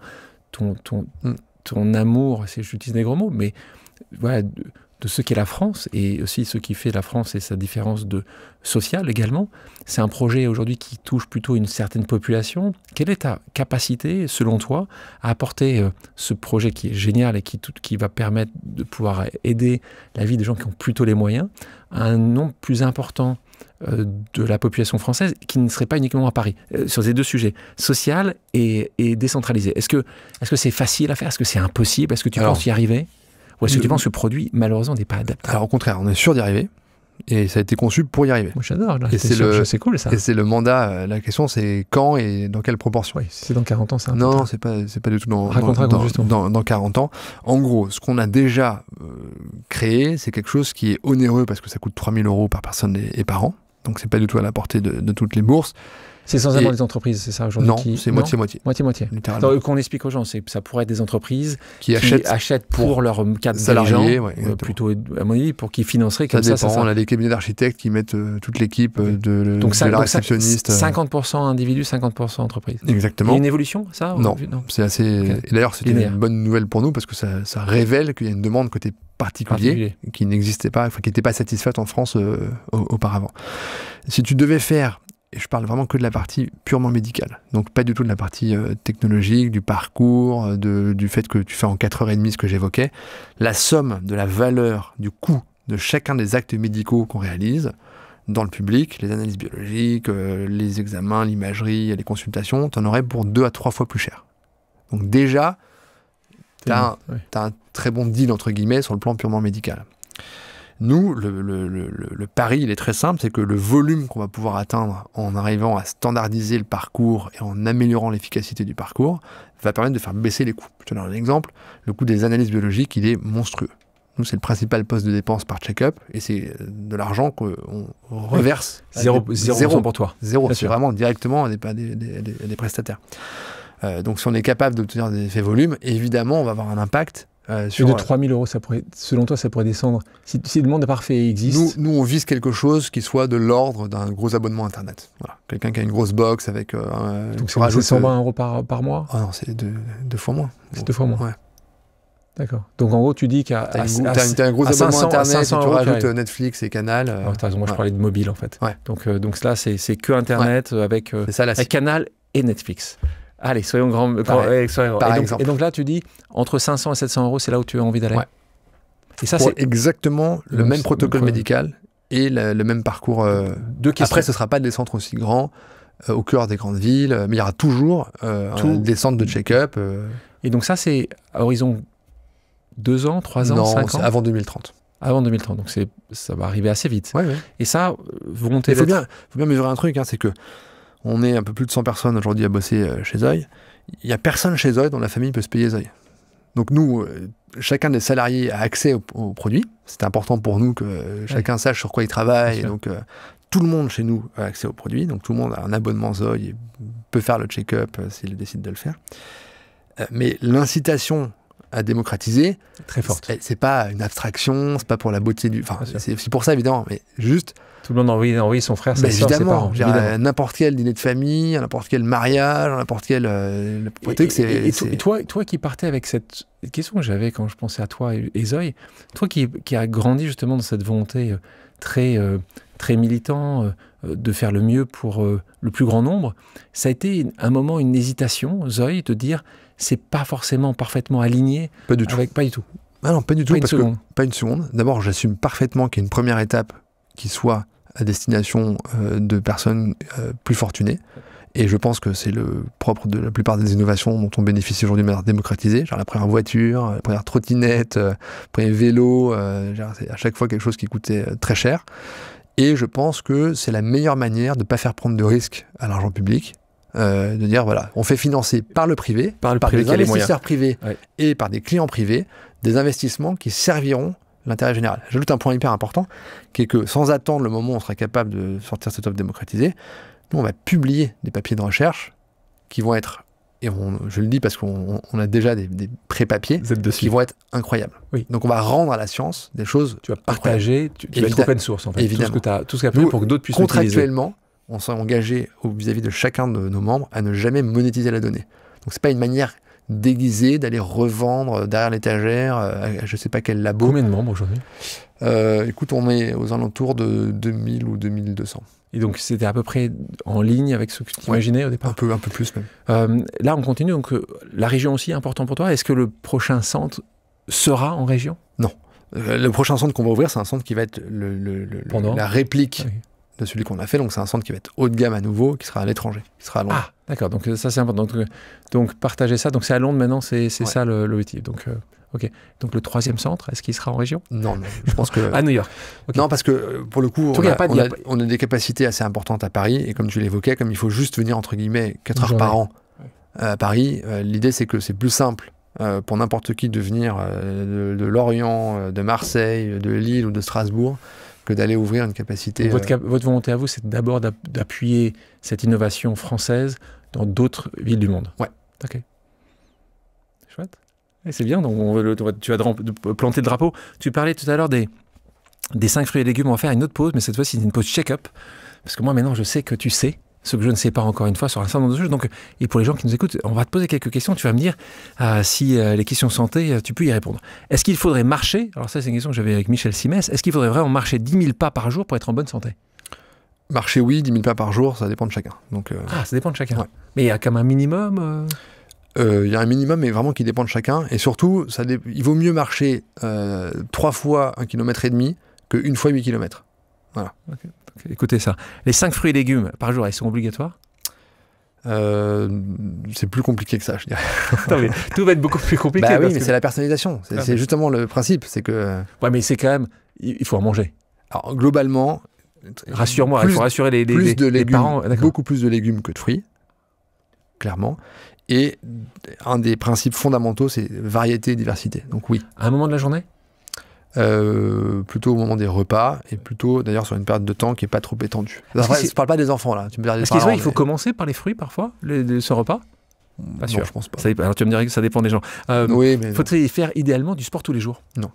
amour, si j'utilise des gros mots, mais voilà, de ce qu'est la France et aussi ce qui fait la France et sa différence sociale également. C'est un projet aujourd'hui qui touche plutôt une certaine population. Quelle est ta capacité, selon toi, à apporter ce projet qui est génial et qui va permettre de pouvoir aider la vie des gens qui ont plutôt les moyens à un nombre plus important de la population française qui ne serait pas uniquement à Paris, sur ces deux sujets, social et décentralisé. Est-ce que c'est facile à faire? Est-ce que c'est impossible? Est-ce que tu penses y arriver? Ou est-ce que tu penses que le produit, malheureusement, n'est pas adapté? Alors au contraire, on est sûr d'y arriver. Et ça a été conçu pour y arriver. Moi j'adore, c'est cool ça. Et c'est le mandat, la question c'est quand et dans quelle proportion. Oui, si c'est dans 40 ans, c'est un peu Non, c'est pas du tout dans 40 ans. En gros, ce qu'on a déjà créé, c'est quelque chose qui est onéreux parce que ça coûte 3 000 € par personne et par an. Donc c'est pas du tout à la portée de toutes les bourses. C'est essentiellement les entreprises, c'est ça aujourd'hui? Non, c'est moitié-moitié. Moitié-moitié. Littéralement. Qu'on explique aux gens, ça pourrait être des entreprises qui achètent pour leurs cadres salariés, plutôt à mon avis, pour qu'ils financeraient comme ça. Ça dépend, on a des cabinets d'architectes qui mettent toute l'équipe de la réceptionniste. 50% individus, 50% entreprises. Exactement. Il y a une évolution, ça? Non, c'est assez... Okay. Et d'ailleurs, c'était une bonne nouvelle pour nous parce que ça révèle qu'il y a une demande côté particulier qui n'existait pas, qui n'était pas satisfaite en France auparavant. Si tu devais faire... Et je parle vraiment que de la partie purement médicale. Donc pas du tout de la partie technologique, du parcours, du fait que tu fais en 4h30 ce que j'évoquais. La somme de la valeur, du coût de chacun des actes médicaux qu'on réalise dans le public, les analyses biologiques, les examens, l'imagerie, les consultations, tu en aurais pour 2 à 3 fois plus cher. Donc déjà, tu as un très bon deal, entre guillemets, sur le plan purement médical. Nous, le pari, il est très simple, c'est que le volume qu'on va pouvoir atteindre en arrivant à standardiser le parcours et en améliorant l'efficacité du parcours va permettre de faire baisser les coûts. Je te donne un exemple, le coût des analyses biologiques, il est monstrueux. Nous, c'est le principal poste de dépense par check-up et c'est de l'argent qu'on reverse. Zéro pour toi. Zéro, c'est vraiment directement des prestataires. Donc si on est capable d'obtenir des effets volumes, évidemment, on va avoir un impact. Sur de 3 000 €, selon toi, ça pourrait descendre. Si le monde parfait existe... Nous, on vise quelque chose qui soit de l'ordre d'un gros abonnement Internet. Voilà. Quelqu'un qui a une grosse box avec... Donc c'est 120 € par mois? Ah non, c'est deux fois moins. C'est 2 fois moins. Ouais. D'accord. Donc en gros, tu dis qu'à... T'as un gros abonnement Internet, et tu rajoutes Netflix et Canal... t'as raison, moi je parlais de mobile en fait. Ouais. Donc là, c'est que Internet avec Canal et Netflix. Allez, soyons grands. Et donc là, tu dis, entre 500 et 700 €, c'est là où tu as envie d'aller. Ouais. Et ça, c'est exactement le même protocole médical et le même parcours. Après, ce ne sera pas des centres aussi grands, au cœur des grandes villes, mais il y aura toujours des centres de check-up. Et donc ça, c'est à horizon 2 ans, 3 ans, 5 ans? Non, avant 2030. Avant 2030, donc ça va arriver assez vite. Ouais. Et ça, volonté d'être... Il faut bien mesurer un truc, c'est que on est un peu plus de 100 personnes aujourd'hui à bosser chez Zoï. Il n'y a personne chez Zoï dont la famille peut se payer Zoï. Donc nous, chacun des salariés a accès aux produits. C'est important pour nous que chacun sache sur quoi il travaille. Et donc tout le monde chez nous a accès aux produits. Donc tout le monde a un abonnement Zoï et peut faire le check-up s'il décide de le faire. Mais l'incitation à démocratiser, très forte. C'est pas une abstraction, c'est pas pour la beauté du... Enfin, c'est pour ça évidemment, mais juste... Tout le monde a envie son frère, sa soeur, ses parents. N'importe quel dîner de famille, n'importe quel mariage, n'importe quel... Et toi qui partais avec cette question que j'avais quand je pensais à toi et Zoï, toi qui as grandi justement dans cette volonté très militant de faire le mieux pour le plus grand nombre, ça a été un moment, une hésitation, Zoï, de dire c'est pas forcément parfaitement aligné. Pas du tout. Pas du tout. Ah non, pas du tout, pas une seconde. D'abord, j'assume parfaitement qu'il y a une première étape qui soit à destination de personnes plus fortunées. Et je pense que c'est le propre de la plupart des innovations dont on bénéficie aujourd'hui de manière démocratisée. Genre la première voiture, la première trottinette, le premier vélo, c'est à chaque fois quelque chose qui coûtait très cher. Et je pense que c'est la meilleure manière de ne pas faire prendre de risques à l'argent public. De dire, voilà, on fait financer par le privé, par des investisseurs privés et par des clients privés, des investissements qui serviront l'intérêt général. J'ajoute un point hyper important, qui est que sans attendre le moment où on sera capable de sortir cette offre démocratisée, nous, on va publier des papiers de recherche qui vont être, et je le dis parce qu'on a déjà des pré-papiers, qui vont être incroyables. Oui. Donc on va rendre à la science des choses. Tu vas partager, tu vas être open source en fait. Évidemment. Tout ce qu'a fait pour que d'autres puissent l'utiliser. Contractuellement, on s'est engagé vis-à-vis de chacun de nos membres à ne jamais monétiser la donnée. Donc c'est pas une manière déguisée d'aller revendre derrière l'étagère à je sais pas quel labo. Combien de membres aujourd'hui? Écoute, on est aux alentours de 2000 ou 2200. Et donc c'était à peu près en ligne avec ce que tu imaginais au départ? Un peu plus même. Là on continue, donc la région aussi est important pour toi. Est-ce que le prochain centre sera en région? Non. Le prochain centre qu'on va ouvrir, c'est un centre qui va être la réplique de celui qu'on a fait. Donc c'est un centre qui va être haut de gamme à nouveau, qui sera à l'étranger, qui sera à Londres. Ah, d'accord, donc ça c'est important. Donc partager ça, donc c'est à Londres maintenant, c'est ça l'objectif. Donc ok. Donc le troisième centre, est-ce qu'il sera en région? Non, je pense que... À New York. Okay. Non, parce que pour le coup, on a des capacités assez importantes à Paris, et comme tu l'évoquais, comme il faut juste venir entre guillemets 4 heures par an à Paris, l'idée c'est que c'est plus simple pour n'importe qui de venir de Lorient, de Marseille, de Lille ou de Strasbourg, que d'aller ouvrir une capacité... Votre volonté à vous, c'est d'abord d'appuyer cette innovation française dans d'autres villes du monde. Ouais. Ok. Chouette. Et c'est bien, donc tu vas planter le drapeau. Tu parlais tout à l'heure des 5 fruits et légumes. On va faire une autre pause, mais cette fois-ci, c'est une pause check-up. Parce que moi, maintenant, je sais que tu sais ce que je ne sais pas encore une fois sur un certain nombre de choses. Donc, et pour les gens qui nous écoutent, on va te poser quelques questions. Tu vas me dire si les questions santé, tu peux y répondre. Est-ce qu'il faudrait marcher? Alors ça, c'est une question que j'avais avec Michel Simès. Est-ce qu'il faudrait vraiment marcher 10 000 pas par jour pour être en bonne santé? Marcher, oui. 10 000 pas par jour, ça dépend de chacun. Donc, ça dépend de chacun. Ouais. Mais il y a comme un minimum il y a un minimum, mais vraiment qui dépend de chacun. Et surtout, il vaut mieux marcher 3 fois 1,5 km que 1 fois 8 km. Voilà. Okay. Écoutez ça. Les 5 fruits et légumes par jour, ils sont obligatoires? C'est plus compliqué que ça, je dirais. Non, mais tout va être beaucoup plus compliqué. Bah oui, mais c'est la personnalisation. C'est justement le principe. C'est que... Ouais, mais c'est quand même... Il faut en manger. Alors, globalement... Rassure-moi, il faut rassurer les parents. Beaucoup plus de légumes que de fruits, clairement. Et un des principes fondamentaux, c'est variété et diversité. Donc oui. À un moment de la journée? Plutôt au moment des repas, et plutôt d'ailleurs sur une période de temps qui n'est pas trop étendue. Après, je ne parle pas des enfants là. Est-ce qu'il faut commencer par les fruits parfois, ce repas? Pas sûr. Non, je pense pas. Alors tu vas me dire que ça dépend des gens. Oui, mais faut-il faire idéalement du sport tous les jours? Non.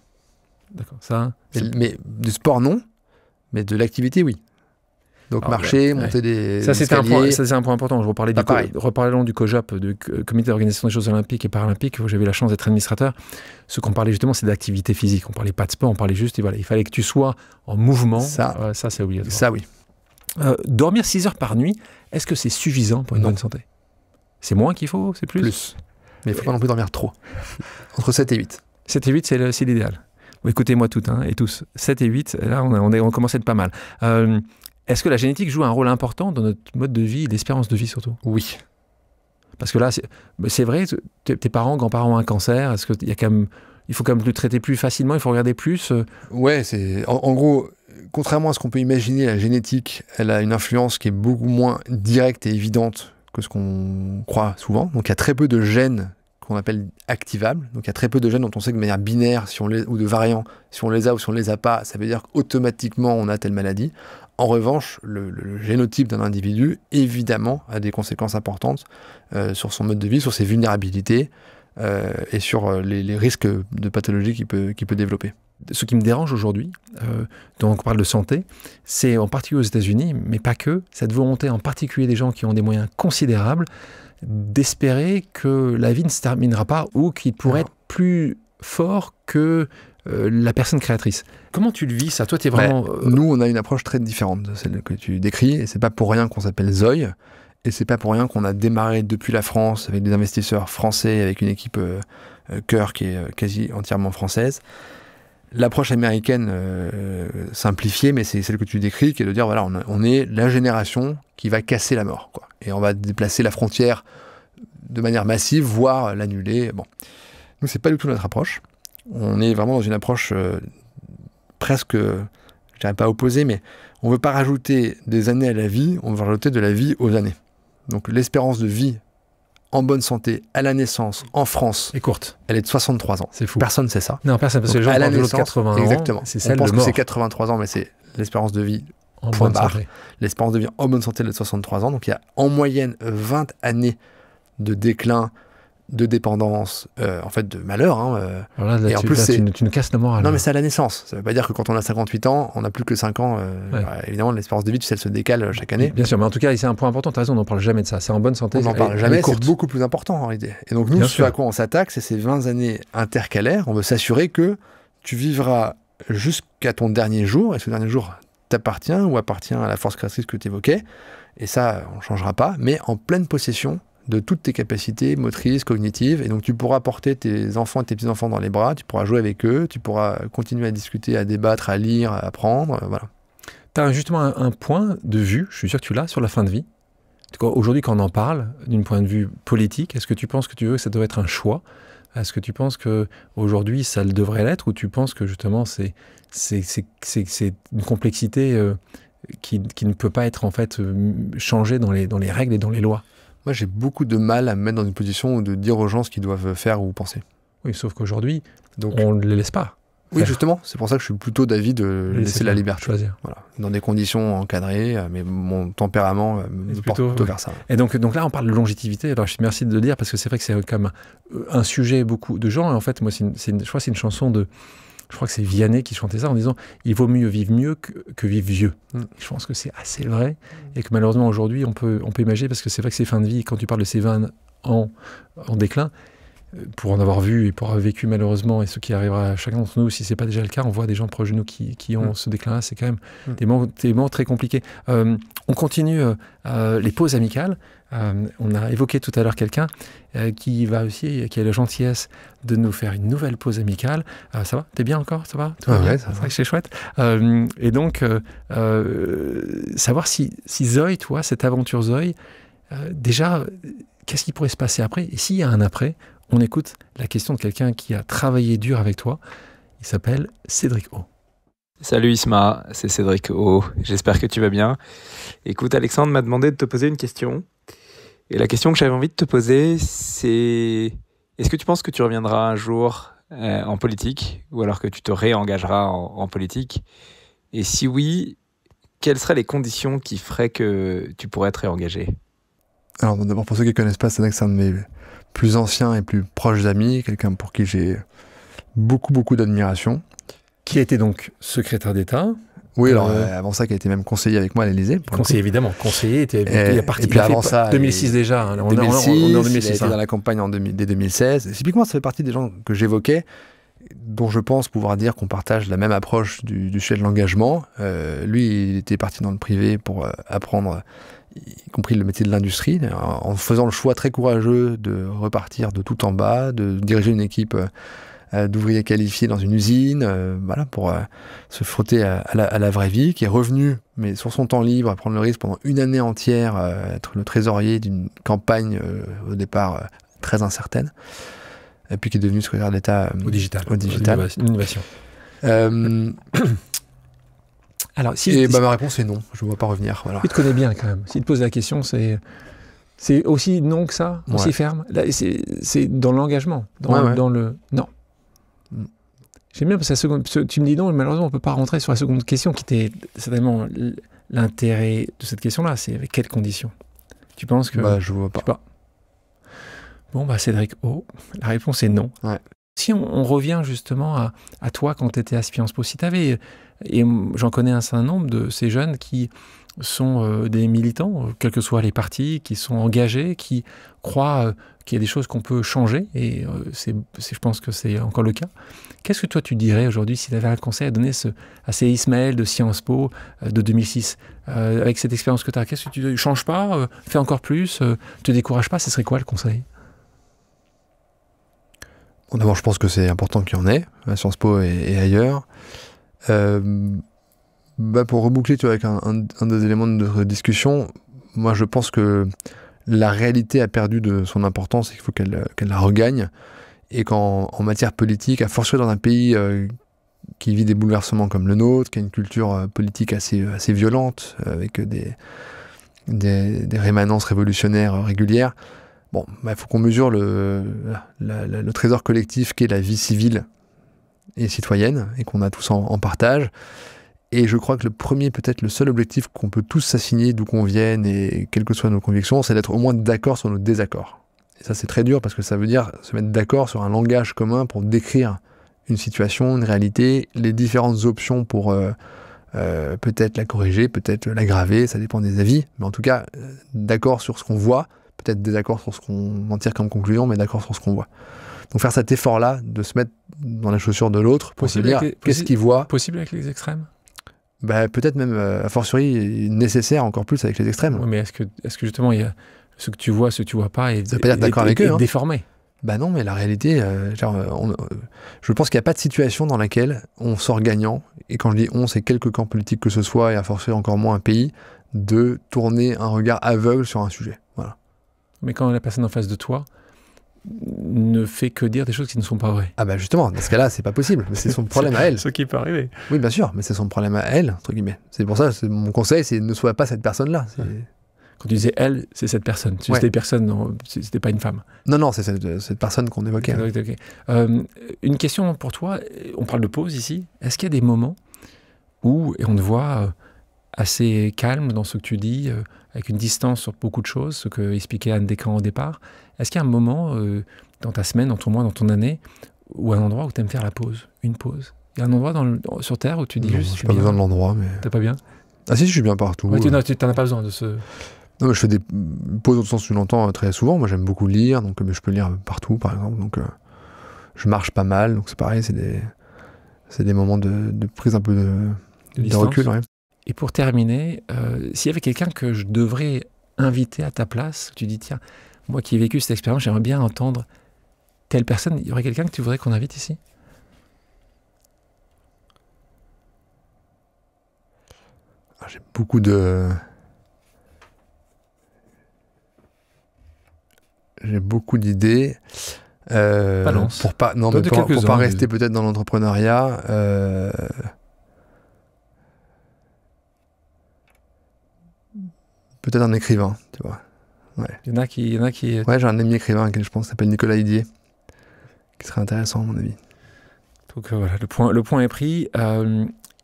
D'accord. Ça. Mais du sport non, mais de l'activité oui. Donc marcher, monter des ça c'est un point important. Je reparlons du COJOP, du Comité d'organisation des Jeux Olympiques et Paralympiques, où j'avais la chance d'être administrateur. Ce qu'on parlait justement, c'est d'activité physique. On parlait pas de sport, on parlait juste, il fallait que tu sois en mouvement. Ça c'est obligatoire. Ça oui. Dormir 6 heures par nuit, est-ce que c'est suffisant pour une bonne santé? C'est moins qu'il faut? C'est plus? Plus. Mais il ne faut pas non plus dormir trop. Entre 7 et 8. 7 et 8, c'est l'idéal. Écoutez-moi toutes et tous. 7 et 8, là on commence à être pas mal. Est-ce que la génétique joue un rôle important dans notre mode de vie et l'espérance de vie surtout? Oui. Parce que là, c'est vrai, tes parents, grands-parents ont un cancer, est-ce qu'il faut quand même le traiter plus facilement, il faut regarder plus Ouais, en gros, contrairement à ce qu'on peut imaginer, la génétique, elle a une influence qui est beaucoup moins directe et évidente que ce qu'on croit souvent. Donc il y a très peu de gènes qu'on appelle activables. Donc il y a très peu de gènes dont on sait que de manière binaire, ou de variants, si on les a ou si on les a pas, ça veut dire qu'automatiquement on a telle maladie. En revanche, le génotype d'un individu, évidemment, a des conséquences importantes sur son mode de vie, sur ses vulnérabilités et sur les risques de pathologie qu'il peut développer. Ce qui me dérange aujourd'hui, donc on parle de santé, c'est en particulier aux États-Unis, mais pas que, cette volonté en particulier des gens qui ont des moyens considérables d'espérer que la vie ne se terminera pas ou qu'il pourrait être plus fort que la personne créatrice. Comment tu le vis ça? Toi, tu es vraiment... Nous, on a une approche très différente de celle que tu décris, et c'est pas pour rien qu'on s'appelle Zoï, et c'est pas pour rien qu'on a démarré depuis la France avec des investisseurs français, avec une équipe cœur qui est quasi entièrement française. L'approche américaine simplifiée, mais c'est celle que tu décris, qui est de dire, voilà, on est la génération qui va casser la mort, quoi. Et on va déplacer la frontière de manière massive, voire l'annuler. Bon. Nous, c'est pas du tout notre approche. On est vraiment dans une approche presque, je dirais pas opposée, mais on veut pas rajouter des années à la vie, on veut rajouter de la vie aux années. Donc l'espérance de vie en bonne santé, à la naissance, en France, Et courte. elle est de 63 ans. C'est fou. Personne ne sait ça. Non, personne, parce que Donc, les gens à la parlent de l'autre naissance, 80 ans. exactement. C'est On celle pense de que mort. c'est 83 ans, mais c'est l'espérance de vie. En point bonne barre. santé. L'espérance de vie en bonne santé, elle est de 63 ans. Donc il y a en moyenne 20 années de déclin, de dépendance, en fait de malheur. Alors là, Et en plus, tu nous casses le moral. Non, mais c'est à la naissance. Ça ne veut pas dire que quand on a 58 ans, on n'a plus que 5 ans. Ouais. Évidemment, l'espérance de vie, tu sais, elle se décale chaque année. Bien sûr, mais en tout cas, c'est un point important. Tu as raison, on n'en parle jamais de ça. C'est en bonne santé. On n'en parle elle est jamais, courte. c'est beaucoup plus important en réalité. Et donc nous, Bien ce sûr. à quoi on s'attaque, c'est ces 20 années intercalaires. On veut s'assurer que tu vivras jusqu'à ton dernier jour, et ce dernier jour t'appartient ou appartient à la force créatrice que tu évoquais, et ça, on ne changera pas, mais en pleine possession de toutes tes capacités motrices, cognitives, et donc tu pourras porter tes enfants et tes petits-enfants dans les bras, tu pourras jouer avec eux, tu pourras continuer à discuter, à débattre, à lire, à apprendre, voilà. Tu as justement un point de vue, je suis sûr que tu l'as, sur la fin de vie. Aujourd'hui, quand on en parle, d'un point de vue politique, est-ce que tu penses que ça doit être un choix ? Est-ce que tu penses qu'aujourd'hui, ça le devrait l'être, ou tu penses que justement, c'est une complexité qui ne peut pas être en fait changée dans les règles et dans les lois ? Moi, j'ai beaucoup de mal à me mettre dans une position de dire aux gens ce qu'ils doivent faire ou penser. Oui, sauf qu'aujourd'hui, Donc, on ne les laisse pas. oui, faire. justement, c'est pour ça que je suis plutôt d'avis de laisser la liberté. Choisir. Voilà, dans des conditions encadrées, mais mon tempérament me porte plutôt vers ça. Et donc là, on parle de longévité. Alors, merci de le dire, parce que c'est vrai que c'est quand même un sujet beaucoup de gens. Et en fait, moi, je crois que c'est une chanson de... Je crois que c'est Vianney qui chantait ça en disant « Il vaut mieux vivre mieux que vivre vieux ». Je pense que c'est assez vrai. Et que malheureusement, aujourd'hui, on peut imaginer, parce que c'est vrai que ces fins de vie, quand tu parles de ces 20 ans en déclin, pour en avoir vu et pour avoir vécu malheureusement, et ce qui arrivera à chacun d'entre nous, si ce n'est pas déjà le cas, on voit des gens proches de nous qui ont ce déclin-là, c'est quand même des moments très compliqués. On continue les pauses amicales. On a évoqué tout à l'heure quelqu'un qui a la gentillesse de nous faire une nouvelle pause amicale. Ça va ? T'es bien encore ? Ça va ? Tout va bien ? Ouais, ça va. C'est vrai que c'est chouette. Et donc, savoir si Zoé, toi, cette aventure Zoé, déjà, qu'est-ce qui pourrait se passer après ? Et s'il y a un après, on écoute la question de quelqu'un qui a travaillé dur avec toi. Il s'appelle Cédric O. Salut Isma, c'est Cédric O. J'espère que tu vas bien. Écoute, Alexandre m'a demandé de te poser une question. Et la question que j'avais envie de te poser, c'est... Est-ce que tu penses que tu reviendras un jour en politique, ou alors que tu te réengageras en politique ? Et si oui, quelles seraient les conditions qui feraient que tu pourrais te réengager ? Alors d'abord, pour ceux qui ne connaissent pas, c'est un de mes plus anciens et plus proches amis, quelqu'un pour qui j'ai beaucoup d'admiration. Qui a été donc secrétaire d'État. Oui, alors avant ça, qui a été même conseiller avec moi à l'Élysée. Conseiller, évidemment. Conseiller, et puis avant ça... 2006 déjà. Hein, 2006, on est en 2006. il a été dans la campagne dès 2016. Et typiquement, ça fait partie des gens que j'évoquais, dont je pense pouvoir dire qu'on partage la même approche du sujet de l'engagement. Lui, il était parti dans le privé pour apprendre, y compris le métier de l'industrie, en faisant le choix très courageux de repartir de tout en bas, de diriger une équipe d'ouvriers qualifiés dans une usine, voilà, pour se frotter à la vraie vie, qui est revenu, mais sur son temps libre, à prendre le risque pendant une année entière, être le trésorier d'une campagne au départ très incertaine, et puis qui est devenu secrétaire d'État au digital. L'innovation. Alors, ma réponse est non, je ne vois pas revenir. Voilà. Il te connaît bien quand même. S'il te pose la question, c'est aussi non que ça, aussi ferme. Là, c'est dans l'engagement, dans le non. J'aime bien parce que tu me dis non, mais malheureusement on ne peut pas rentrer sur la seconde question qui était certainement l'intérêt de cette question-là. C'est avec quelles conditions ? Tu penses que... je ne vois pas. Bon, Cédric O, la réponse est non. Ouais. Si on revient justement à toi quand tu étais à Sciences Po, si tu avais, et j'en connais un certain nombre de ces jeunes qui sont des militants, quels que soient les partis, qui sont engagés, qui croient qu'il y a des choses qu'on peut changer, et je pense que c'est encore le cas. Qu'est-ce que toi tu dirais aujourd'hui si tu avais un conseil à donner à ces Ismaël de Sciences Po de 2006, avec cette expérience que tu as? Qu'est-ce que tu dis? Change pas, fais encore plus, te décourage pas, ce serait quoi le conseil? Bon, d'abord, je pense que c'est important qu'il y en ait, à Sciences Po et ailleurs. Pour reboucler avec un des éléments de notre discussion, moi je pense que la réalité a perdu de son importance et qu'il faut qu'elle la regagne, et qu'en matière politique, à fortiori dans un pays qui vit des bouleversements comme le nôtre, qui a une culture politique assez violente, avec des rémanences révolutionnaires régulières, Bon, il faut qu'on mesure le trésor collectif qu'est la vie civile et citoyenne, et qu'on a tous en partage. Et je crois que le premier, peut-être le seul objectif qu'on peut tous s'assigner, d'où qu'on vienne, et quelles que soient nos convictions, c'est d'être au moins d'accord sur nos désaccords. Et ça, c'est très dur, parce que ça veut dire se mettre d'accord sur un langage commun pour décrire une situation, une réalité, les différentes options pour peut-être la corriger, peut-être l'aggraver, ça dépend des avis, mais en tout cas, d'accord sur ce qu'on voit, peut-être désaccord sur ce qu'on en tire comme conclusion, mais d'accord sur ce qu'on voit. Donc faire cet effort-là, de se mettre dans la chaussure de l'autre, pour se dire qu'est-ce qu'il voit. Possible avec les extrêmes? Peut-être même, a fortiori, nécessaire encore plus avec les extrêmes. Oui, mais est-ce que justement, il y a ce que tu vois pas, et ça veut pas dire d'accord avec eux, déformé? Non, mais la réalité, je pense qu'il n'y a pas de situation dans laquelle on sort gagnant, et quand je dis on, c'est quelque camp politique que ce soit, et a fortiori encore moins un pays, de tourner un regard aveugle sur un sujet. Voilà. Mais quand la personne en face de toi ne fait que dire des choses qui ne sont pas vraies. Justement, dans ce cas-là, c'est pas possible. Mais c'est son problème à elle. Ce qui peut arriver. Oui, bien sûr, mais c'est son problème à elle, entre guillemets. C'est pour ça, mon conseil, c'est ne sois pas cette personne-là. Quand tu disais elle, c'est cette personne. C'était personne, c'était pas une femme. Non, c'est cette personne qu'on évoquait. Okay. Une question pour toi. On parle de pause ici. Est-ce qu'il y a des moments où, et on te voit assez calme dans ce que tu dis, avec une distance sur beaucoup de choses, ce que expliquait Anne Descamps au départ, est-ce qu'il y a un moment dans ta semaine, dans ton mois, dans ton année, ou un endroit où tu aimes faire la pause, une pause? Il y a un endroit sur Terre où tu dis juste... Je n'ai pas besoin de l'endroit, mais... T'as pas bien? Ah si, je suis bien partout. Ouais, tu n'en as pas besoin de ce... Non, mais je fais des pauses au sens où tu l'entends très souvent. Moi, j'aime beaucoup lire, donc je peux lire partout, par exemple. Donc, je marche pas mal, donc c'est pareil, c'est des moments de prise un peu de recul. Ouais. Et pour terminer, s'il y avait quelqu'un que je devrais inviter à ta place, tu dis, tiens, moi qui ai vécu cette expérience, j'aimerais bien entendre telle personne, il y aurait quelqu'un que tu voudrais qu'on invite ici? J'ai beaucoup d'idées. Balance. Pour pas rester peut-être dans l'entrepreneuriat. Peut-être un écrivain, tu vois. Ouais. Il y en a qui... Ouais, j'ai un ami écrivain auquel je pense s'appelle Nicolas Idier, qui serait intéressant à mon avis. Donc voilà, le point est pris.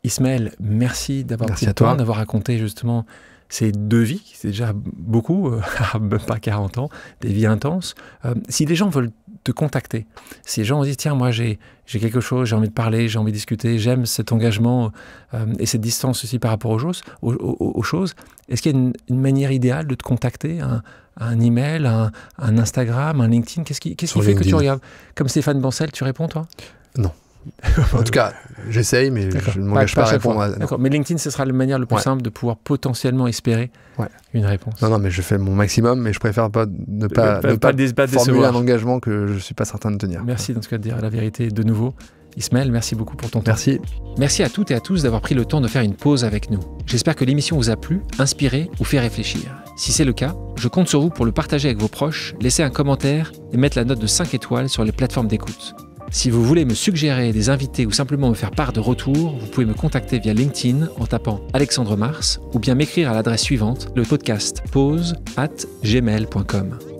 Ismaël, merci d'avoir pris le temps, d'avoir raconté justement ces 2 vies, c'est déjà beaucoup, même pas 40 ans, des vies intenses. Si les gens veulent te contacter, si les gens disent, tiens, moi j'ai quelque chose, j'ai envie de parler, j'ai envie de discuter, j'aime cet engagement et cette distance aussi par rapport aux choses, est-ce qu'il y a une manière idéale de te contacter, un email, un Instagram, un LinkedIn? Qu'est-ce qui fait que tu regardes? Comme Stéphane Bancel, tu réponds, toi? Non. En tout cas, j'essaye, mais je ne m'engage pas à répondre. D'accord, mais LinkedIn, ce sera la manière le plus simple de pouvoir potentiellement espérer une réponse. Non, mais je fais mon maximum, mais je préfère ne pas formuler un engagement que je ne suis pas certain de tenir. Merci dans ce cas de dire la vérité de nouveau. Ismaël, merci beaucoup pour ton temps. Merci. Merci à toutes et à tous d'avoir pris le temps de faire une pause avec nous. J'espère que l'émission vous a plu, inspiré ou fait réfléchir. Si c'est le cas, je compte sur vous pour le partager avec vos proches, laisser un commentaire et mettre la note de 5 étoiles sur les plateformes d'écoute. Si vous voulez me suggérer des invités ou simplement me faire part de retours, vous pouvez me contacter via LinkedIn en tapant Alexandre Mars ou bien m'écrire à l'adresse suivante, le podcast pause@gmail.com.